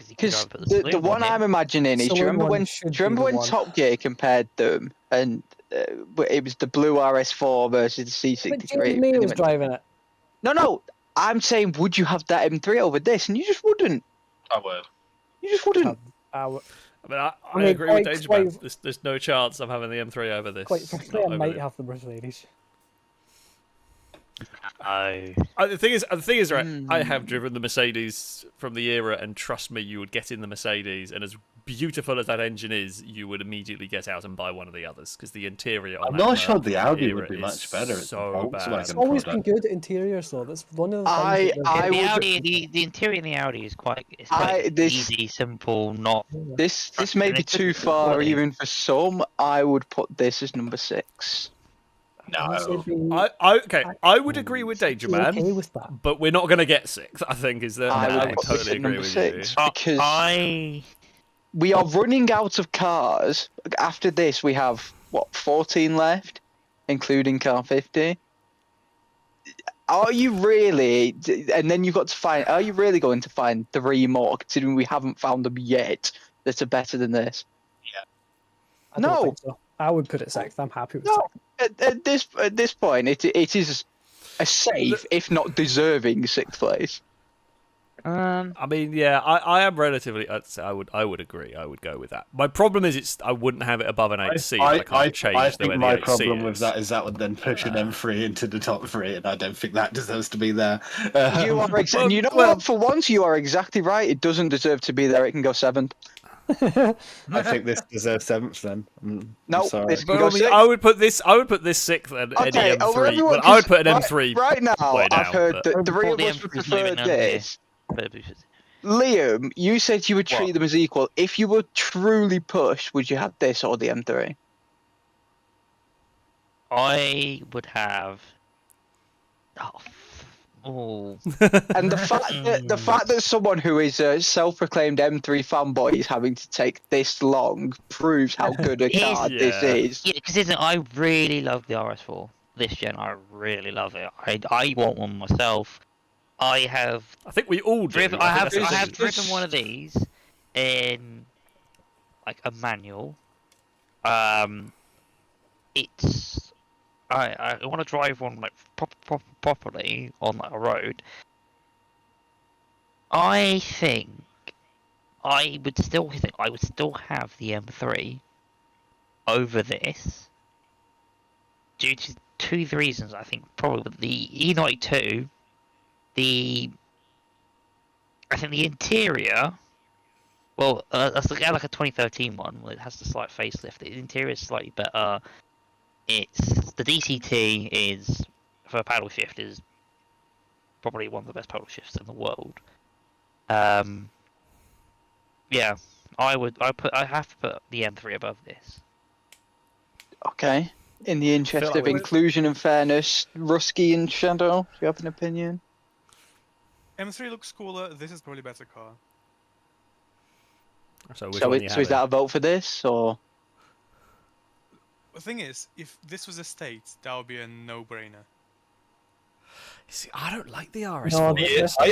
Because the one I'm imagining is, do you remember when Top Gear compared them and it was the blue RS4 versus the C63? But Jamie was driving it. No, I'm saying, would you have that M3 over this? And you just wouldn't. I would. You just wouldn't. I agree with Danger Man. There's no chance I'm having the M3 over this. Quite frankly, I might have the Mercedes. The thing is, right? I have driven the Mercedes from the era, and trust me, you would get in the Mercedes, and as beautiful as that engine is, you would immediately get out and buy one of the others because the interior. I'm not sure the Audi would be much better. So bad. It's always been good interiors, though. That's one of the things. The interior in the Audi is quite easy, simple, not. This may be too far even for some. I would put this as number 6. No. I would agree with Danger Man, but we're not going to get 6. I think is that I totally agree with you. Because we are running out of cars. After this, we have 14 left, including car 50. Are you really? And then you've got to find. Are you really going to find 3 more? Considering we haven't found them yet that are better than this. Yeah. I don't think so. I would put it 6th. I'm happy with 6th. At this point, it is a safe, if not deserving, 6th place. I mean, yeah, I am relatively. I would agree. I would go with that. My problem is, I wouldn't have it above an 8C. I can't change I the way think the my 8C problem is. with that is that would then push an M3 into the top 3, and I don't think that deserves to be there. You are you know what? For once, you are exactly right. It doesn't deserve to be there. It can go 7th. I think this deserves 7th then. No, this can go 6th. I would put this 6th and any M3. Well, I would put an M3. Right now, I've heard that 3 of us would prefer this. Liam, you said you would treat them as equal. If you were truly pushed, would you have this or the M3? I would have. And the fact that someone who is a self-proclaimed M3 fanboy is having to take this long proves how good a car this is. Yeah, because I really love the RS4. This gen, I really love it. I want one myself. I think we all do. I have driven one of these in like a manual. It's I want to drive one like properly on like a road. I think I would still have the M3 over this due to 2 reasons. I think probably the E92. I think the interior, well, that's like a 2013 one. It has the slight facelift. The interior is slightly better. The DCT is, for a paddle shift, is probably one of the best paddle shifts in the world. Yeah, I have to put the M3 above this. Okay. In the interest of inclusion and fairness, Rusky and Shadow, do you have an opinion? M3 looks cooler. This is probably a better car. So is that a vote for this, or? The thing is, if this was a state, that would be a no-brainer. See, I don't like the RS4. No,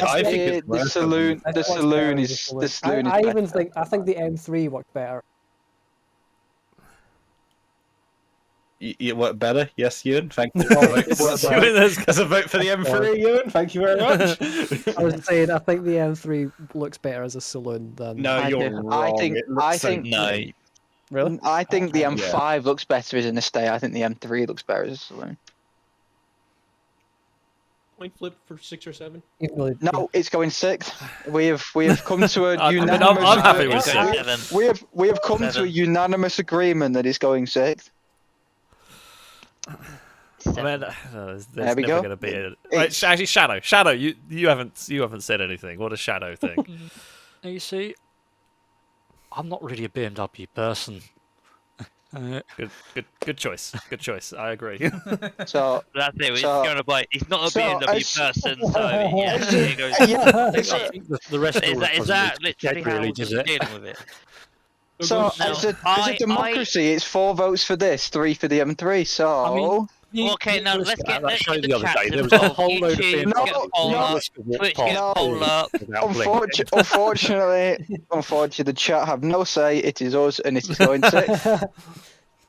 I think the saloon is the saloon. I think the M3 worked better. You work better, yes, Ewan. Thank you. That's a vote for the M3, Ewan. Thank you very much. I was saying, I think the M3 looks better as a saloon than. No, I you're do. wrong. I think- It looks I so think- No. Really? I think the Yeah. M5 looks better as an estate. I think the M3 looks better as a saloon. Point flip for 6 or 7. Even though- No, it's going 6th. We have come to a I mean, unanimous. I'm happy with Go 6. 7. We have come to a 7. unanimous agreement that it's going 6th. I mean, there's There we never go. going to be a... It's- Right, actually, Shadow, you haven't said anything. What does Shadow think? Now, you see, I'm not really a BMW person. Good choice. Good choice. I agree. So That's it. He's So- going to buy. He's not a so, BMW person, so yeah. it's- Here goes. yeah, I think the rest Is of that, it is that wasn't literally how really, we're does just it? dealing with it? so No, as a I- democracy, it's 4 votes for this, 3 for the M3. So I mean, Well, okay, now let's get that let's show get the the other chats day. There was a involved. whole load of YouTube, things. get a poll up. Twitch, get a poll up. Unfortunately, the chat have no say. It is us, and it is going 6th.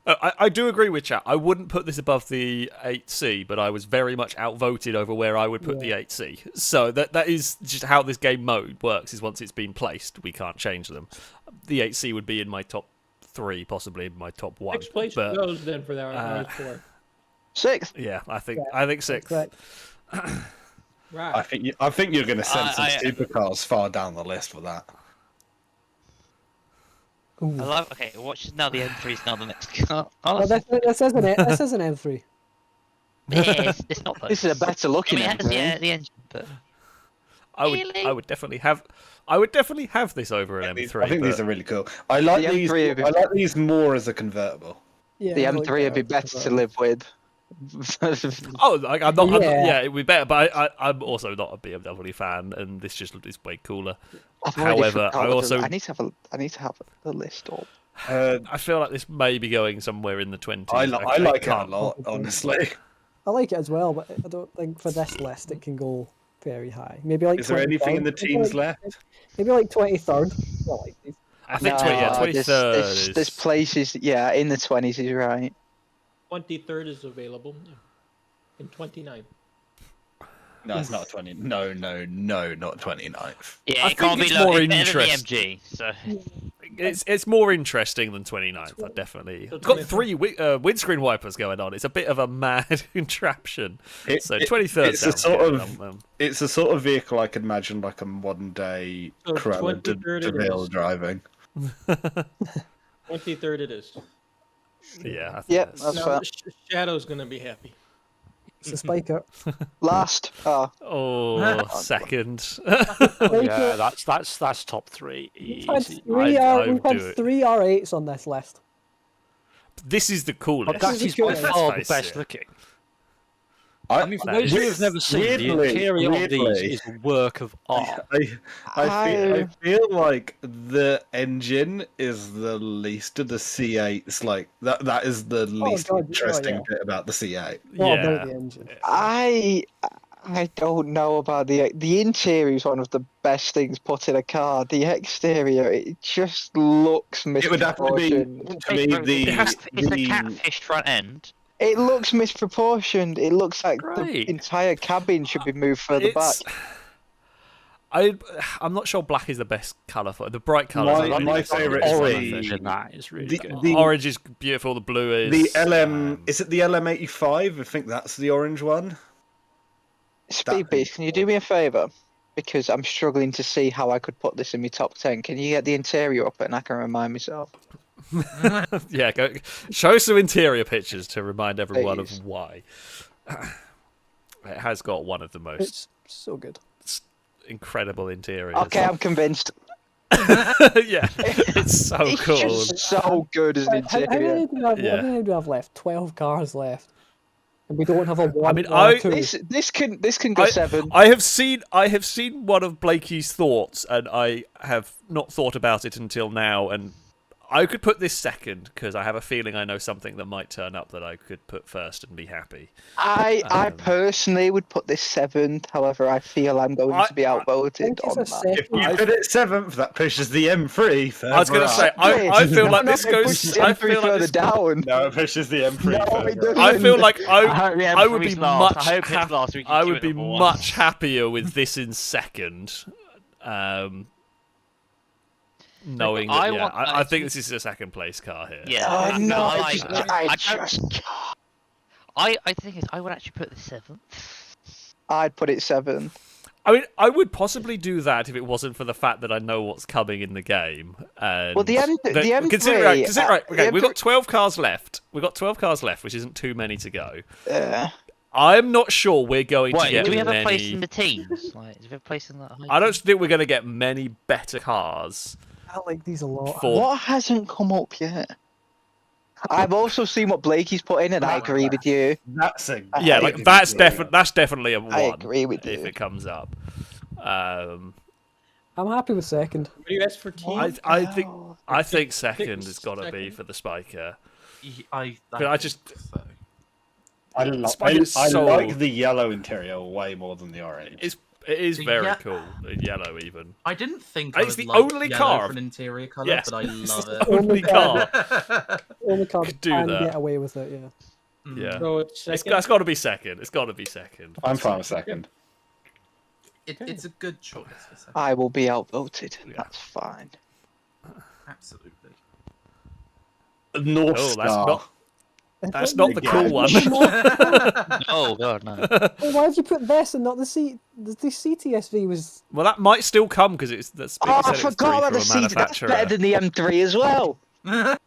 I do agree with chat. I wouldn't put this above the 8C, but I was very much outvoted over where I would put the 8C. So that is just how this game mode works, is once it's been placed, we can't change them. The 8C would be in my top 3, possibly in my top 1. Next place but, goes then for that 4. 6th. yeah, I think 6th. Correct. Right. I think you're going to send some I- supercars far down the list for that. I love. Okay, watch now. The M3 is now the next car. Well, this isn't it. This is an M3. It's not. This is a better I looking mean, it has, M3. yeah, the engine, but I Really? would definitely have this over an M3. I think these but- are really cool. I like The these. M3 would be- I like these more as a convertible. Yeah, The I like M3 would be that. better to live with. Oh, like, I'm not. Yeah. Yeah, it would be better, but I'm also not a BMW fan, and this just is way cooler. I've already However, forgot I what also- I need to have the list up. I feel like this may be going somewhere in the 20s. I like it a can't- lot, honestly. I like it as well, but I don't think for this list it can go very high. Maybe like. Is there anything in the 23rd? teens left? Maybe like 23rd. I like these. I think No, 23rd this is... place is in the 20s. Is right. 23rd is available. Yeah. And 29th. No, it's not 20. No, not 29th. yeah, I it can't think be it's more like it's better than the interesting. MG. So It's more interesting than 29th, I definitely. It's got 3 windscreen wipers going on. It's a bit of a mad contraption. So 23rd it's a sounds sort good. of- It's a sort of vehicle I could imagine like a modern day So Corolla 23rd it DeVille is. driving. 23rd it is. Yeah, I think Yeah, that's... that's Now, fair. Shadow's gonna be happy. It's a Spyker. Last. Oh, second. Oh, yeah, that's top 3. We've had Easy. we've do had it. 3 R8s on this list. This is the coolest. That is by Let's far the face best it. looking. I mean, for those who have never seen, the weirdly- interior of these weirdly- is a work of art. I feel like the engine is the least of the C8s. Like that is the least God, interesting yeah. bit about the C8. Not Yeah. about the engine. I don't know about the interior is one of the best things put in a car. The exterior, it just looks It would have to be misproportioned. to me it's a the catfish front end. It looks misproportioned. It looks like the Great. entire cabin should be moved further back. I'm not sure black is the best colour for the bright colours. My favourite is Orange the- in that is really the- good. the- Orange is beautiful. The blue is The LM is it the LM85? I think that's the orange one. Speedbeast, can you do me a favour? Because I'm struggling to see how I could put this in my top 10. Can you get the interior up and I can remind myself? Yeah, go show some interior pictures to remind everyone Please. of why. It has got one of the most It's so good. incredible interiors. Okay, I'm convinced. Yeah, it's so It's cool. just so good as an How interior. many do we have, Yeah. how many do we have left? 12 cars left. And we don't have a one mean, or I- a two. This can go 7. I have seen one of Blakey's thoughts, and I have not thought about it until now. And I could put this second because I have a feeling I know something that might turn up that I could put first and be happy. I personally would put this 7th. However, I feel I'm going to be outvoted on that. If you put it 7th, that pushes the M3 further I was going to say, I feel like this goes. I feel like this, down. No, it pushes the M3 further. I feel like hope the I would be M3's last. much. I hope it's last. We can I do would it be number one. much happier with this in second. Knowing that, yeah, I think this is a second place car here. Yeah. Oh, no, I think I would actually put the 7th. I'd put it 7th. I mean, I would possibly do that if it wasn't for the fact that I know what's coming in the game. And Well, the M3. Consider, okay, we've got 12 cars left. We've got 12 cars left, which isn't too many to go. I'm not sure we're going to get do we have many... a place in the teams? Like, is there a place in that? I don't think we're going to get many better cars. I like these a lot. What hasn't come up yet? I've also seen what Blakey's put in, and I agree with you. That's a Yeah, like that's definitely a 1. I agree with if you. it comes up. I'm happy with second. What do you ask for team? I think second has got to be for the Spyker. But I just I Spyker's like the yellow interior way more than the orange. It is The very cool in yellow even. I didn't think It's I the would like only yellow car. for an interior colour, Yes. but I love it. Only car. Only car Could do can that. get away with it, yeah. Yeah. So it's It's second. that's got to be second. It's got to be second. I'm fine with second. It's a good choice for second. I will be outvoted. Yeah. That's fine. Absolutely. North Oh, Star. that's not the cool one. Oh god, no. Well, why have you put this and not the CTS-V was... Well, that might still come because that's. Oh, I forgot about the seat. That's better than the M3 as well. Have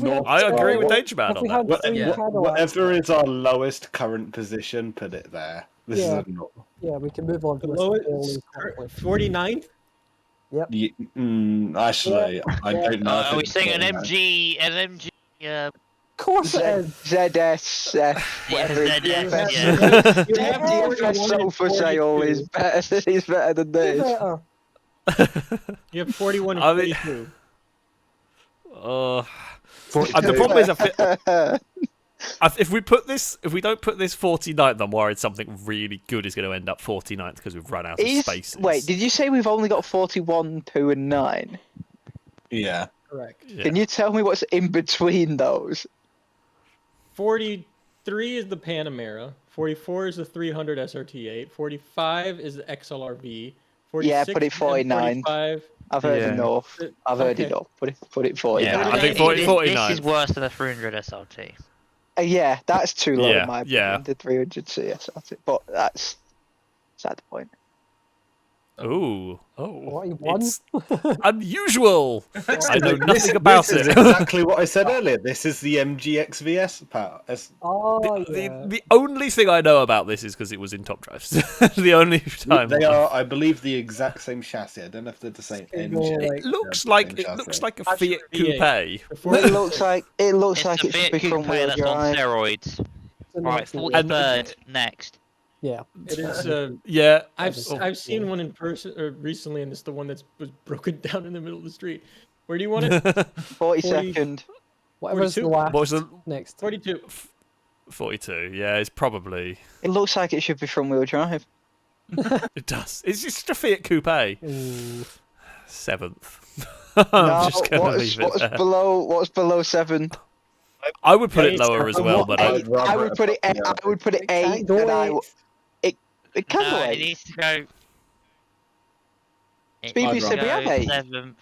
we had- I agree with what- Danger Man have on we that. had three Yeah. Cadillacs? Whatever is our lowest current position, put it there. This Yeah. is a not. Yeah, we can move on to The this. lowest, 49th? Actually, I don't know. if Are we it's saying an 49. MG? Of course it is. ZSF. Yeah, Whatever it is. ZS, The yeah. MDFS sofa sale is better. Is better than this. Better. You have 41 and I mean- 42. The problem is, if we don't put this 49th, I'm worried something really good is going to end up 49th because we've run out of spaces. Wait, did you say we've only got 41, 2, and 9? Yeah. Correct. Yeah. Can you tell me what's in between those? 43 is the Panamera. 44 is the 300 SRT8. 45 is the XLR-V. 46 Yeah, put it 49. 45. I've heard Yeah. enough. I've heard Okay. enough. Put it 49. Yeah, I think This 49. is worse than a 300 SLT. Yeah, that's too low Yeah, in my opinion. yeah. The 300 CS, but that's beside the point. Ooh. What, you won? It's unusual. I know This nothing about is it. exactly what I said earlier. This is the MG XVS part. Oh, The, yeah. the only thing I know about this is because it was in Top Drives. The only time They are, I believe, the exact same chassis. I don't know if they're the same Single, engine. like- It looks Yeah, like same it chassis. looks like a Actually, Fiat V8. Coupe. It looks like it It's should a Fiat be Coupe front wheel that's on drive. steroids. It's a Right, nice 43rd next. Yeah. It is. Yeah. I've seen one in person recently, and it's the one that was broken down in the middle of the street. Where do you want it? 42nd. Whatever's the 42? last What was the next. 42. 42? Yeah, it's probably. It looks like it should be front wheel drive. It does. It's just a Fiat Coupe. Ooh. 7th. I'm just gonna what's, leave it what's there. what's below 7? I would put it lower as well, but I'd rather I would put it. yeah. I would put it It can't 8. go And I, eighth. it can go It 8. needs to go. Speedy said we have 8. 7th.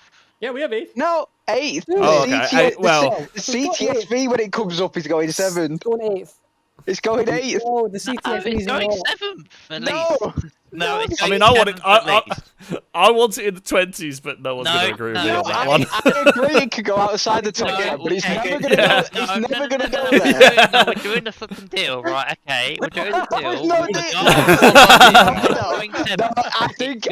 Yeah, we have 8. No, 8. Oh, okay. Well, the CTS-V when it comes up is going 7th. Going 8th. It's going 8th. Oh, the No, CTS-V it's is going not. 7th at No. least. No, it's I going mean, I want it. 7th at least. I want it in the 20s, but no one's No, going to agree with me no, on that I- one. I agree it could go outside the top No, 10, but it's okay. never going to Yeah. go. It's never going to go We're there. doing, no, we're doing the fucking deal, right? Okay, we're doing the deal. No, We're no, going no, 7th. no,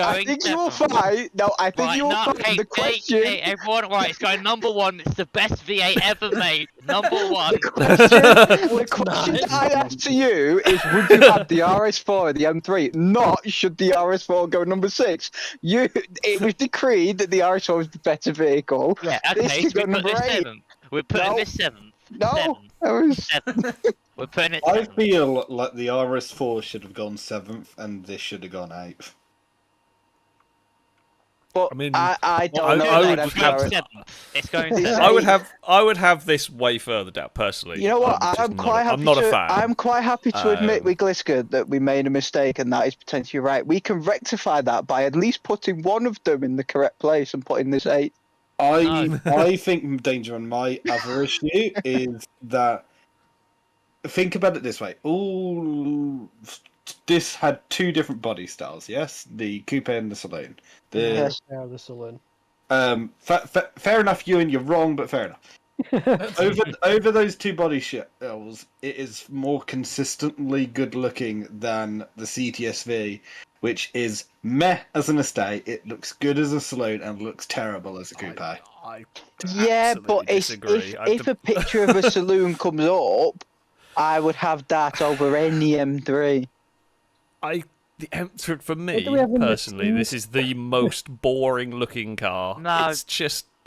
I think you will find. No, I think Right, you will no, find hey, the question. Hey, everyone, right, it's going number 1. It's the best V8 ever made. Number 1. The question I asked to you is: would you have the RS4 or the M3? Not should the RS4 go number 6? It was decreed that the RS4 was the better vehicle. Yeah, This okay, should so go we put number this 8. 7th. We're putting No. this 7th. No, that was... 7th. We're putting it I 7th. feel like the RS4 should have gone 7th and this should have gone 8th. But I mean, I don't I- know. I that would that's have- how it- 7th. It's going This 7th. I would have this way further down personally. You know what? just I'm not quite a- happy. I'm not to, a fan. I'm quite happy to admit Um, with Gliska that we made a mistake, and that is potentially right. We can rectify that by at least putting one of them in the correct place and putting this 8. I think, Danger, on my other issue is that, think about it this way. This had 2 different body styles, yes? The coupe and the saloon. Yes. Yeah, the saloon. Fair enough, Ewan, you're wrong, but fair enough. Over those 2 body styles, it is more consistently good looking than the CTS-V, which is meh as an estate. It looks good as a saloon and looks terrible as a coupe. I Yeah, but absolutely if disagree. if a picture of a saloon comes up, I would have that over any M3. For me What do we have in this personally, scene? this is the most boring looking car. No.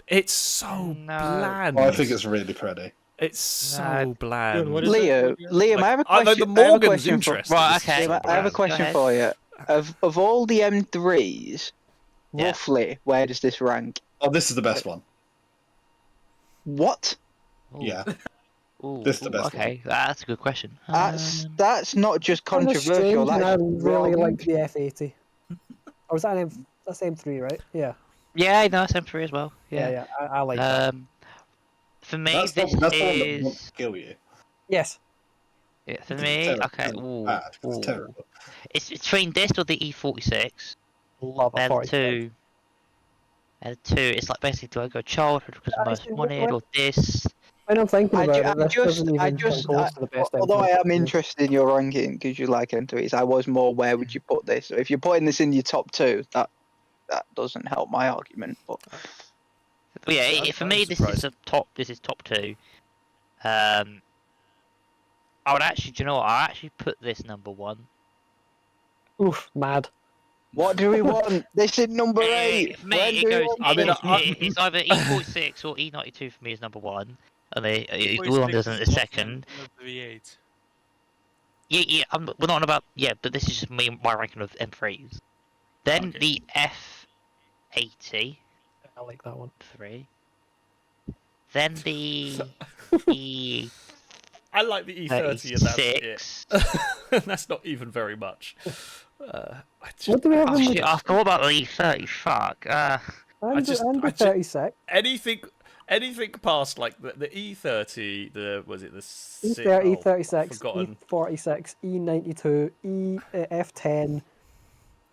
It's so No. bland. I think it's really pretty. It's so No. bland. What is Liam, that? Liam, I have a question. The I have a Morgan's question for- interesting. Right, This is okay. so I have a bland. question ahead. for you. Of all the M3s, Yeah. roughly, where does this rank? Oh, this is the best one. What? Ooh. Yeah. Ooh, This is the best okay, that's a good question. That's not just Kind of controversial. strange, and I That's really wrong. like the F80. Or was that that's M3, right? Yeah. Yeah, no, it's M3 as well. Yeah, Yeah. I like that. For me, That's this the one that wants is to kill you. Yes. yeah, for It's me. terrible. Okay, It's ooh, bad. It's ooh. terrible. It's between this or the E46. Love a They're the 40. two. They're the two. It's like basically, do I go childhood because I'm most Actually, wanted, or this? When I'm thinking about it, this doesn't even come close to the best although I M3. am interested in your ranking because you like M3s, I was more where would you put this? So if you're putting this in your top 2, that doesn't help my argument. But But yeah, I'm- for I'm me, this surprised. is top. This is top 2. I would actually, do you know what? I actually put this number 1. Oof, mad. what do we want? This is number 8. For me, Where it do we goes. want I mean, this? It's either E46 or E92 for me is number 1, and the one does in a second. The V8. Yeah, we're not on about but this is just my ranking of M3s. Then Okay. the F80. I like that one. 3. Then the E I like the E30, and that's it. 36. That's not even very much. What do we have Oh in shit! the I forgot about the E30. Fuck. under, just- under I just- 36? Anything past like the E30, the E30, oh, E36, forgotten. E46, E92, F10.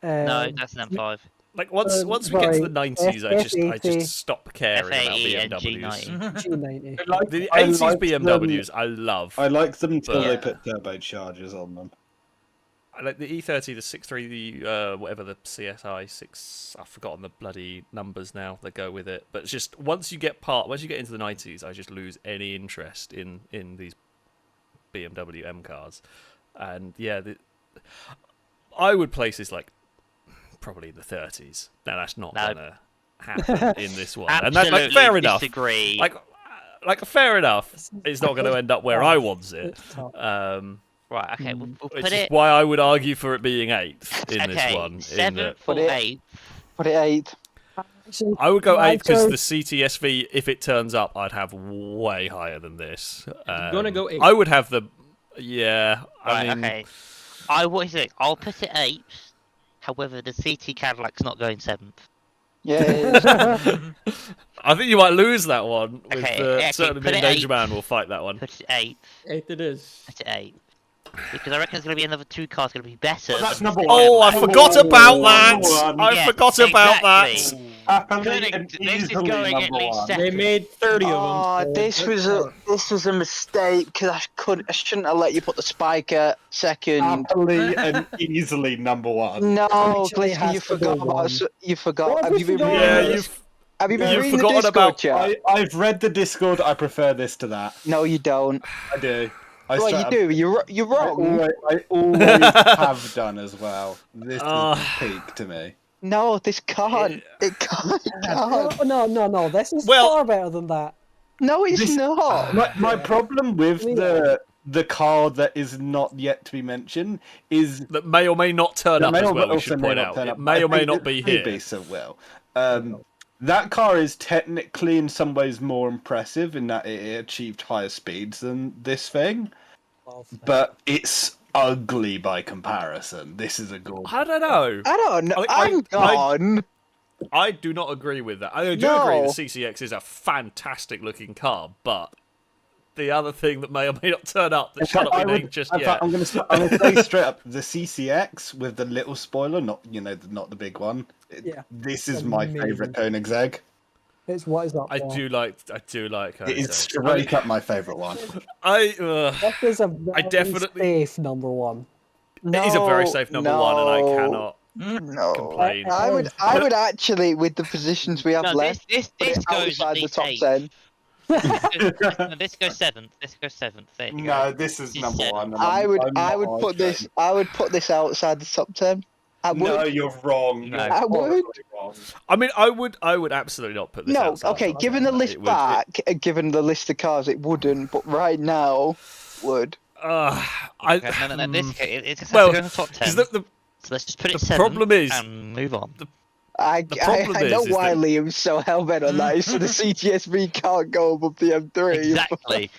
No, that's an M5. Like once we get to the right, 90s, I F80, just stop caring about F80 and BMWs. G90. G90. The I 80s like BMWs I love. I like them until But- they put turbochargers on them. I like the E30, the 63, the whatever the CSI 6. I've forgotten the bloody numbers now that go with it. But it's just once you get into the 90s, I just lose any interest in these BMW M cars. And yeah, I would place this like probably in the 30s. Now that's not No. gonna happen in this one, and Absolutely that's like fair enough. disagree. Like fair enough. It's not going to end up where I want it. It's top. Right, okay, we'll Which put is it. why I would argue for it being 8th in this Okay, one. in 7th that- or Put it- 8th. Put it 8. Actually, I would go I'd 8th because go- the CTS-V, if it turns up, I'd have way higher than this. gonna go 8th. I would have the. Yeah, Right, I mean, okay. What is it? I'll put it 8th. However, the CT Cadillac's not going 7th. Yeah, it is. I think you might lose that one. With Okay, okay, certainly put me and it Danger 8th. Man will fight that one. Put it 8th. 8th it is. Put it 8th. Because I reckon there's going to be another 2 cars going to be better. That's than number this one. Oh, I Cadillac. forgot about Number that. one. I Yeah, forgot about that. exactly. Happily and This is easily going at number least one. second. They made 30 of them. Oh, so this was a mistake because I shouldn't have let you put the Spyker second. Happily and easily number one. No, Actually Gliska, has you to forgot go about. one. You forgot. What Have have you we been forgotten? reading? Yeah, this? Have you been you've reading the forgotten Discord about- chat? I've read the Discord. I prefer this to that. No, you don't. I do. Well, you do. You're wrong. I always have done as well. This is peak to me. No, this can't. It can't. It can't. No. This is Well- far better than that. No, it's This- not. My problem with the car that is not yet to be mentioned is That may or may not turn that up may as or well. We also should may point not out turn it up. may or I may think not it be may here. so well. That car is technically in some ways more impressive in that it achieved higher speeds than this thing, but it's ugly by comparison. This is a gorgeous. I don't know. I don't know. I'm gone. I do not agree with that. I do No. agree the CCX is a fantastic looking car, but the other thing that may or may not turn up that cannot be named just in yet. fact, I'm going to say straight up, the CCX with the little spoiler, not the big one. This is my favourite Koenigsegg. It's what is up I there. do like. It is straight up my favourite one. That is a very definitely- safe number one. It is a very safe number one, and I cannot No. complain. I would actually, with the positions we have No, left, this put it goes outside at the least top 8. 10. No, this goes 7th. This goes 7th. There you No, go. this is This number is one. and I would I'm not put this. I would put this outside the top 10. I would. No, you're wrong. No. You're I would. horribly wrong. I mean, I would absolutely not put this. No, outside. okay. Given the list It would- back, given the list of cars, it wouldn't. But right now, would. I No, this it has well, to go in the top 10. 'cause the So let's just put it the 7 problem is- and move on. I problem know is why that- Liam's so hellbent on that. So the CTS-V can't go above the M3. Exactly.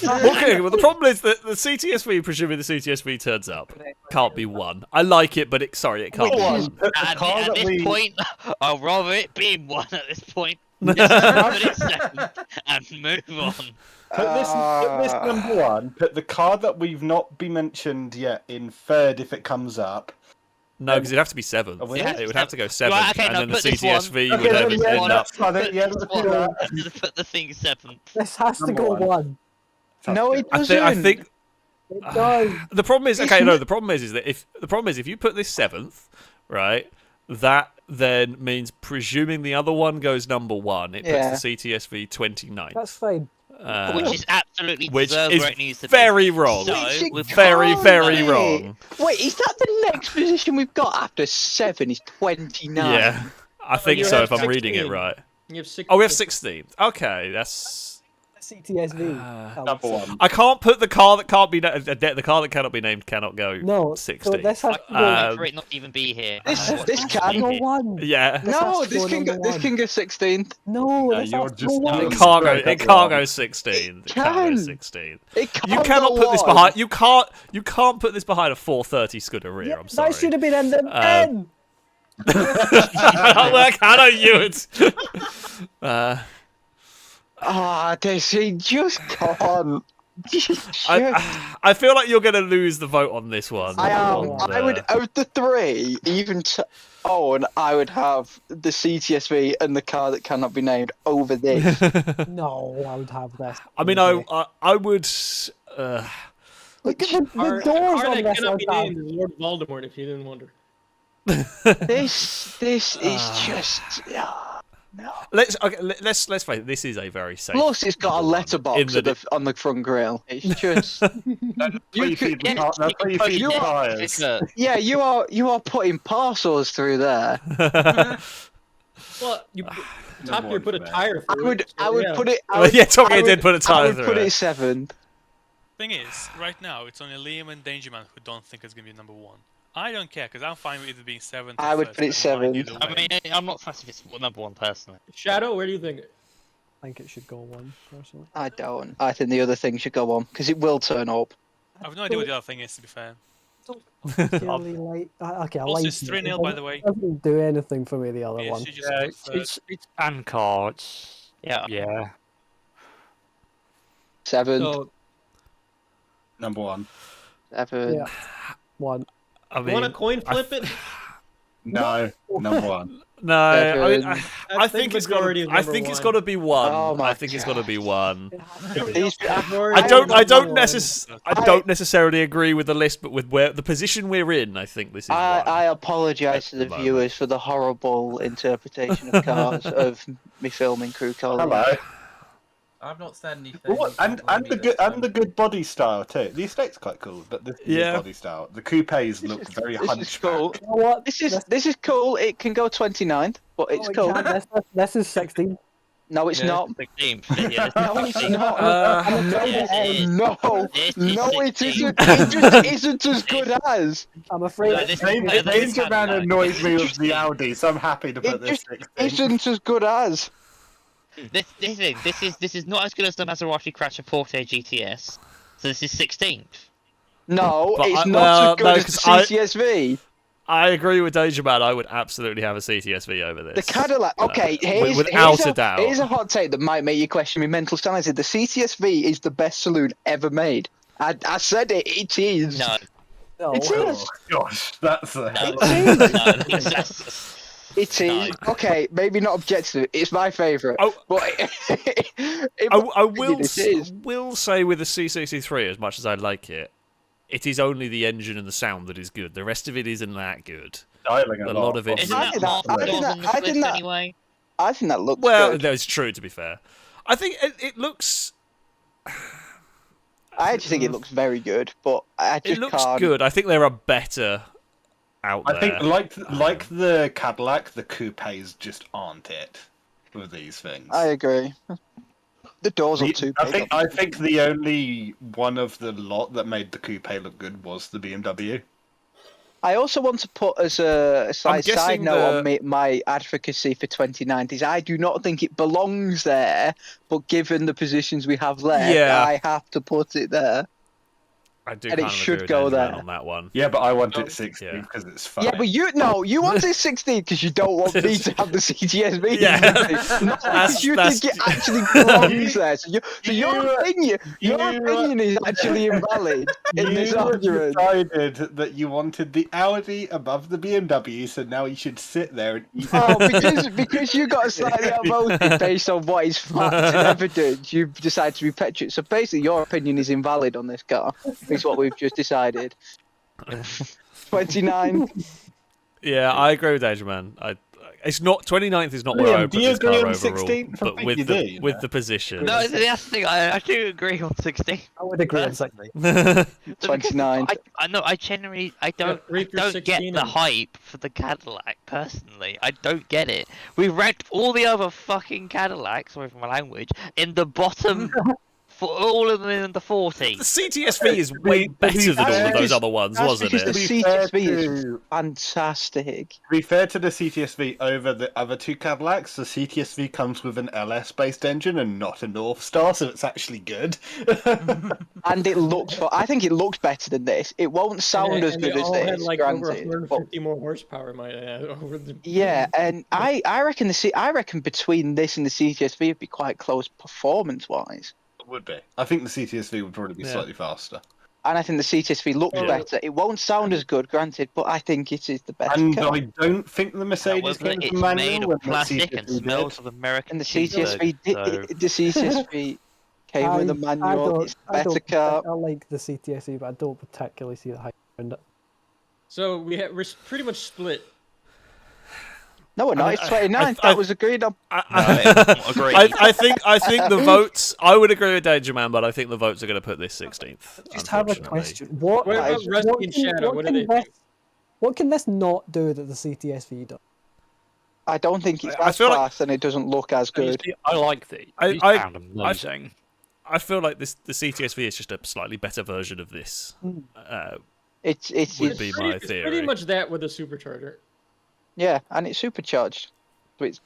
Okay, well the problem is that the CTS-V, presuming the CTS-V turns up, can't be one. I like it, but it can't be one. At this point, I'll rather it be 1 at this point. Just put it 7 and move on. Put this number one. Put the car that we've not been mentioned yet in third if it comes up. No, because it'd have to be 7th. Oh, it would have to go 7th, Right, okay, and no, then the put this one. CTS-V Okay, would then, end yeah, up. that's fine. Put Yeah, this let's do one. that. I'm gonna put the thing 7th. This has to Number go one. one. No, it doesn't. I think It does. the problem is the problem is that if you put this 7th, right, that then means presuming the other one goes number 1, it puts the CTS-V 29th. That's fine. Which is absolutely which deserved is where it needs to very be. wrong. So, Which it with Very, can't very be. wrong. Wait, is that the next position we've got after 7 is 29? Yeah, I think you so. have If I'm reading it 16. right. You have 6. Oh, we have 16th. Okay, that's. CTS-V. Number one. I can't put the car that can't be the car that cannot be named cannot go. No, 16. so this has to go, I'd for it not even be here. This can go be here. one. Yeah. No, has to this go can number go. This one. can go 16th. No, No, this you're has to just- go one. It It can't go. Straight It up can't wrong. go 16. It It can't go can. 16. It can't You cannot go put this one. behind. You can't. You can't put this behind a 430 Scuderia. Yeah, I'm sorry. that should have been in the 10. Well, can I use it? This he just can't. I feel like you're going to lose the vote on this one. I am. On I would the- out the 3, even to own. I would have the CTS-V and the car that cannot be named over this. No, I would have this. I mean, I would. Look at the Our doors car on that this. cannot be are named is Lord Voldemort, if you didn't wonder. this is just. No. Let's face it. This is a very safe. Plus, it's got a in letterbox the on the front grille. It's just. Three feet tires. Yeah, you are putting parcels through there. Well, Top Gear put a tire I through would it. so, yeah. put it. Yeah, Top Gear did put a I tire would through put it. it 7th. Thing is, right now it's only Liam and Dangerman who don't think it's gonna be number 1. I don't care because I'm fine with it being 7th. I would put it 7th. I mean, I'm not fussed if it's number 1 personally. Shadow, where do you think? I think it should go one, personally. I don't. I think the other thing should go on because it will turn up. I have no idea what the other thing is, to be fair. Particularly light. Okay, I Also, like it's 3-0, by the way. It doesn't do anything for me, the other Yeah, one. she just Yeah, goes third. it's Ankar. It's Yeah. yeah. 7th. So, Number one. 7th. Yeah. One. I want to mean, coin flip it? No, number one. no. I mean, Seven. I think it's got. majority of I number think it's one. got to be one. Oh my I think it's got to be one. These- I don't Number one. necessarily agree with the list, but with where the position we're in, I think this is one. I apologise to the At the moment. viewers for the horrible interpretation of cars of me filming crew colleagues. Hello. I've not said anything. Well, and Don't the blame me good this and the good body style too. The estate's quite cool, but the Yeah. good body style. The coupes look very This is cool. hunchback. You know what? This is cool. It can go 29th, but it's Oh, it cool. can't. This is 16. No, it's not. 16th. Yeah, No, it's not. Yes, it is. No, This is no, it 16. isn't. It just isn't as good as. I'm afraid. No, this is Danger better than Man annoys me with the 16. Audi, so I'm happy to put It this just 16. isn't as good as. This is not as good as the Maserati Crasher Forte GTS. So this is 16th. No, But it's I- not well, as good no, as 'cause the CCS-V. I agree with Danger Man. I would absolutely have a CTS-V over this. The Cadillac. Okay, here's, without here's a doubt. Here's a hot take that might make you question my mental sanity. The CTS-V is the best saloon ever made. I said it. It is. No. No. It Oh is. gosh, that's a No. It No. It is. Okay, maybe not objective. It's my favourite. Oh. But I will it is. will say with the C63, as much as I like it, it is only the engine and the sound that is good. The rest of it isn't that good. styling A lot of it- Isn't I that think that- half I the think doors that- on the I think Swift that- anyway? I think that looks Well, good. that's true, to be fair. I think it looks... I actually think it looks very good, but I just It looks can't. good. I think there are better out there. I think like the Cadillac, the coupes just aren't it with these things. I agree. The doors are too big. I think the only one of the lot that made the coupe look good was the BMW. I also want to put as a side guessing note on my advocacy for 2090s. I do not think it belongs there, but given the positions we have left, Yeah. I have to put it there. I do and it kind of should agree with go Danger Man there. on that one. Yeah, but I want it 16 yeah. because it's fun. Yeah, but you want it 16 because you don't want me to have the CTS-V. Yeah. Not because you That's- think it actually belongs there. So, your You- opinion is actually invalid in this You argument. decided that you wanted the Audi above the BMW, so now you should sit there and eat. Oh, because you got slightly outvoted based on what is fact and evidence, you've decided to be petrified. So basically, your opinion is invalid on this car. Is what we've just decided. 29. Yeah, I agree with Danger Man. It's not 29th is not where I Liam, would do put you this agree car on overall, 16th? I but think with you the do, you with know. the position. No, that's the thing. I do agree on 16. I would agree on 16. 29. I know. I generally I don't Reaper get 16 the and- hype for the Cadillac personally. I don't get it. We ranked all the other fucking Cadillacs, sorry for my language, in the bottom. For all of them in the 40. The CTS-V is way better than all of those other ones, That's wasn't because it? the To be fair CTS-V is to- fantastic. To be fair to the CTS-V over the other two Cadillacs, the CTS-V comes with an LS-based engine and not a North Star, so it's actually good. And it looks I think it looks better than this. It won't sound as and good they as all this, had like over granted. But 150 more horsepower, might I add, over the. yeah, and I reckon between this and the CTS-V would be quite close performance-wise. Would be. I think the CTS-V would probably be Yeah. slightly faster. And I think the CTS-V looks Yeah. better. It won't sound as good, granted, but I think it is the best And car. I don't think the Mercedes However, came with it's a manual made when of the plastic and CTS-V smells did. of American And the cheese, CTS-V, so- the CTS-V came with a manual. It's a better car. I like the CTS-V, but I don't particularly see the hype around it. So we're pretty much split. No, we're not. It's 29. That was agreed on. Agreed. I think the votes. I would agree with Danger Man, but I think the votes are going to put this 16th. Just have a unfortunately. question. What about Rusty and Shadow? What do they think? What can this not do that the CTS-V does? I don't think it's I as feel like- fast and it doesn't look as good. I like these. These I- sound amazing. I feel like the CTS-V is just a slightly better version of this. It's Would be my It's theory. pretty much that with a supercharger. yeah, and it's supercharged.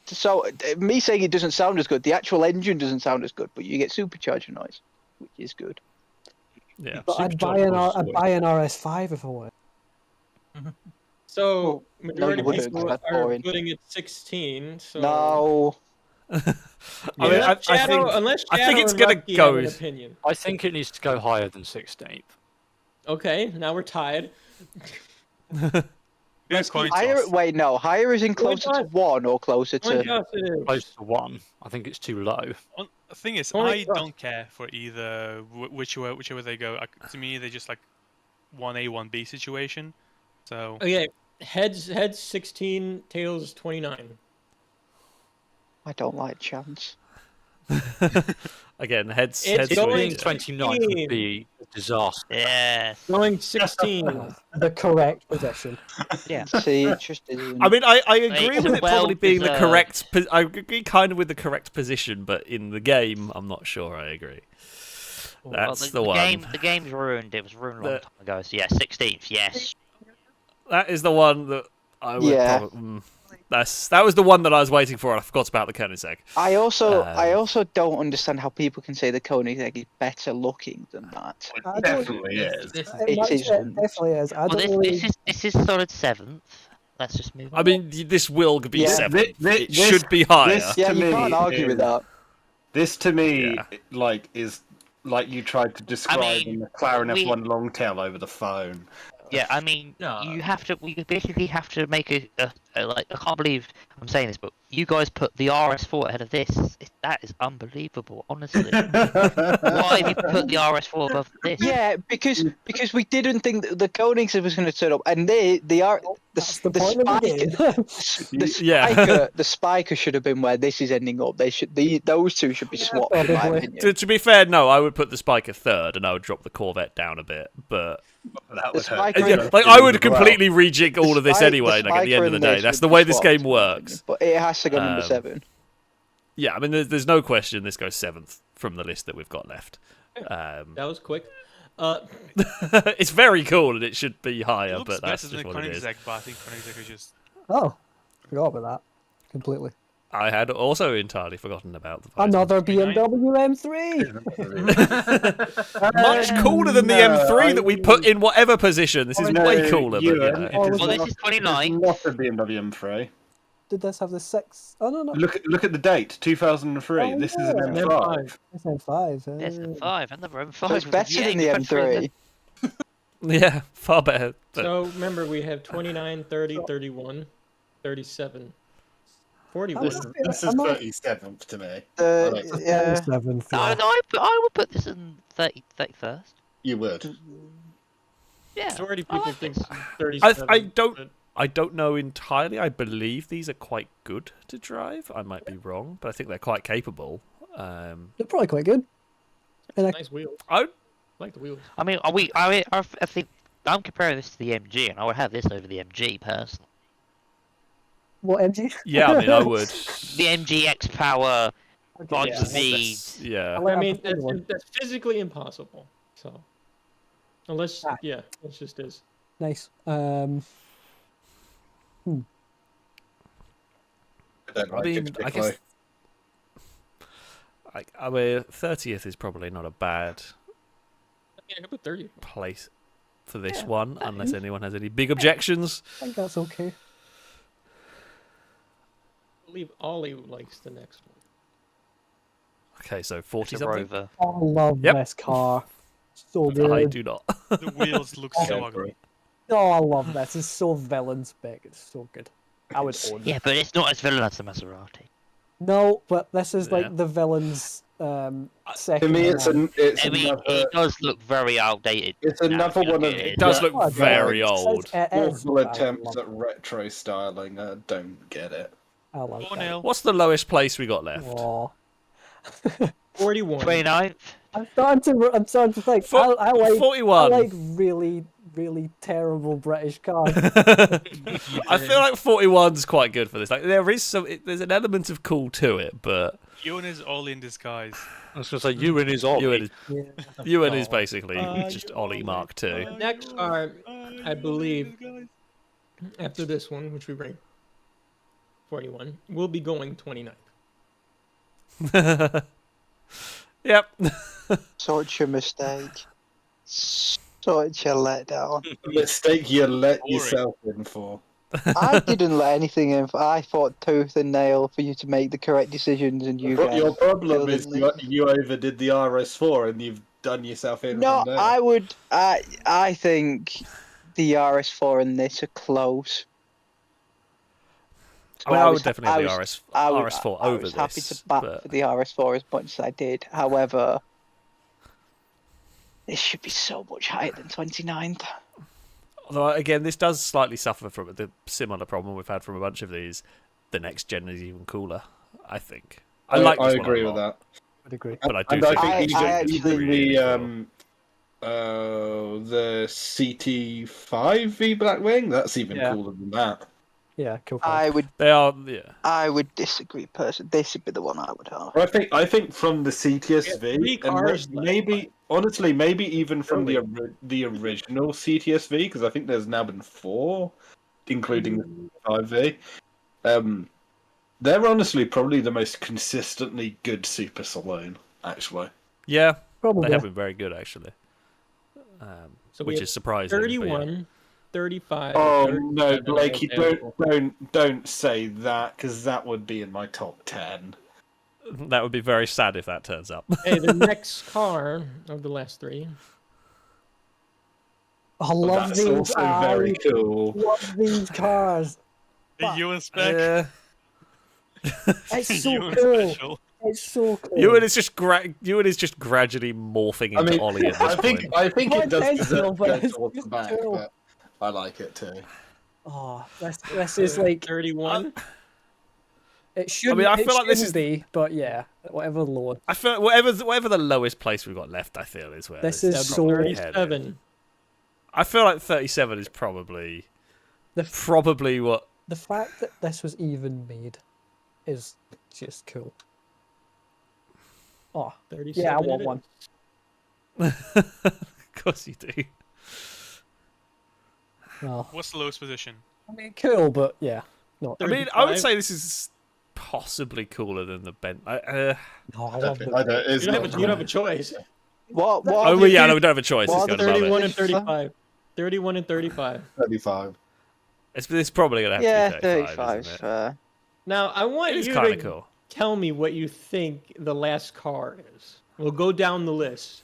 So me saying it doesn't sound as good, the actual engine doesn't sound as good, but you get supercharger noise, which is good. Yeah. But I'd buy an RS5 if I wanted. So no, majority you of wouldn't, people that's are boring. putting at 16. So No, I mean, unless I Shadow, think unless I think Shadow it's and gonna Rusty go. have an opinion. I think it needs to go higher than 16th. Okay, now we're tied. Yeah, coin higher. toss. Wait, no, higher is in closer to toss. 1 or closer Coin to. toss it is. Close to 1. I think it's too low. The thing is, Coin I toss. don't care for either whichever they go. To me, they're just like 1A, 1B situation. So Okay, heads 16, tails 29. I don't like chance. Again, heads It's going switch. 29 would be a disaster. Yes. Going 16. The correct position. Yeah. See, it just isn't. I mean, I agree It's with it probably being the well-deserved. correct. I agree kind of with the correct position, but in the game, I'm not sure I agree. That's the one. The game's ruined. It was ruined a long time ago. So yeah, 16th. Yes. That is the one that I would Yeah. probably. That was the one that I was waiting for, and I forgot about the Koenigsegg. I also don't understand how people can say the Koenigsegg is better looking than that. It I don't- definitely is. This It isn't. definitely is. I Well, don't really... this is solid 7th. Let's just move on. I mean, this will be Yeah. 7. Thi- thi- It this- should be higher. this- Yeah, To you me, can't argue with that. This to me, Yeah. like, is like you tried to describe mean, the McLaren we- F1 Longtail over the phone. Yeah, I mean, No. we basically have to make a like. I can't believe I'm saying this, but you guys put the RS4 ahead of this. That is unbelievable, honestly. Why have you put the RS4 above this? Yeah, because we didn't think that the Koenigsegg was going to turn up, and they are That's the the point of the Spiker. game. Yeah. The Spiker should have been where this is ending up. Those two should be swapped. In my probably. opinion. To be fair, no, I would put the Spiker 3rd, and I would drop the Corvette down a bit. But That The would hurt. Spiker yeah, and- like I would completely rejig all of this Spike- anyway. Like at the Spiker end of the and day, this that's should the be way this swapped, game in my opinion. works. But it has to go number Um, 7. Yeah, I mean, there's no question this goes 7th from the list that we've got left. That was quick. It's very cool, and it should be It higher, looks but that's better than just what it is. Koenigsegg, but I think Koenigsegg is just. Oh, forgot about that. Completely. I had also entirely forgotten about the Another 29? BMW M3! much cooler than the M3 that we put in whatever position. This is No, way cooler. But, Ewan, you know. it Oh, is was Well, it- this is It's 29. not a BMW M3. Did this have the 6? Oh, no. Look at the date, 2003. Oh, this is an yeah. M5. It's M5. It's M5, and the M5. So it's was better than the V8 country, M3. Yeah, far better. But So remember, we have 29, 30, 31, 37, 41. This is I'm not- 37th to me. Yeah. 7th. No, I would put this in 31st. You would. Yeah. Majority of I people like think this. 37. I don't know entirely. I believe these are quite good to drive. I might be wrong, but I think they're quite capable. They're probably quite good. And I, Nice wheels. I I like the wheels. I mean, I think I'm comparing this to the MG, and I would have this over the MG personally. what, MG? yeah, I mean, I would. The MG X Power, Okay, like yeah. speed. Yeah. I'll let I her mean, put the other one. that's physically impossible. So, unless, Ah. yeah, it just is. Nice. I don't I like it mean, I particularly. guess. I mean, 30th is probably not a bad Yeah, I could put 30. place for this Yeah, one, that unless is- anyone has any big objections. I think that's okay. I believe Ollie likes the next one. Okay, so It's 40 a something. Rover. I love Yep. this car. So good. I do not. The wheels look so Go for ugly. it. Oh, I love this. It's so villain spec. It's so good. I would own Yeah, it. but it's not as villainous as the Maserati. No, but this is Yeah. like the villain's To second. me, it's one. it's I mean, another it does look very outdated. it's now, another if you one look of at It does look Oh, yeah, very it's- old. it is, awful but I attempts love at retro styling. I don't get it. I like that. 4-0. What's the lowest place we got left? Aw. 41. 29th. I'm starting to think. Fo- I like 41. I like really, really terrible British cars. I feel like 41's quite good for this. Like there is there's an element of cool to it, but Ewan is all in disguise. I was going to say, Ewan is Ollie. Ewan is Yeah. basically just Ollie Mark II. Next car, I believe, after this one, which we ranked 41, we'll be going 29th. Yep. Such a mistake. Such a letdown. A mistake you let Boring. yourself in for. I didn't let anything in. I fought tooth and nail for you to make the correct decisions, and you guys. Your problem is brilliantly- you overdid the RS4 and you've done yourself in. No, from there. I would. I think the RS4 and this are close. I mean, I would definitely I have was- the RS4 I over was this. happy to bat but for the RS4 as much as I did. However, this should be so much higher than 29th. although again, this does slightly suffer from the similar problem we've had from a bunch of these. The next gen is even cooler, I think. I like this I one a agree with lot, that. I'd agree. but I do And I think think it's I really actually- the CT5 V Blackwing, that's even Yeah. cooler than that. Yeah, cool. They are, yeah. I would disagree. Personally, this would be the one I would have. I think from the CTS-V, Three cars and maybe honestly, maybe even from the original CTS-V, because I think there's now been 4, including the 5V. They're honestly probably the most consistently good super saloon, actually. Yeah, Probably. they have been very good, actually. So we Which have is surprising. but yeah. 31, 35. Oh 37 no, Blakey! available. Don't say that, because that would be in my top 10. That would be very sad if that turns up. Hey, the next car of the last 3. I love That's these. also very cool. Love these cars. The UN spec. Yeah. It's so UN cool. special. It's so cool. Ewan is just gradually morphing into Ollie at this point. I think Not it does intentional, deserve to but go it's towards the just back, cool. but I like it too. Oh, this is like 31. it should. I feel like this is be, but yeah, whatever the low. I feel like whatever the lowest place we've got left, I feel is where This this is probably so- headed. 37. I feel like 37 is probably The what. the fact that this was even made is just cool. Oh, 37 yeah, I it want is. one. Of course you do. Well, What's the lowest position? I mean, cool, but yeah, no. I mean, I would 35. say this is possibly cooler than the Ben. No, I love the. I don't, it's You don't not have a choice. What? Oh, have well, you- yeah, no, we don't have a choice. It's Well, going above 31 it. and 35. 31 and 35. 35. It's probably going to have Yeah, to be 35, 35. isn't it? Now, I want It is you kind to of cool. tell me what you think the last car is. We'll go down the list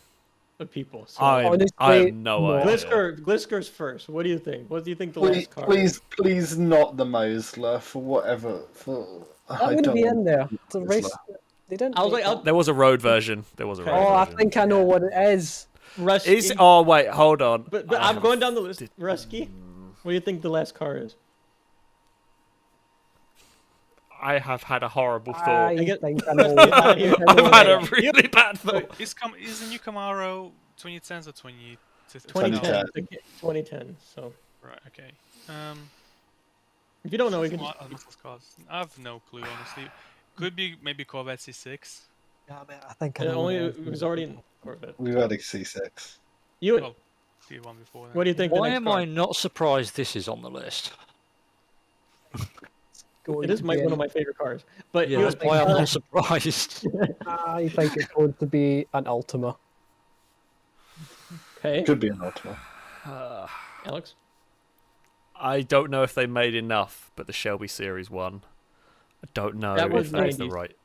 of people. So, I Honestly, have no no. idea. Glisker's first. What do you think? What do you think the last car is? Please not the Mosler for whatever. That I wouldn't don't be want in there. It's a It's race. like- They didn't. I was make like, that. There was a road version. There was a road Oh, I version. think I know what it is. Rusky. Is oh wait, hold on. But I I'm have- going down the list. Rusky, what do you think the last car is? I have had a horrible I thought. think I know. I've had a really bad thought. Is the new Camaro 2010s or 20? 2010. 2010. So Right. Okay. if you don't know, you can. Smart muscle cars. I have no clue, honestly. Could be maybe Corvette C6. Yeah, I think I It know. only what it it is. was already in Corvette. We've had a C6. You. Oh, the one before. Then. What do you think? The Why next am car? I not surprised this is on the list? Going It is to one be of my favorite cars. But Yeah, you, that's why I'm not surprised. I think it's going to be an Ultima. okay, Could be an Ultima. Alex. I don't know if they made enough, but the Shelby Series 1. I don't know That was if that's the 90s. right.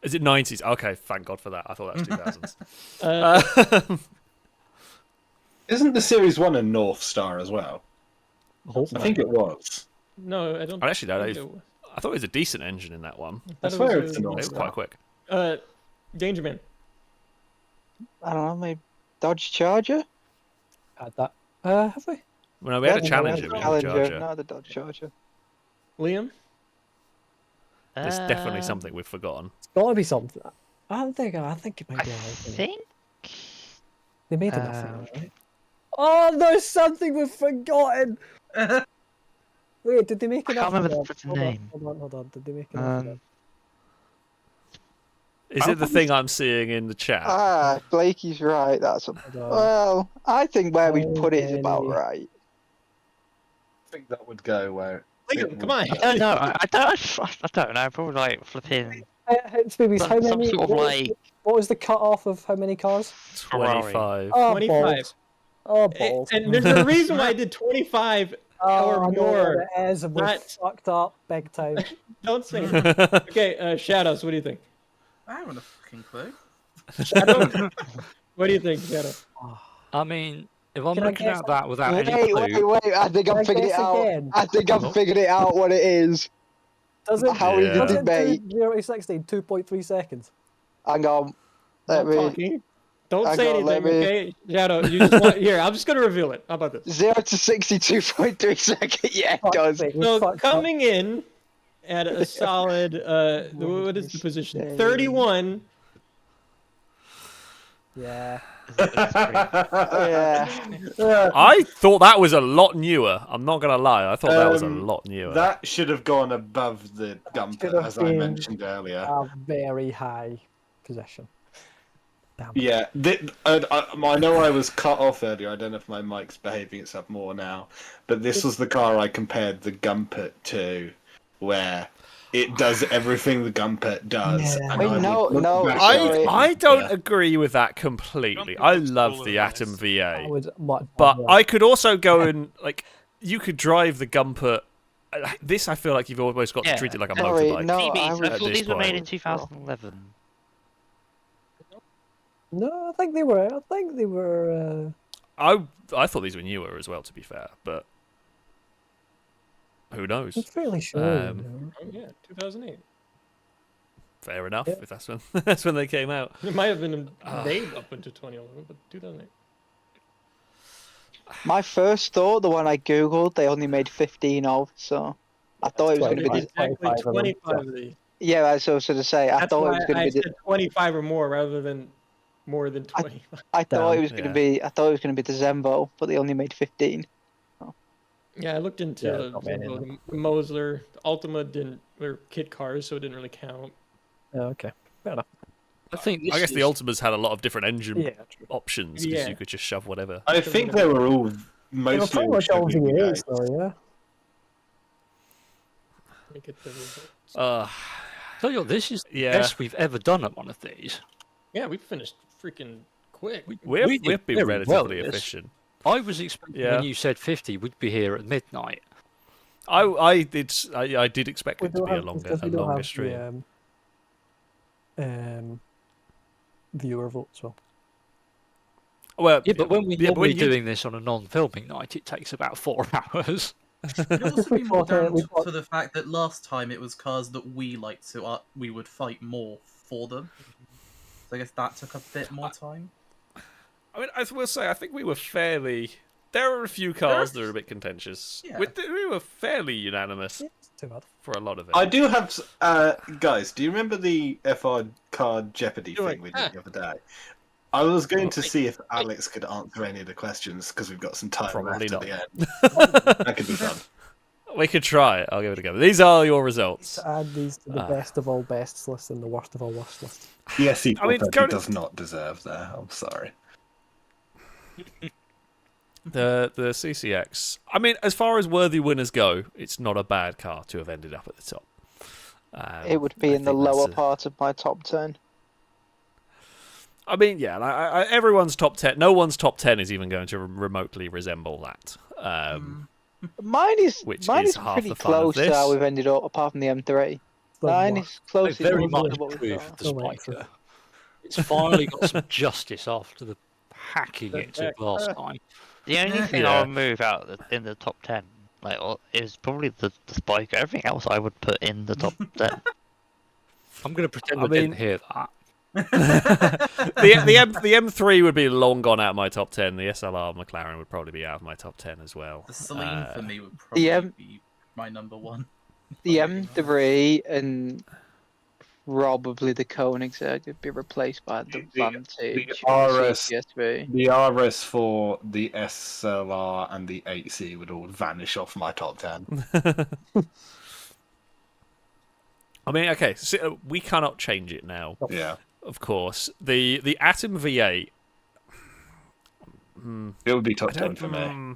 Is it 90s? Okay, thank God for that. I thought that was 2000s. Isn't the Series 1 a North Star as well? Oh, I think it was. No, I don't. I actually don't think know. it was. I thought it was a decent engine in that one. I I thought swear it it's was an It North was Star. quite quick. Danger Man. I don't know, maybe Dodge Charger? had that. Have we? Well, no, we had a Yeah, Challenger. We had a Charger. No, the Dodge Charger. Liam. There's definitely something we've forgotten. It's got to be something. I think it might I be an Ultima. think. They made enough of it, right? Oh, there's something we've forgotten. Wait, did they make I enough? can't remember of the it? freaking name. Hold on. Did they make enough of it? Is it the thing I'm seeing in the chat? Ah, Blakey's right. That's a... Hold on. Well, I think where we put it is about Okay. right. I think that would go where. Liam, come on. I don't know. I don't know. Probably like flipping. It's maybe how Some many? sort of what was like. the- What was the cut off of how many cars? 25. Oh, 25. balls. Oh, balls. And there's a reason why I did 25 Oh, or I know more. what it is, and we're That- fucked up big time. Don't say it. Okay, Shadows, what do you think? I haven't a fucking clue. Shadow? What do you think, Shadow? I mean, if I'm Can I looking guess at that without Wait, any Wait, clue, wait, I think Can I I've figured it guess out. again? I think I've figured it out what it is. Does it? How Yeah. easy Does to it make. do 0 to 60 in 2.3 seconds? Hang on. Let Not me. talking. Don't Hang say on, anything, let me- okay? Shadow, you just want... Here, I'm just going to reveal it. How about this? 0 to 62.3 seconds. Yeah, it Fuck's does. sake, we So, fucked up. coming in at a solid. What is the position? Dang. 31. Yeah. Yeah. I thought that was a lot newer. I'm not gonna lie. I thought that was a lot newer. That should have gone above the should Gumper, have as I been mentioned earlier. A very high position. Damn. Yeah, I know I was cut off earlier. I don't know if my mic's behaving itself more now, but this was the car I compared the Gumpert to, where it does everything the Gumpert does. Yeah. and Wait, I would no, look no, back sorry. at I don't it. agree with that completely. Gumpert I looks love cooler the than Atom this. I V8, would much but rather- I could also go and like you could drive the Gumpert. This I feel like you've almost got to Yeah. treat it like a Sorry, motorbike. no, TVs, I I would- thought this these were made point. in 2011. No, I think they were. I think they were. I thought these were newer as well. To be fair, but who I'm knows? fairly sure. Oh yeah, 2008. Fair enough. Yeah. If that's when that's when they came out. It might have been made up into 2011, but 2008. My first thought, the one I googled, they only made 15 of, so I thought it was going to be. Twenty- The, Exactly 25 of them. 25 of these. yeah, I was going to say. I That's thought it why was going I to be. said 25 or more rather than more than 25. I thought Damn. it was going to Yeah. be. I thought it was going to be the Zembo, but they only made 15. Yeah, I looked into Yeah, not many of the Mosler. The Ultima didn't. They're kit cars, so it didn't really count. Oh, okay. Fair enough. I think I this guess the is- Ultimas had a lot of different engine Yeah. True. options because Yeah. you could just shove whatever. I think they were all They were mostly pretty much all Chevy V8s, V8s. though. Yeah. Let me get the results. Tell you what, this is the Yeah. best we've ever done at one of these. Yeah, we finished freaking quick. We've did been very relatively well, this. efficient. I was expecting Yeah. when you said 50, we'd be here at midnight. I did expect We it to don't be a have, longer because we don't longer have stream. the viewer vote, so. Well, Yeah, but when we're yeah, but normally when you- doing this on a non-filming night, it takes about 4 hours. It could also be more thought, down we to thought- for the fact that last time it was cars that we liked, so we would fight more for them. So I guess that took a bit more time. I mean, I will say, I think we were fairly. There are a few cars that are a bit contentious. Yeah. We were fairly unanimous It's too bad. for a lot of it. I do have, guys. Do you remember the FR card Jeopardy Do thing it. we did the other day? I was going to see if Alex could answer any of the questions because we've got some time Probably left not. at the end. That could be fun. We could try it. I'll give it a go. These are your results. To add these to the best of all bests list and the worst of all worst list. The SE I mean, 430 going- does not deserve there. I'm sorry. The CCX. I mean, as far as worthy winners go, it's not a bad car to have ended up at the top. It would be I in the think that's lower a- part of my top 10. I mean, yeah, everyone's top 10. No one's top 10 is even going to remotely resemble that. Mine is Which mine is is half pretty the fun of close to this. how we've ended up, apart from the M3. Mine is I close very to much what agree we've with got. the No extra. Spyker. It's finally got some justice after the hacking it took last time. The only thing Yeah. I'll remove out in the top 10 is probably the Spyker. Everything else I would put in the top 10. I'm going to pretend I I, didn't mean- hear that. The M3 would be long gone out of my top 10. The SLR McLaren would probably be out of my top 10 as well. The Celine for me would The, probably be my number one. The M3 and probably the Koenigsegg would be replaced by the Vantage, RS CTS-V. The RS4, the SLR, and the 8C would all vanish off my top 10. I mean, okay, so we cannot change it now, Yeah. of course. The Atom V8. It would be I top 10 don't. for me.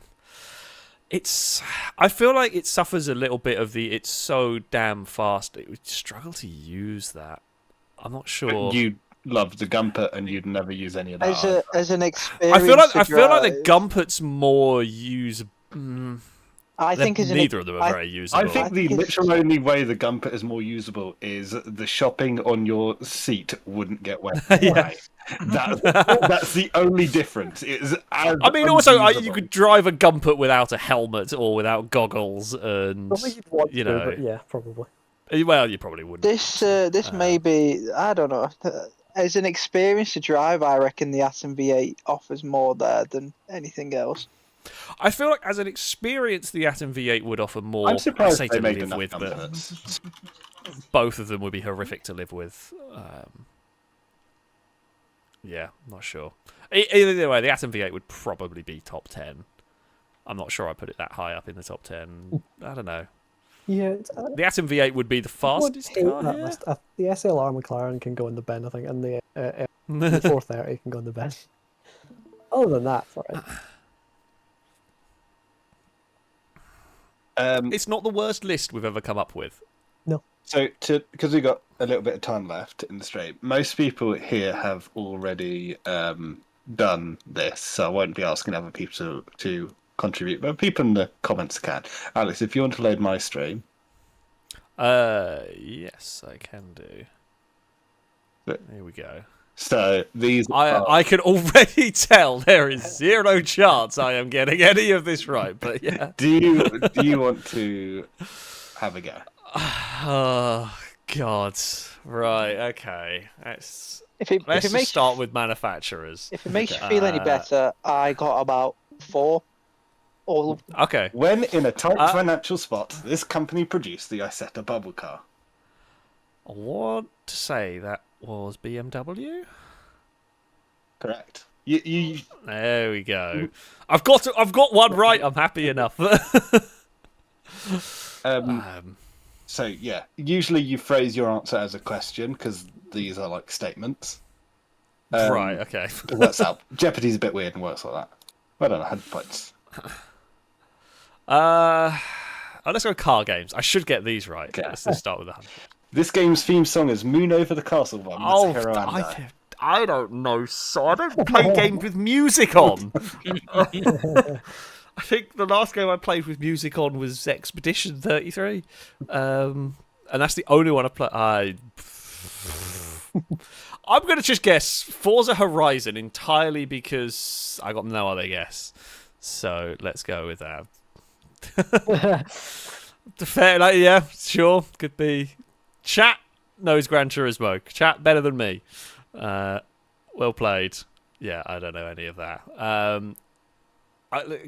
It's. I feel like it suffers a little bit of the. It's so damn fast. It would struggle to use that. I'm not sure. You love the Gumpert and you'd never use any of that. As an I experience. feel like to I feel like the drive, Gumpert's more usable. I think as an Neither of them are very usable. I think the I think literal only way the Gumpert is more usable is the shopping on your seat wouldn't get wet. Yeah. That's the only difference. It's as I mean, also, you unusable. could drive a Gumpert without a helmet or without goggles, and Probably you'd want you to, know, but yeah, probably. well, you probably wouldn't. this may be, I don't know. As an experience to drive, I reckon the Atom V8 offers more there than anything else. I feel like as an experience, the Atom V8 would offer more. I'm surprised I say they to made live enough with, but comforts. both of them would be horrific to live with. Yeah, not sure. Either way, the Atom V8 would probably be top 10. I'm not sure I put it that high up in the top 10. I don't know. Yeah, The Atom V8 would be the fastest car that here. list. The SLR McLaren can go in the bin, I think, and the 430 can go in the bin. Other than that, it's alright. It's not the worst list we've ever come up with. So, because we've got a little bit of time left in the stream, most people here have already done this, so I won't be asking other people to contribute, but people in the comments can. Alex, if you want to load my stream. Yes, I can do. Here we go. So, these I can already tell there is zero chance I am getting any of this right, but yeah. Do you want to have a go? Oh, God. Right, okay. Let's If start with manufacturers. If it makes you feel any better, I got about 4. All Okay. When in a tight financial spot, this company produced the Isetta bubble car. I want to say that was BMW. Correct. You There we go. I've got one right. I'm happy enough. So yeah, usually you phrase your answer as a question because these are like statements. Right. Okay. It works out. Jeopardy's a bit weird and works like that. I don't know. 100 points. Let's go car games. I should get these right. Okay. Let's start with 100. This game's theme song is "Moon Over the Castle" by Hero and I don't know. So I don't play games with music on. I think the last game I played with music on was Expedition 33, and that's the only one I play. I'm going to just guess Forza Horizon entirely because I got no other guess. So let's go with that. Fair, like, yeah, sure, could be. Chat knows GranTurismo. Chat better than me. Well played. Yeah, I don't know any of that.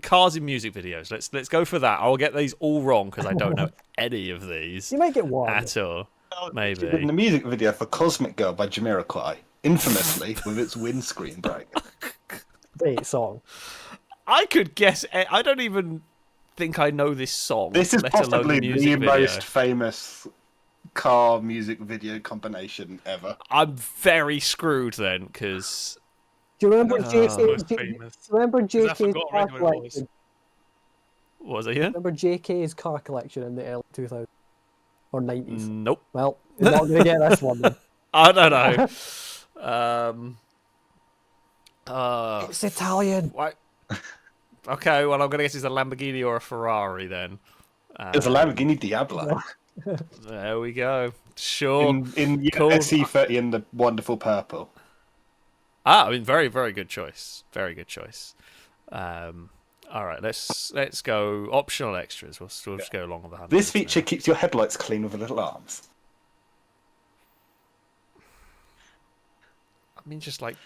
Cars in music videos. Let's go for that. I'll get these all wrong because I don't know any of these. You might get one at all. Maybe. In the music video for "Cosmic Girl" by Jamiroquai, infamously with its windscreen break. Great song. I could guess. I don't even think I know this song. This is let alone possibly the music video. most famous car music video combination ever. I'm very screwed then because. Do you remember famous. I JK's forgot car already what it was. collection? What was it here? Remember JK's car collection in the early 2000s or 90s? Nope. Well, you're not going to get this one then. I don't know. It's Italian. Why? Okay, well, I'm going to guess it's a Lamborghini or a Ferrari then. It's a Lamborghini Diablo. There we go. Sure. In Cool. SE30 in the wonderful purple. I mean, very, very good choice. Very good choice. All right, let's go optional extras. We'll just go along with the 100. This feature keeps your headlights clean with little arms. I mean, just like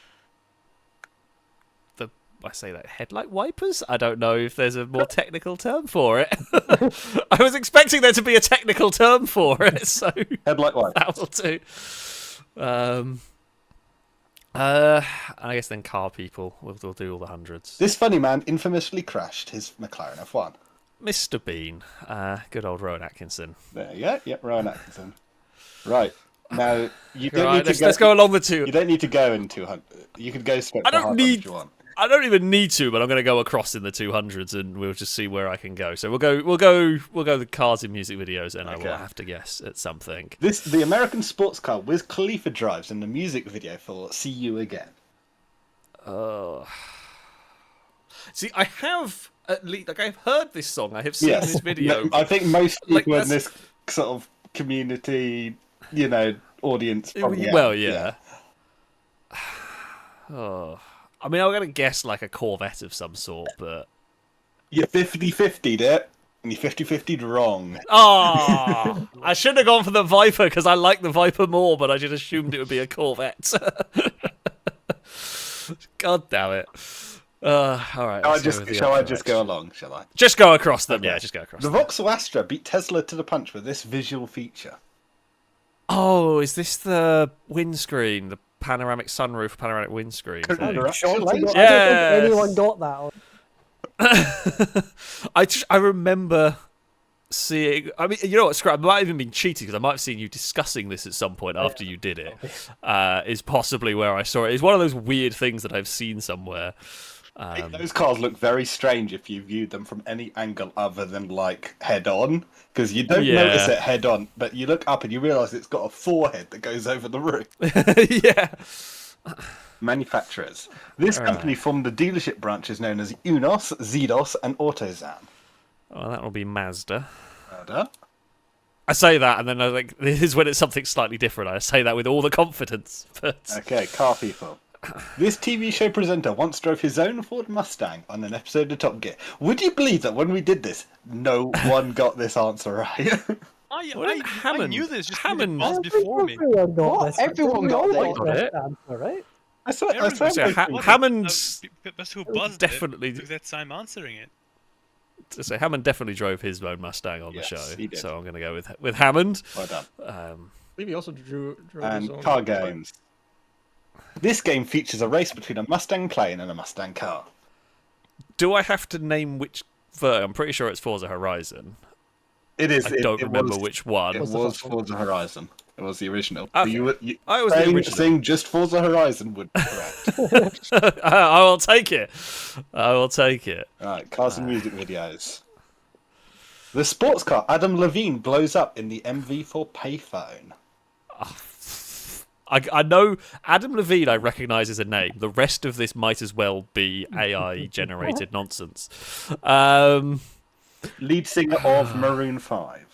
I say that headlight wipers. I don't know if there's a more technical term for it. I was expecting there to be a technical term for it, so Headlight wipers. that will do. I guess then car people. We'll do all the hundreds. This funny man infamously crashed his McLaren F1. Mr. Bean, good old Rowan Atkinson. There you go. Yep, Rowan Atkinson. Right. Now, you don't need to let's go along the two. You don't need to go in 200. You could go straight I for don't hard need- if you want. I don't even need to, but I'm going to go across in the 200s, and we'll just see where I can go. So we'll go the cars in music videos, and I will have to guess at something. The American sports car Wiz Khalifa drives in the music video for "See You Again." See, I have at least I've heard this song. I have seen this video. I think most Like, people in this sort of community, audience. Probably Well, yeah. Oh. I mean, I'm going to guess like a Corvette of some sort, but... You 50-50'd it, and you 50-50'd wrong. Oh! I should have gone for the Viper, because I like the Viper more, but I just assumed it would be a Corvette. God damn it. All right. Shall I just go along? Shall I? Just go across them. Okay. Yeah, just go across The them. Vauxhall Astra beat Tesla to the punch with this visual feature. Oh, is this the windscreen? The panoramic sunroof, panoramic windscreen thing? I don't think Yes. anyone got that. I remember seeing. I mean, you know what? Scrap. I might have even been cheating because I might have seen you discussing this at some point after you did it. Is possibly where I saw it. It's one of those weird things that I've seen somewhere. Those cars look very strange if you viewed them from any angle other than like head on, because you don't notice it head on, but you look up and you realise it's got a forehead that goes over the roof. Yeah. Manufacturers. This company formed the dealership branches known as Unos, Zidos, and AutoZam. Well, that will be Mazda. Mazda. I say that, and then I think this is when it's something slightly different. I say that with all the confidence. But Okay, car people. This TV show presenter once drove his own Ford Mustang on an episode of Top Gear. Would you believe that when we did this, no one got this answer right? I knew this just Hammond before me. Everyone got What? this. Everyone got this it. answer, right? I swear, Hammond That's who buzzed definitely. it. Took that time answering it. So Hammond definitely drove his own Mustang on Yes, the show. he did. So I'm going to go with Hammond. Well done. I believe he also drove his And own car games. This game features a race between a Mustang plane and a Mustang car. Do I have to name which? I'm pretty sure it's Forza Horizon. It is. I don't remember which one. It was Forza Horizon. It was the original. Okay. You I was the original. saying just Forza Horizon would be correct. I will take it. I will take it. Right, cars and music videos. The sports car Adam Levine blows up in the MV4 payphone. I know Adam Levine I recognise as a name. The rest of this might as well be AI generated nonsense. Lead singer of Maroon 5.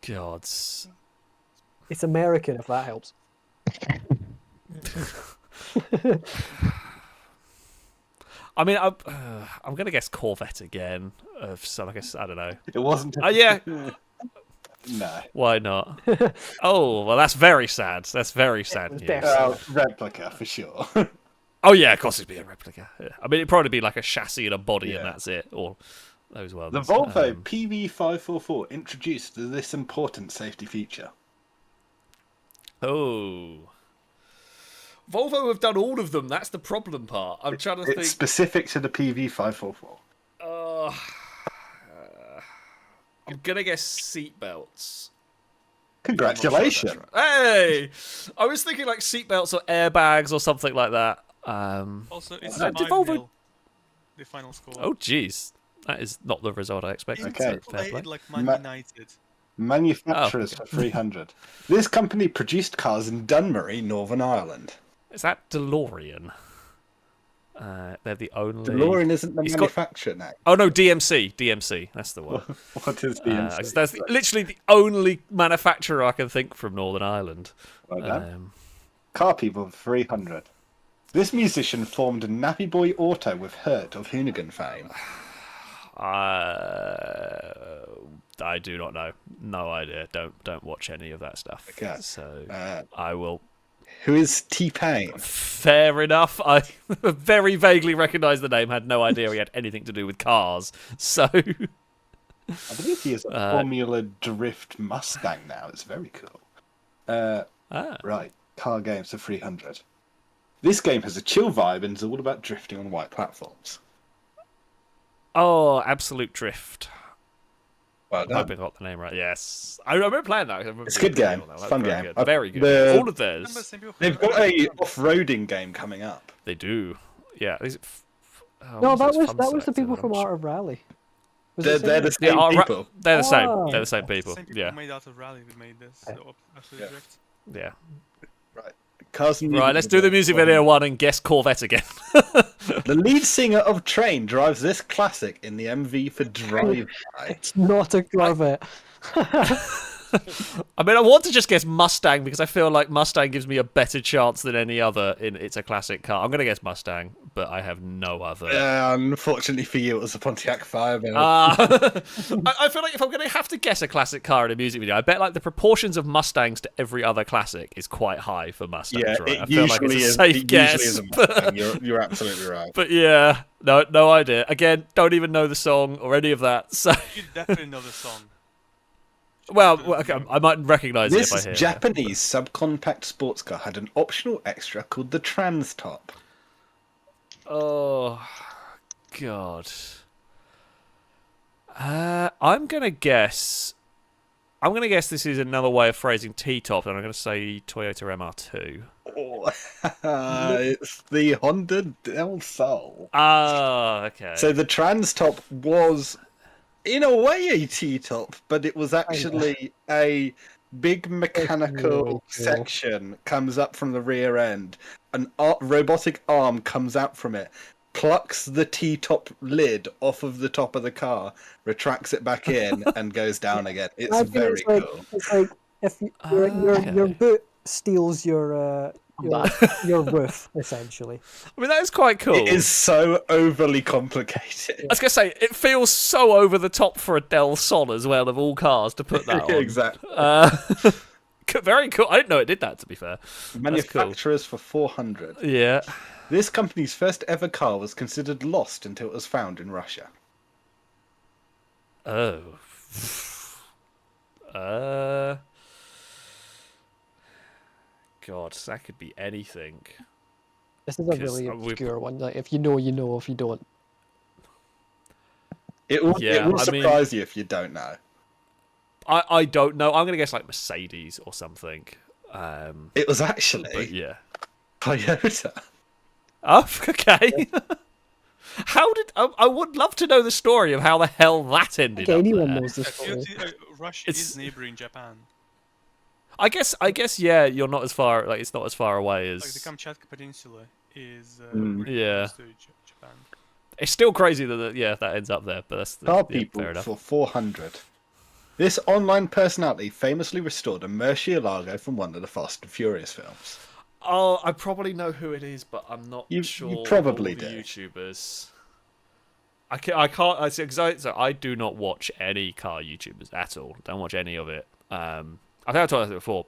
Gods. It's American, if that helps. I mean, I'm going to guess Corvette again. So I guess, I don't know. It wasn't. Yeah. No. Why not? Oh, well, that's very sad. That's very sad news. Replica for sure. Oh, yeah, of course it'd be a replica. Yeah. I mean, it'd probably be like a chassis and a body, and that's it. Or those ones. The Volvo PV544 introduced this important safety feature. Oh. Volvo have done all of them. That's the problem part. I'm trying to think. It's specific to the PV544. I'm going to guess seatbelts. Congratulations. Hey! I was thinking like seatbelts or airbags or something like that. Also, it's did 5-0, the final score. Oh, jeez. That is not the result I expected. Okay. So fair play. Like Man United. Manufacturers for 300. This company produced cars in Dunmurry, Northern Ireland. Is that DeLorean? They're the only... DeLorean isn't the manufacturer now. Oh, no, DMC. DMC. That's the one. What is DMC? That's literally the only manufacturer I can think from Northern Ireland. Well done. Car people for 300. This musician formed Nappy Boy Auto with Hurt of Hoonigan fame. I do not know. No idea. Don't watch any of that stuff. Okay. So I will. Who is T-Pain? Fair enough. I very vaguely recognise the name. Had no idea he had anything to do with cars. So I believe he is a Formula Drift Mustang now. It's very cool. Right. Car games for 300. This game has a chill vibe and is all about drifting on white platforms. Oh, Absolute Drift. Well I hope I got the name right. Yes, I remember playing that. It's a good game. It's a fun game. Very good. All of theirs. They've got a off-roading game coming up. They do. Yeah. No, that was the people from Art of Rally. They're the same people. They're the same. They're the same people. Same people made Art of Rally who made this. So Absolute Drift. Yeah. Right. Cars and Right, let's do the music video one and guess Corvette again. The lead singer of Train drives this classic in the MV for Drive. It's not a Corvette. I mean, I want to just guess Mustang because I feel like Mustang gives me a better chance than any other in It's a Classic car. I'm going to guess Mustang, but I have no other. Unfortunately for you, it was a Pontiac Firebird. I feel like if I'm going to have to guess a classic car in a music video, I bet like the proportions of Mustangs to every other classic is quite high for Mustangs, Yeah, right? it I feel like it's a usually safe is guess. a Mustang. You're absolutely right. But yeah, no idea. Again, don't even know the song or any of that. So, You definitely know the song. well, okay, I might recognise it This if I hear it. Japanese subcompact sports car had an optional extra called the Trans Top. Oh, God. I'm gonna guess this is another way of phrasing T-top, and I'm gonna say Toyota MR2. Oh, it's the Honda Del Sol. Ah, okay. So the Trans Top was, in a way, a T-top, but it was actually a big mechanical section comes up from the rear end. An robotic arm comes out from it, plucks the T-top lid off of the top of the car, retracts it back in, and goes down again. It's Imagine very like, cool. It's like if your boot steals your roof, essentially. I mean, that is quite cool. It is so overly complicated. I was gonna say it feels so over the top for a Del Sol as well of all cars to put that on. Exactly. Very cool. I didn't know it did that. To be fair, Manufacturers for 400. yeah. This company's first ever car was considered lost until it was found in Russia. Oh. God, that could be anything. This is a 'Cause really we- obscure one. Like, if you know, you know. If you don't, It will Yeah, I mean- surprise you if you don't know. I don't know. I'm gonna guess like Mercedes or something. It was actually But yeah. Toyota. Oh, okay. How did I would love to know the story of how the hell that ended like up anyone there. knows this story. Russia It's- is neighboring Japan. I guess yeah, you're not as far like it's not as far away as Like the Kamchatka Peninsula is Yeah. close to Japan. It's still crazy that that ends up there, but that's Car yeah, people fair enough. for 400. This online personality famously restored a Murcielago from one of the Fast and Furious films. Oh, I probably know who it is, but I'm not You sure. probably all the do. YouTubers. I can't. I do not watch any car YouTubers at all. Don't watch any of it. I think I told you before.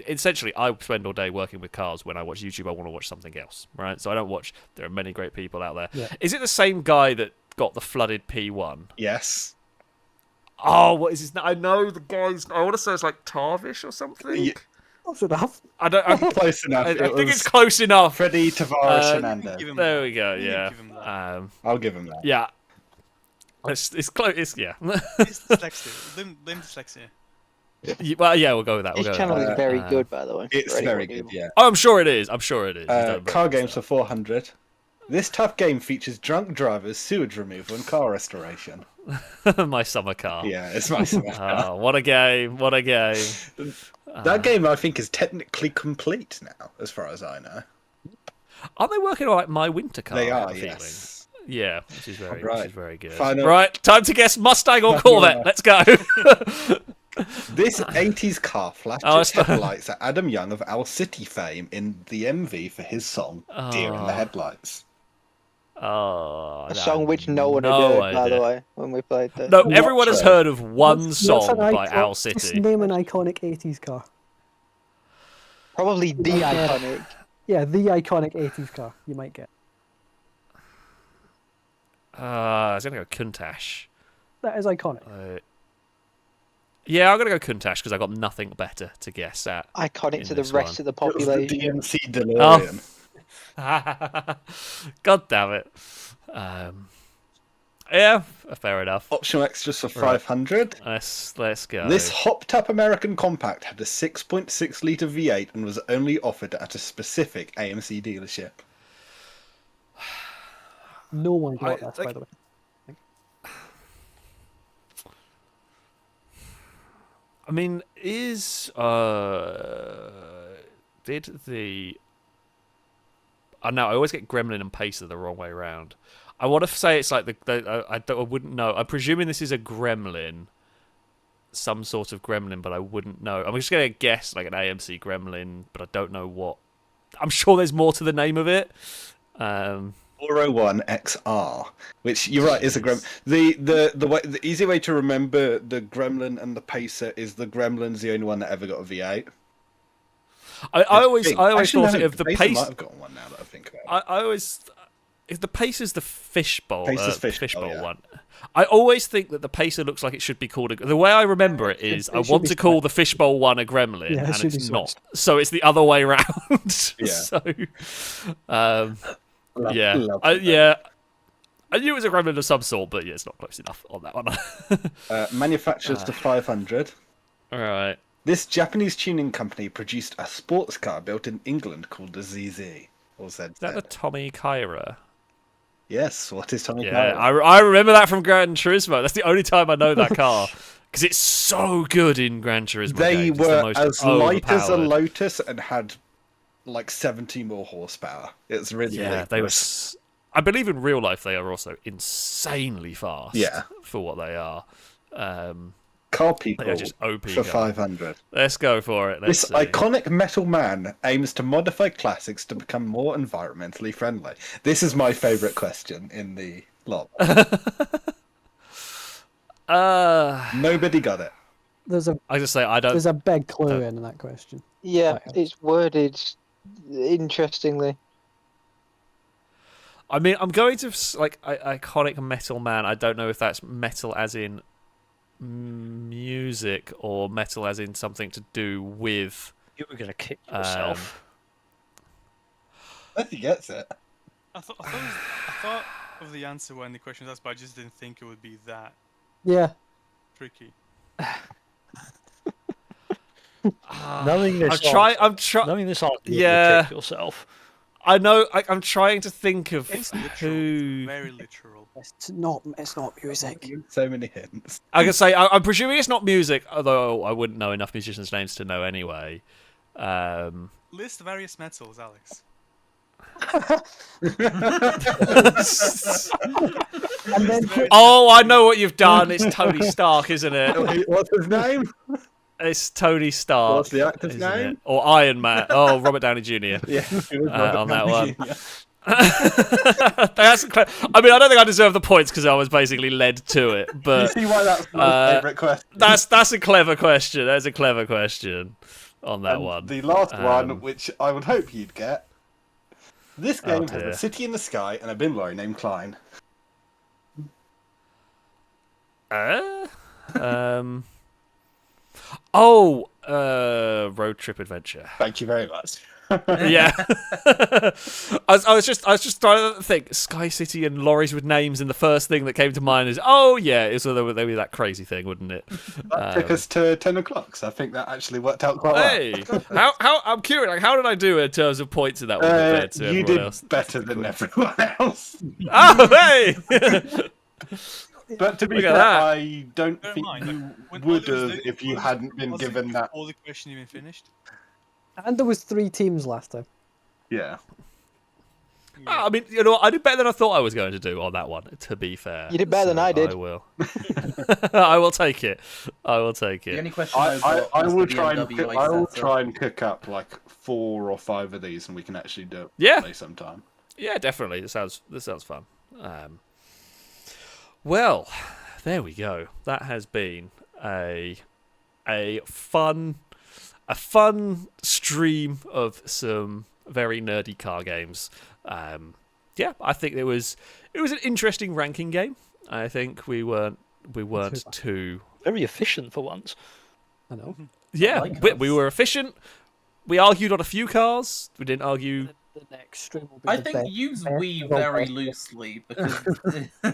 Essentially, I spend all day working with cars. When I watch YouTube, I want to watch something else, right? So I don't watch. There are many great people out there. Yeah. Is it the same guy that got the flooded P1? Yes. Oh, what is his name? I know the guy's. I want to say it's like Tarvish or something. Yeah. Close enough. I don't. I'm, Close enough. I It think was it's close enough. Freddie Tavares Uh, Hernandez. Give him There that. we go. You Yeah. give him that. I'll give him that. Yeah. It's close. It's yeah. It's dyslexia. Limb dyslexia. Well, yeah, we'll go with that. We'll His go channel with is that. very good, by the way. It's for very anyone good, who- yeah. Oh, I'm sure it is. I'm sure it is. Don't Car make games for 400. This tough game features drunk drivers, sewage removal, and car restoration. my summer car. Yeah, it's my car. Oh, what a game! What a game! That game, I think, is technically complete now, as far as I know. Aren't they working on like my winter car? They I have are, a feeling? yes. Yeah, which is Right. very good. Final- Right, time to guess Mustang or Corvette. Let's go. This 80s car flashed Oh, its it's- headlights at Adam Young of Owl City fame in the MV for his song, Deer in the Oh. Headlights. Oh, A song which no one had heard, by the way, when we played this. No, everyone has true. heard of one What's song an by Owl Just City. name an iconic 80s car. Probably the iconic. Yeah, the iconic 80s car you might get. I was gonna go Countach. That is iconic. Yeah, I'm gonna go Countach because I got nothing better to guess at. Iconic In to the this rest one. of the It was the population. DMC DeLorean. God damn it. Yeah, fair enough. Optional extras for 500. Let's go. This hopped-up American compact had a 6.6-litre V8 and was only offered at a specific AMC dealership. No one got this, by like- the way. I mean, did the... I know I always get Gremlin and Pacer the wrong way around. I want to say it's like I wouldn't know. I'm presuming this is a Gremlin, some sort of Gremlin, but I wouldn't know. I'm just gonna guess like an AMC Gremlin, but I don't know what. I'm sure there's more to the name of it. 401 XR, which you're right is a Gremlin. The easy way to remember the Gremlin and the Pacer is the Gremlin's the only one that ever got a V8. I always Actually, thought no, of the Pacer Pace. might have got one now that I think about it. I always, if the Pacer's the fishbowl, Pacer's fishbowl, yeah. one. I always think that the Pacer looks like it should be called. The way I remember it is, I should want be to call the fishbowl one a Gremlin, Yeah, it and should it's be not. switched. So it's the other way around. Yeah. So, Love yeah. I knew it was a Gremlin of some sort, but yeah, it's not close enough on that one. Manufacturers to 500. All right. This Japanese tuning company produced a sports car built in England called the ZZ or ZZ. Is that the Tommy Kyra? Yes. What is Tommy? Yeah, Kyra? I remember that from Gran Turismo. That's the only time I know that car. Because it's so good in Gran Turismo. They games. It's the were most as light as a overpowered. Lotus and had like 70 more horsepower. It's really Yeah, they were. I believe in real life they are also insanely fast. Yeah. For what they are. car people They are just OP for cars. 500. 500. Let's go for it. Let's This see. iconic metal man aims to modify classics to become more environmentally friendly. This is my favourite question in the lot. Nobody got it. I just say I don't. There's a big clue in that question. Yeah, Right. it's worded interestingly. I mean, I'm going to like iconic metal man. I don't know if that's metal as in music or metal as in something to do with. You were going to kick yourself. I think he gets it. I thought of the answer when the question was asked, but I just didn't think it would be that Yeah. tricky. Knowing this, I'm trying. knowing this answer, you Yeah. would kick yourself. I know. I'm trying to think of It's literal. who. Very literal. It's not music. So many hints. I can say I'm presuming it's not music, although I wouldn't know enough musicians' names to know anyway. List various metals, Alex. And then Oh, I know what you've done. It's Tony Stark, isn't it? What's his name? It's Tony Stark. What's the actor's isn't name? it? Or Iron Man. Oh, Robert Downey Jr. Yeah, On that one. That's I mean, I don't think I deserve the points because I was basically led to it. You But see why that's my favourite question. that's a clever question. That's a clever question on that And one. The last one, which I would hope you'd get. This game has dear. a city in the sky and a bin lorry named Klein. Road Trip Adventure. Thank you very much. Yeah. I was just trying to think Sky City and lorries with names, and the first thing that came to mind is there would be that crazy thing, wouldn't it? That took us to 10 o'clock, so I think that actually worked out quite well. Hey, how I'm curious, like, how did I do in terms of points in that one compared to You everyone did else? better than everyone else. Oh, hey! But to be Look at fair, that. I don't Bear in think mind, you when would I was have doing if you it, hadn't been was it given that. before the question even finished? and there was 3 teams last time. Yeah. I mean, you know what? I did better than I thought I was going to do on that one, to be fair. You did better than I did. I will. I will take it. I will take The it. only question I was will the try and BMW I will i7. try and cook up like 4 or 5 of these, and we can actually do it Yeah. play sometime. Yeah, definitely. This sounds fun. Well, there we go. That has been a fun stream of some very nerdy car games. Yeah, I think it was an interesting ranking game. I think we weren't too. Very efficient for once. I know. Yeah, like we us. were efficient. We argued on a few cars. We didn't argue. The next stream will be I the think best. use best we of all very best. loosely because No,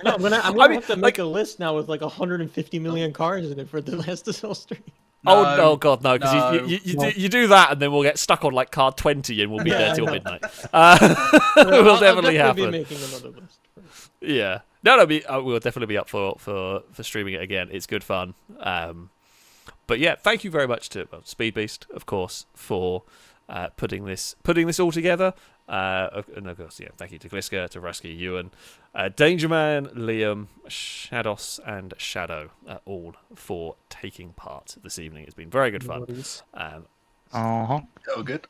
I'm gonna I mean, have to make a list now with like 150 million cars in it for the last to sell stream. Oh god, no! Because no, you do that, and then we'll get stuck on like card 20, and we'll be Yeah, there I till know. midnight. Will I'll definitely be happen. making another list. Yeah, no, we'll definitely be up for streaming it again. It's good fun. But yeah, thank you very much to Speed Beast, of course, for putting this all together. And of course, yeah, thank you to Gliska, to Rusky, Ewan, Dangerman, Liam, Shados, and Shadow, all for taking part this evening. It's been very good fun. Worries. Uh-huh. Oh, good.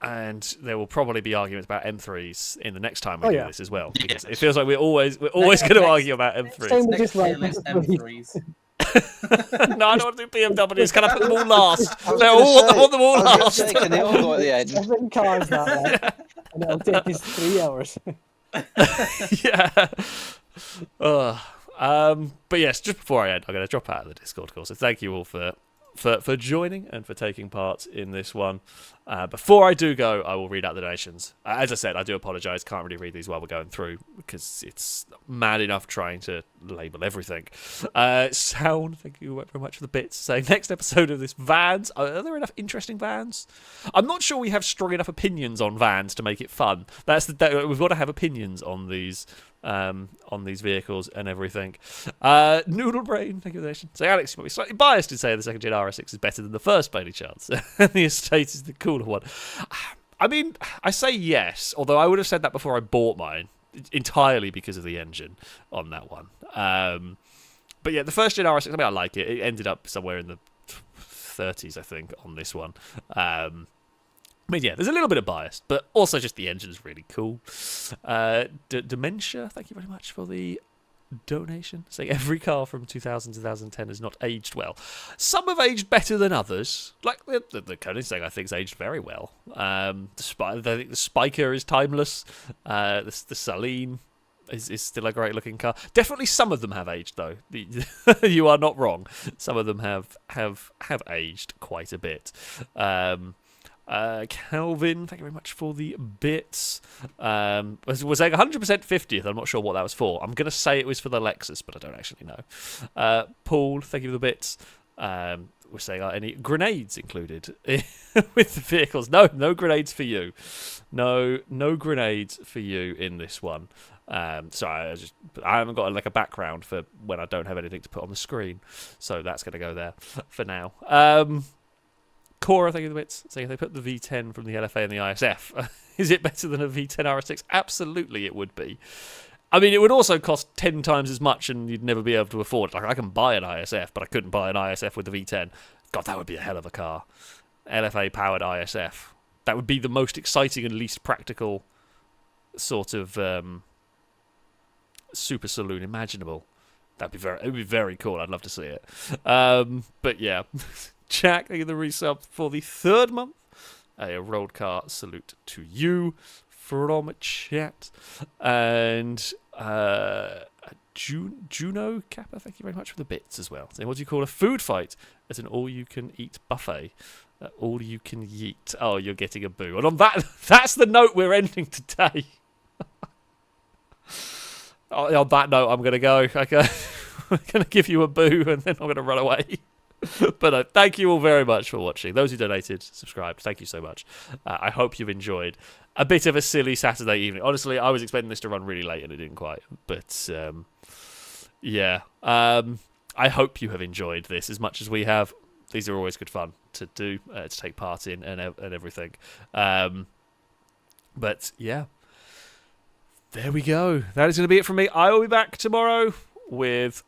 And there will probably be arguments about M3s in the next time we Oh, do yeah. this as well, because it feels like we're always going to argue about Same M3s. with Next just like tier list M3s. No, I don't want to do BMWs. Can I put them all last? I was They're gonna all, I say- want them all I was gonna last. say, can they all go at the end? 7 cars that way, and it'll take us 3 hours. Yeah. But yes, just before I end, I'm going to drop out of the Discord call. So thank you all for joining and for taking part in this one. Before I do go, I will read out the donations. As I said, I do apologise. Can't really read these while we're going through because it's mad enough trying to label everything. Sound, thank you very much for the bits. Saying next episode of this vans. Are there enough interesting vans? I'm not sure we have strong enough opinions on vans to make it fun. We've got to have opinions on these vehicles and everything. Noodle Brain, thank you for the donation. So Alex, you might be slightly biased in saying the second gen RS6 is better than the first by any chance. And the Estate is the cooler one. I mean, I say yes, although I would have said that before I bought mine, entirely because of the engine on that one. But yeah, the first gen RS6, I mean, I like it. It ended up somewhere in the 30s, I think, on this one. I mean, yeah, there's a little bit of bias, but also just the engine's really cool. Dementia, thank you very much for the donation. Saying every car from 2000 to 2010 has not aged well. Some have aged better than others. Like the Koenigsegg, I think, has aged very well. I think the Spyker is timeless. The Saleen is still a great looking car. Definitely some of them have aged though. You are not wrong. Some of them have aged quite a bit. Calvin, thank you very much for the bits. Was saying 100% 50th. I'm not sure what that was for. I'm going to say it was for the Lexus, but I don't actually know. Paul, thank you for the bits. We're saying, are any grenades included with the vehicles? No grenades for you. No grenades for you in this one. Sorry, I haven't got like a background for when I don't have anything to put on the screen, so that's going to go there for now. Cora, thank you for the bits. Saying if they put the V10 from the LFA and the ISF, is it better than a V10 RS6? Absolutely, it would be. I mean, it would also cost 10 times as much, and you'd never be able to afford it. Like, I can buy an ISF, but I couldn't buy an ISF with the V10. God, that would be a hell of a car. LFA powered ISF. That would be the most exciting and least practical sort of super saloon imaginable. It would be very cool. I'd love to see it. But yeah. Jack, thank you for the resub for the 3rd month. A road car salute to you from chat. And Juno Kappa, thank you very much for the bits as well. So what do you call a food fight at an all-you-can-eat buffet? All you can yeet. Oh, you're getting a boo. And on that's the note we're ending today. On that note, I'm going to go. I'm going to give you a boo and then I'm going to run away. But thank you all very much for watching. Those who donated, subscribed, thank you so much. I hope you've enjoyed a bit of a silly Saturday evening. Honestly, I was expecting this to run really late and it didn't quite. But yeah, I hope you have enjoyed this as much as we have. These are always good fun to do, to take part in and everything. But yeah, there we go. That is going to be it from me. I will be back tomorrow with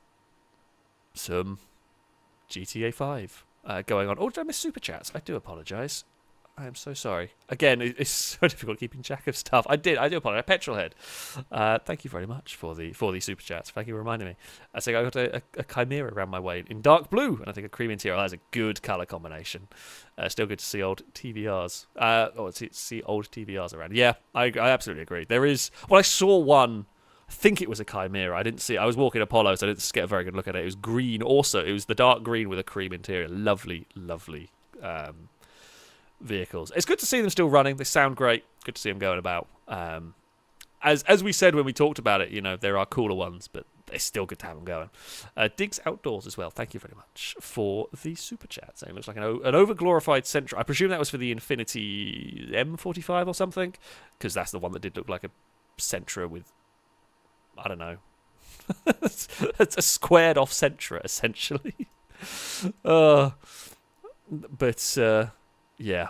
some GTA 5 going on. Oh, did I miss super chats? I do apologise. I am so sorry. Again, it's so difficult keeping track of stuff. I do apologise. Petrolhead. Thank you very much for the super chats. Thank you for reminding me. I think I got a Chimera around my way in dark blue, and I think a cream interior. That's a good colour combination. Still good to see old TVRs. See old TVRs around. Yeah, I absolutely agree. There is. Well, I saw one. I think it was a Chimera. I didn't see it. I was walking Apollo, so I didn't get a very good look at it. It was green also. It was the dark green with a cream interior. Lovely, lovely vehicles. It's good to see them still running. They sound great. Good to see them going about. As we said when we talked about it, you know, there are cooler ones, but it's still good to have them going. Diggs Outdoors as well. Thank you very much for the super chat. Saying it looks like an over-glorified Sentra. I presume that was for the Infiniti M45 or something, because that's the one that did look like a Sentra with, I don't know. It's a squared off Sentra, essentially. Yeah,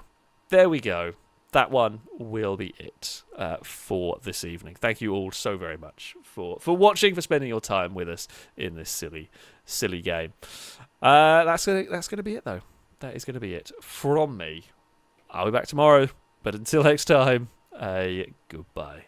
there we go. That one will be it for this evening. Thank you all so very much for watching, for spending your time with us in this silly game. That's gonna be it though. That is gonna be it from me. I'll be back tomorrow But until next time, goodbye.